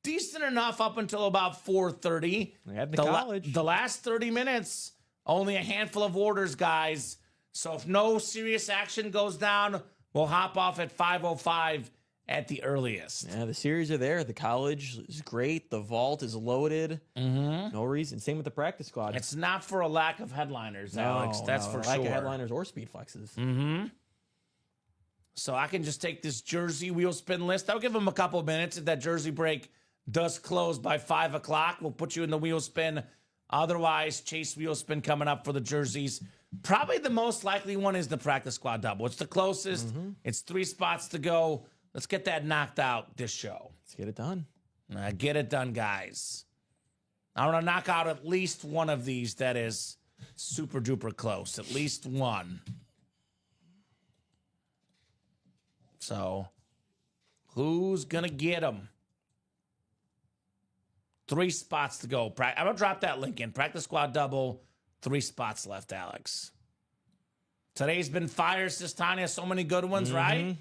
decent enough up until about 4:30. We had the college. The last 30 minutes, only a handful of orders, guys. So if no serious action goes down, we'll hop off at 5:05 at the earliest. Yeah, the series are there. The college is great. The vault is loaded. Mm-hmm. No reason. Same with the practice squad. It's not for a lack of headliners, Alex. That's for lack sure. of headliners or speed flexes. Mm-hmm. So I can just take this jersey wheel spin list. I'll give them a couple of minutes. If that jersey break does close by 5 o'clock, we'll put you in the wheel spin. Otherwise, Chase wheel spin coming up for the jerseys. Probably the most likely one is the practice squad double. It's the closest. Mm-hmm. It's 3 spots to go. Let's get that knocked out this show. Let's get it done. Get it done, guys. I want to knock out at least one of these that is super duper close. At least one. So, who's going to get them? 3 spots to go. I'm going to drop that link in. Practice squad double. 3 spots left, Alex. Today's been fire, says Tanya. So many good ones, right?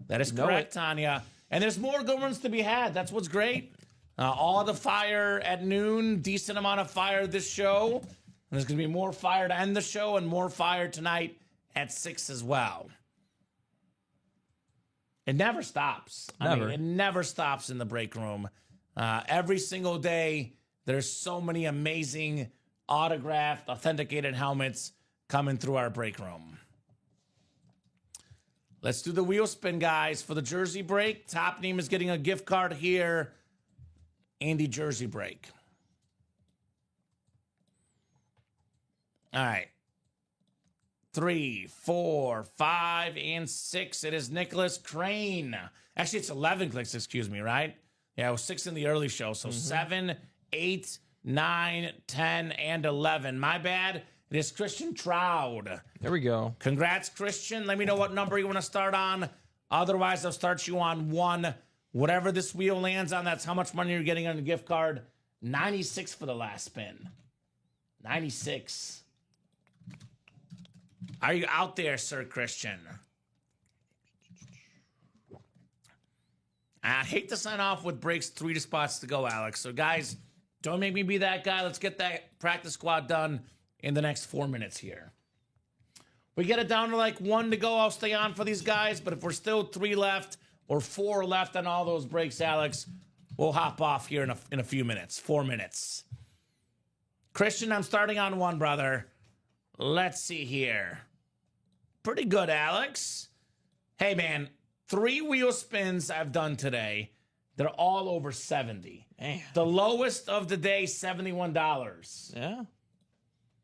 That is correct, Tanya. And there's more good ones to be had. That's what's great. All the fire at noon. Decent amount of fire this show. And there's going to be more fire to end the show and more fire tonight at 6 as well. It never stops. I mean, it never stops in the break room. Every single day, there's so many amazing autographed, authenticated helmets coming through our break room. Let's do the wheel spin, guys, for the jersey break. Top name is getting a gift card here. Andy jersey break. All right. 3, 4, 5, and 6. It is Nicholas Crane. Actually, it's 11 clicks, excuse me, right? Yeah, it was 6 in the early show. So 7, 8, 9, 10, and 11. My bad. It is Christian Troud. There we go. Congrats, Christian. Let me know what number you want to start on. Otherwise, I'll start you on 1. Whatever this wheel lands on, that's how much money you're getting on the gift card. 96 for the last spin. 96. Are you out there, Sir Christian? I hate to sign off with breaks 3 spots to go, Alex. So, guys, don't make me be that guy. Let's get that practice squad done in the next 4 minutes here. We get it down to like 1 to go. I'll stay on for these guys. But if we're still 3 left or 4 left on all those breaks, Alex, we'll hop off here in a few minutes. 4 minutes. Christian, I'm starting on 1, brother. Let's see here. Pretty good, Alex. Hey, man. 3 wheel spins I've done today. They're all over 70. Man. The lowest of the day, $71. Yeah.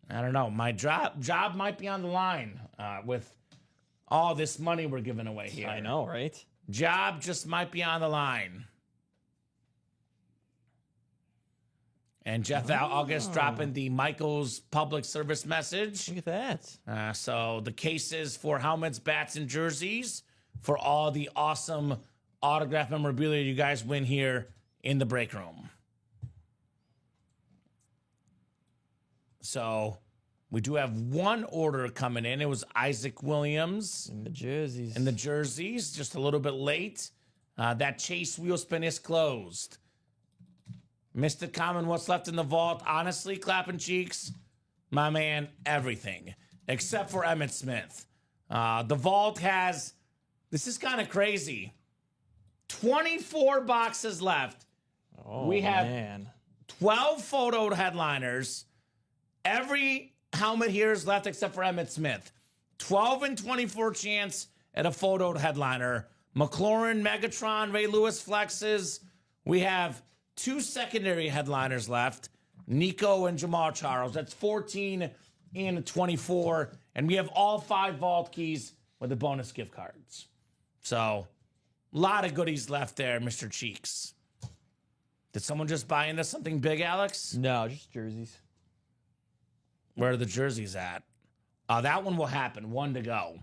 I don't know. My job might be on the line with all this money we're giving away here. I know, right? Job just might be on the line. And Jeff August dropping the Michael's public service message. Look at that. So the cases for helmets, bats, and jerseys for all the awesome autograph memorabilia you guys win here in the break room. So we do have 1 order coming in. It was Isaac Williams. And the jerseys. And the jerseys, just a little bit late. That chase wheel spin is closed. Mr. Kamen, what's left in the vault? Honestly, clapping cheeks, my man, everything. Except for Emmitt Smith. The vault has, this is kind of crazy, 24 boxes left. Oh, we have man. 12 photoed headliners. Every helmet here is left except for Emmitt Smith. 12 and 24 chance at a photoed headliner. McLaurin, Megatron, Ray Lewis flexes. We have 2 secondary headliners left. Nico and Jamal Charles. That's 14 and 24. And we have all 5 vault keys with the bonus gift cards. So, a lot of goodies left there, Mr. Cheeks. Did someone just buy into something big, Alex? No, just jerseys. Where are the jerseys at? That one will happen. 1 to go.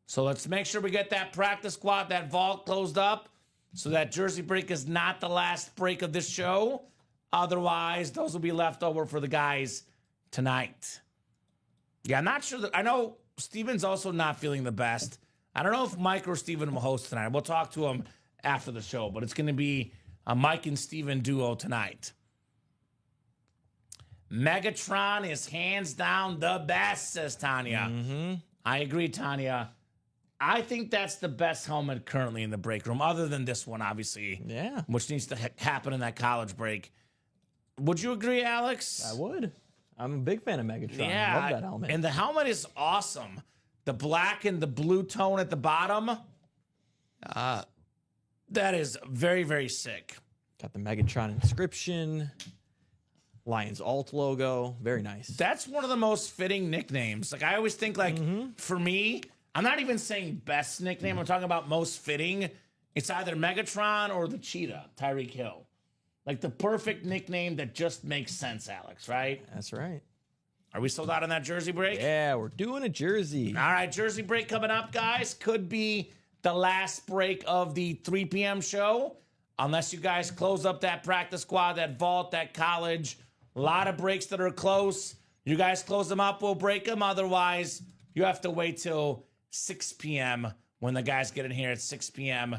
So let's make sure we get that practice squad, that vault closed up, so that jersey break is not the last break of this show. Otherwise, those will be left over for the guys tonight. Yeah, I'm not sure. I know Steven's also not feeling the best. I don't know if Mike or Steven will host tonight. We'll talk to him after the show, but it's going to be a Mike and Steven duo tonight. Megatron is hands down the best, says Tanya. Mm-hmm. I agree, Tanya. I think that's the best helmet currently in the break room, other than this one, obviously. Yeah. Which needs to happen in that college break. Would you agree, Alex? I would. I'm a big fan of Megatron. Yeah. I love that helmet. And the helmet is awesome. The black and the blue tone at the bottom. That is very, very sick. Got the Megatron inscription. Lions Alt logo. Very nice. That's one of the most fitting nicknames. Like, I always think, like, for me, I'm not even saying best nickname. I'm talking about most fitting. It's either Megatron or the Cheetah, Tyreek Hill. Like, the perfect nickname that just makes sense, Alex, right? That's right. Are we sold out on that jersey break? Yeah, we're doing a jersey. All right, jersey break coming up, guys. Could be the last break of the 3 p.m. show. Unless you guys close up that practice squad, that vault, that college. A lot of breaks that are close. You guys close them up, we'll break them. Otherwise, you have to wait till 6 p.m. when the guys get in here at 6 p.m.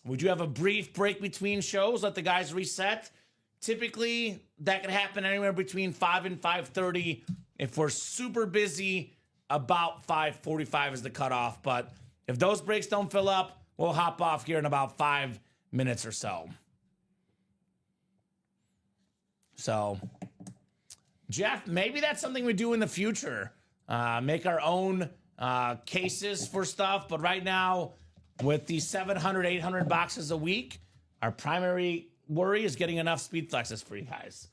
We do have a brief break between shows. Let the guys reset. Typically, that can happen anywhere between 5 and 5:30. If we're super busy, about 5:45 is the cutoff. But if those breaks don't fill up, we'll hop off here in about 5 minutes or so. So, Jeff, maybe that's something we do in the future. Make our own cases for stuff. But right now, with the 700, 800 boxes a week, our primary worry is getting enough speed flexes for you guys.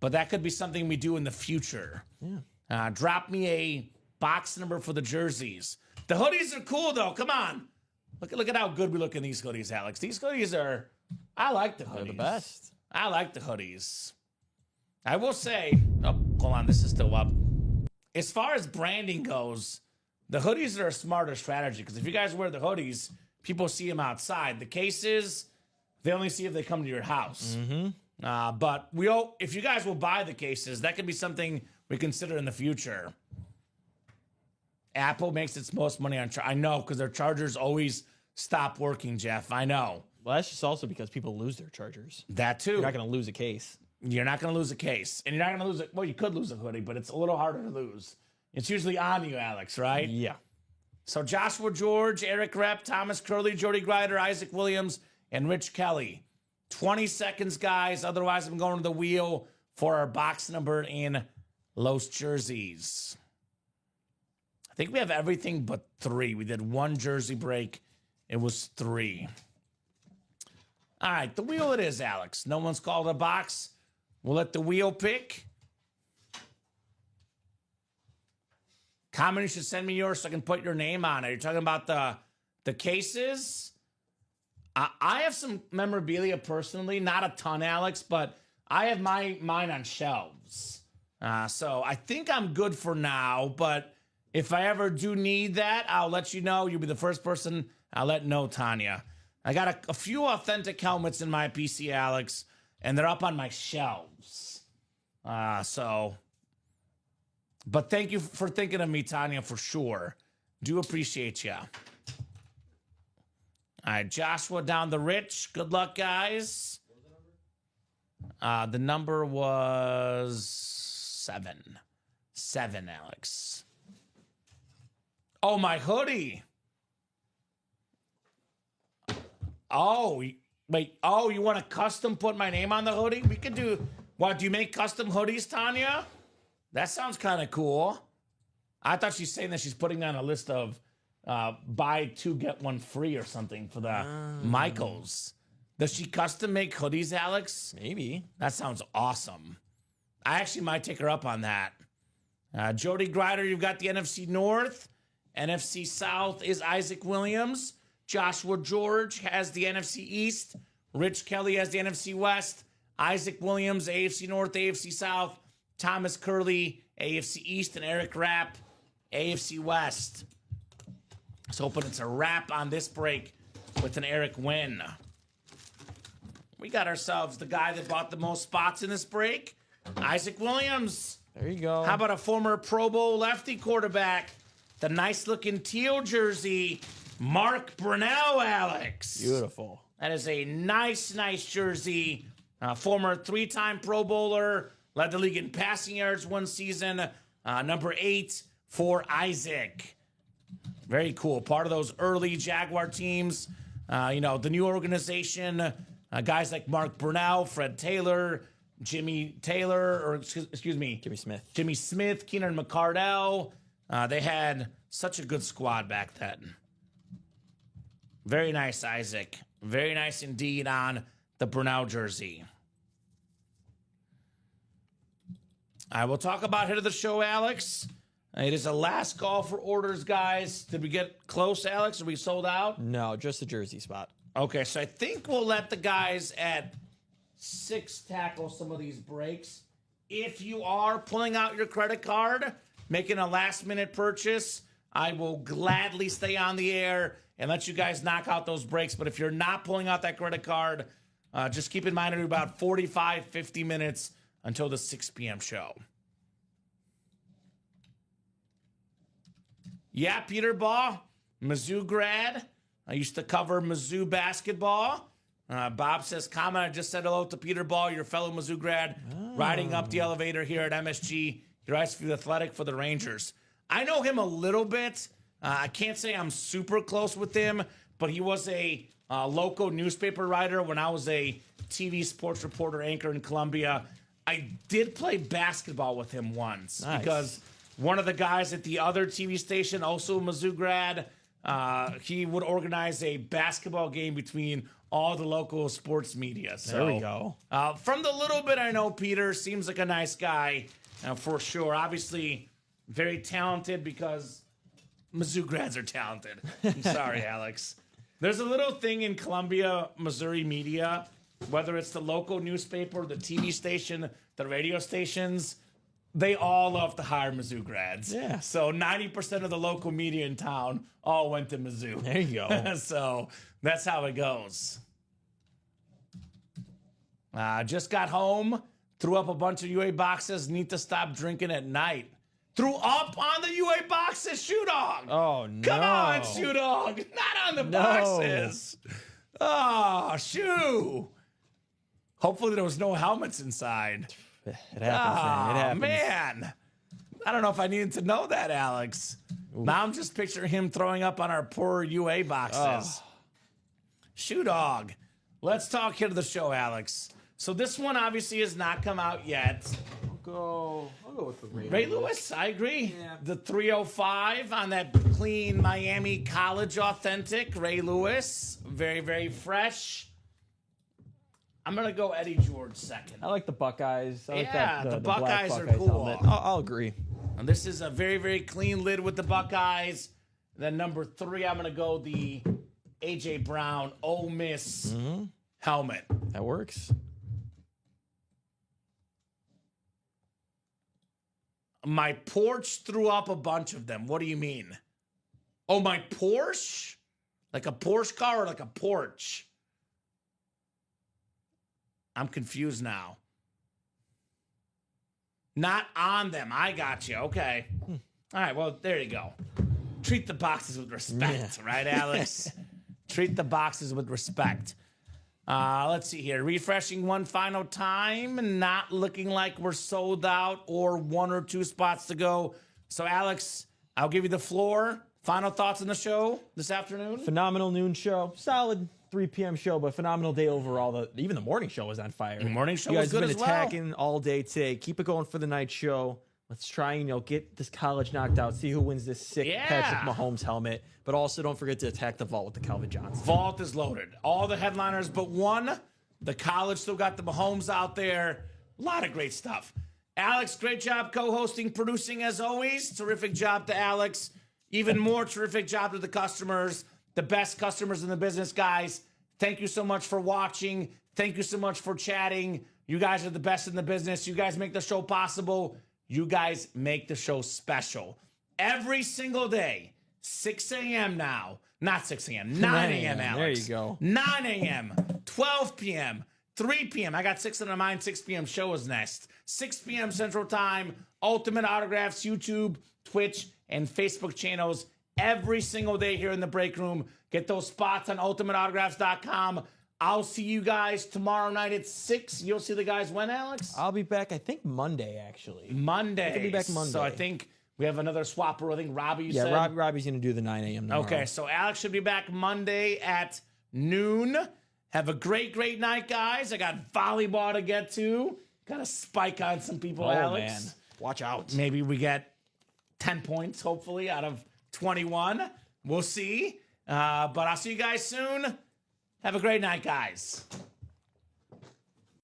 But that could be something we do in the future. Yeah. Drop me a box number for the jerseys. The hoodies are cool, though. Come on. Look at how good we look in these hoodies, Alex. These hoodies are... I like the hoodies. They're the best. I like the hoodies. I will say... Oh, hold on. This is still up. As far as branding goes, the hoodies are a smarter strategy. Because if you guys wear the hoodies, people see them outside. The cases, they only see if they come to your house. Mm-hmm. But if you guys will buy the cases, that could be something we consider in the future. Apple makes its most money on I know, because their chargers always stop working, Jeff. I know. Well, that's just also because people lose their chargers. That too. You're not going to lose a case. You're not going to lose a case. And you're not going to lose it. Well, you could lose a hoodie, but it's a little harder to lose. It's usually on you, Alex, right? Yeah. So Joshua George, Eric Rep, Thomas Curley, Jody Grider, Isaac Williams, and Rich Kelly. 20 seconds, guys. Otherwise, I'm going to the wheel for our box number in Los Jerseys. I think we have everything but 3. We did 1 jersey break. It was 3. All right, the wheel it is, Alex. No one's called a box. We'll let the wheel pick. Kamen, you should send me yours so I can put your name on it. You're talking about the cases? I have some memorabilia personally, not a ton, Alex, but I have mine on shelves. So I think I'm good for now, but if I ever do need that, I'll let you know. You'll be the first person I'll let know, Tanya. I got a few authentic helmets in my PC, Alex, and they're up on my shelves. But thank you for thinking of me, Tanya, for sure. Do appreciate you. All right, Joshua down the Rich. Good luck, guys. The number was 7. 7, Alex. Oh, my hoodie. Oh, wait. Oh, you want to custom put my name on the hoodie? We could do... What, do you make custom hoodies, Tanya? That sounds kind of cool. I thought she's saying that she's putting on a list of buy 2, get 1 free or something for the Michaels. Does she custom make hoodies, Alex? Maybe. That sounds awesome. I actually might take her up on that. Jody Grider, you've got the NFC North. NFC South is Isaac Williams. Joshua George has the NFC East. Rich Kelly has the NFC West. Isaac Williams, AFC North, AFC South. Thomas Curley, AFC East. And Eric Rapp, AFC West. Let's hoping it's a wrap on this break with an Eric win. We got ourselves the guy that bought the most spots in this break, Isaac Williams. There you go. How about a former Pro Bowl lefty quarterback? The nice-looking teal jersey, Mark Brunell, Alex. Beautiful. That is a nice, nice jersey. Former 3-time Pro Bowler, led the league in passing yards 1 season. Number 8 for Isaac. Very cool. Part of those early Jaguar teams. The new organization, guys like Mark Brunell, Fred Taylor, Jimmy Smith, Keenan McCardell. They had such a good squad back then. Very nice, Isaac. Very nice indeed on the Brunell jersey. I will talk about hit of the show, Alex. It is a last call for orders, guys. Did we get close, Alex? Are we sold out? No, just the jersey spot. Okay, so I think we'll let the guys at 6 tackle some of these breaks. If you are pulling out your credit card, making a last-minute purchase, I will gladly stay on the air and let you guys knock out those breaks. But if you're not pulling out that credit card, just keep in mind it'll be about 45, 50 minutes until the 6 p.m. show. Yeah, Peter Baugh, Mizzou grad. I used to cover Mizzou basketball. Bob says, Kamen, I just said hello to Peter Baugh, your fellow Mizzou grad, riding up the elevator here at MSG. He writes for the Athletic for the Rangers. I know him a little bit. I can't say I'm super close with him, but he was a local newspaper writer when I was a TV sports reporter anchor in Columbia. I did play basketball with him once because one of the guys at the other TV station, also a Mizzou grad, he would organize a basketball game between all the local sports media. So, there we go. From the little bit I know, Peter seems like a nice guy for sure. Obviously, very talented because Mizzou grads are talented. I'm sorry, Alex. There's a little thing in Columbia, Missouri media, whether it's the local newspaper, the TV station, the radio stations, they all love to hire Mizzou grads. Yeah. So 90% of the local media in town all went to Mizzou. There you go. So that's how it goes. Just got home, threw up a bunch of UA boxes, need to stop drinking at night. threw up on the UA boxes, Shoe Dog. Oh, no. Come on, Shoe Dog. Not on the boxes. Oh, Shoe. Hopefully there was no helmets inside. It happens, man. It happens. Man. I don't know if I needed to know that, Alex. Now I'm just picturing him throwing up on our poor UA boxes. Oh. Shoe Dog. Let's talk here to the show, Alex. So this one obviously has not come out yet. I'll go with the Ray Lewis, I agree. Yeah. The 305 on that clean Miami College authentic. Ray Lewis. Very, very fresh. I'm going to go Eddie George second. I like the Buckeyes. I like Yeah, that, the black Buckeyes are Buckeyes cool. helmet. I'll agree. And this is a very, very clean lid with the Buckeyes. Then number 3, I'm going to go the A.J. Brown Ole Miss helmet. That works. My porch threw up a bunch of them. What do you mean? Oh, my Porsche? Like a Porsche car or like a porch? I'm confused now. Not on them. I got you. Okay. All right. Well, there you go. Treat the boxes with respect, right, Alex? Treat the boxes with respect. Let's see here. Refreshing one final time. Not looking like we're sold out or 1 or 2 spots to go. So, Alex, I'll give you the floor. Final thoughts on the show this afternoon? Phenomenal noon show. Solid 3 p.m. show, but phenomenal day overall. Even the morning show was on fire. The morning show you was guys good have as been well. attacking all day today. Keep it going for the night show. Let's try and get this college knocked out. See who wins this sick Patrick Mahomes helmet. But also don't forget to attack the vault with the Calvin Johnson. Vault is loaded. All the headliners but one. The college still got the Mahomes out there. A lot of great stuff. Alex, great job co-hosting, producing as always. Terrific job to Alex. Even more terrific job to the customers. The best customers in the business, guys. Thank you so much for watching. Thank you so much for chatting. You guys are the best in the business. You guys make the show possible. You guys make the show special. Every single day, 6 a.m. now. Not 6 a.m., 9 a.m., Alex. There you go. 9 a.m., 12 p.m., 3 p.m. I got 6 in my mind, 6 p.m. show is next. 6 p.m. Central Time, Ultimate Autographs, YouTube, Twitch, and Facebook channels every single day here in the break room. Get those spots on ultimateautographs.com. I'll see you guys tomorrow night at 6. You'll see the guys when, Alex? I'll be back, I think, Monday, actually. Monday. I'll be back Monday. So I think we have another swapper. I think Robbie, you said? Yeah, Robbie's going to do the 9 a.m. tomorrow. Okay, so Alex should be back Monday at noon. Have a great, great night, guys. I got volleyball to get to. Got a spike on some people, Alex. Man. Watch out. Maybe we get 10 points, hopefully, out of 21. We'll see. But I'll see you guys soon. Have a great night, guys.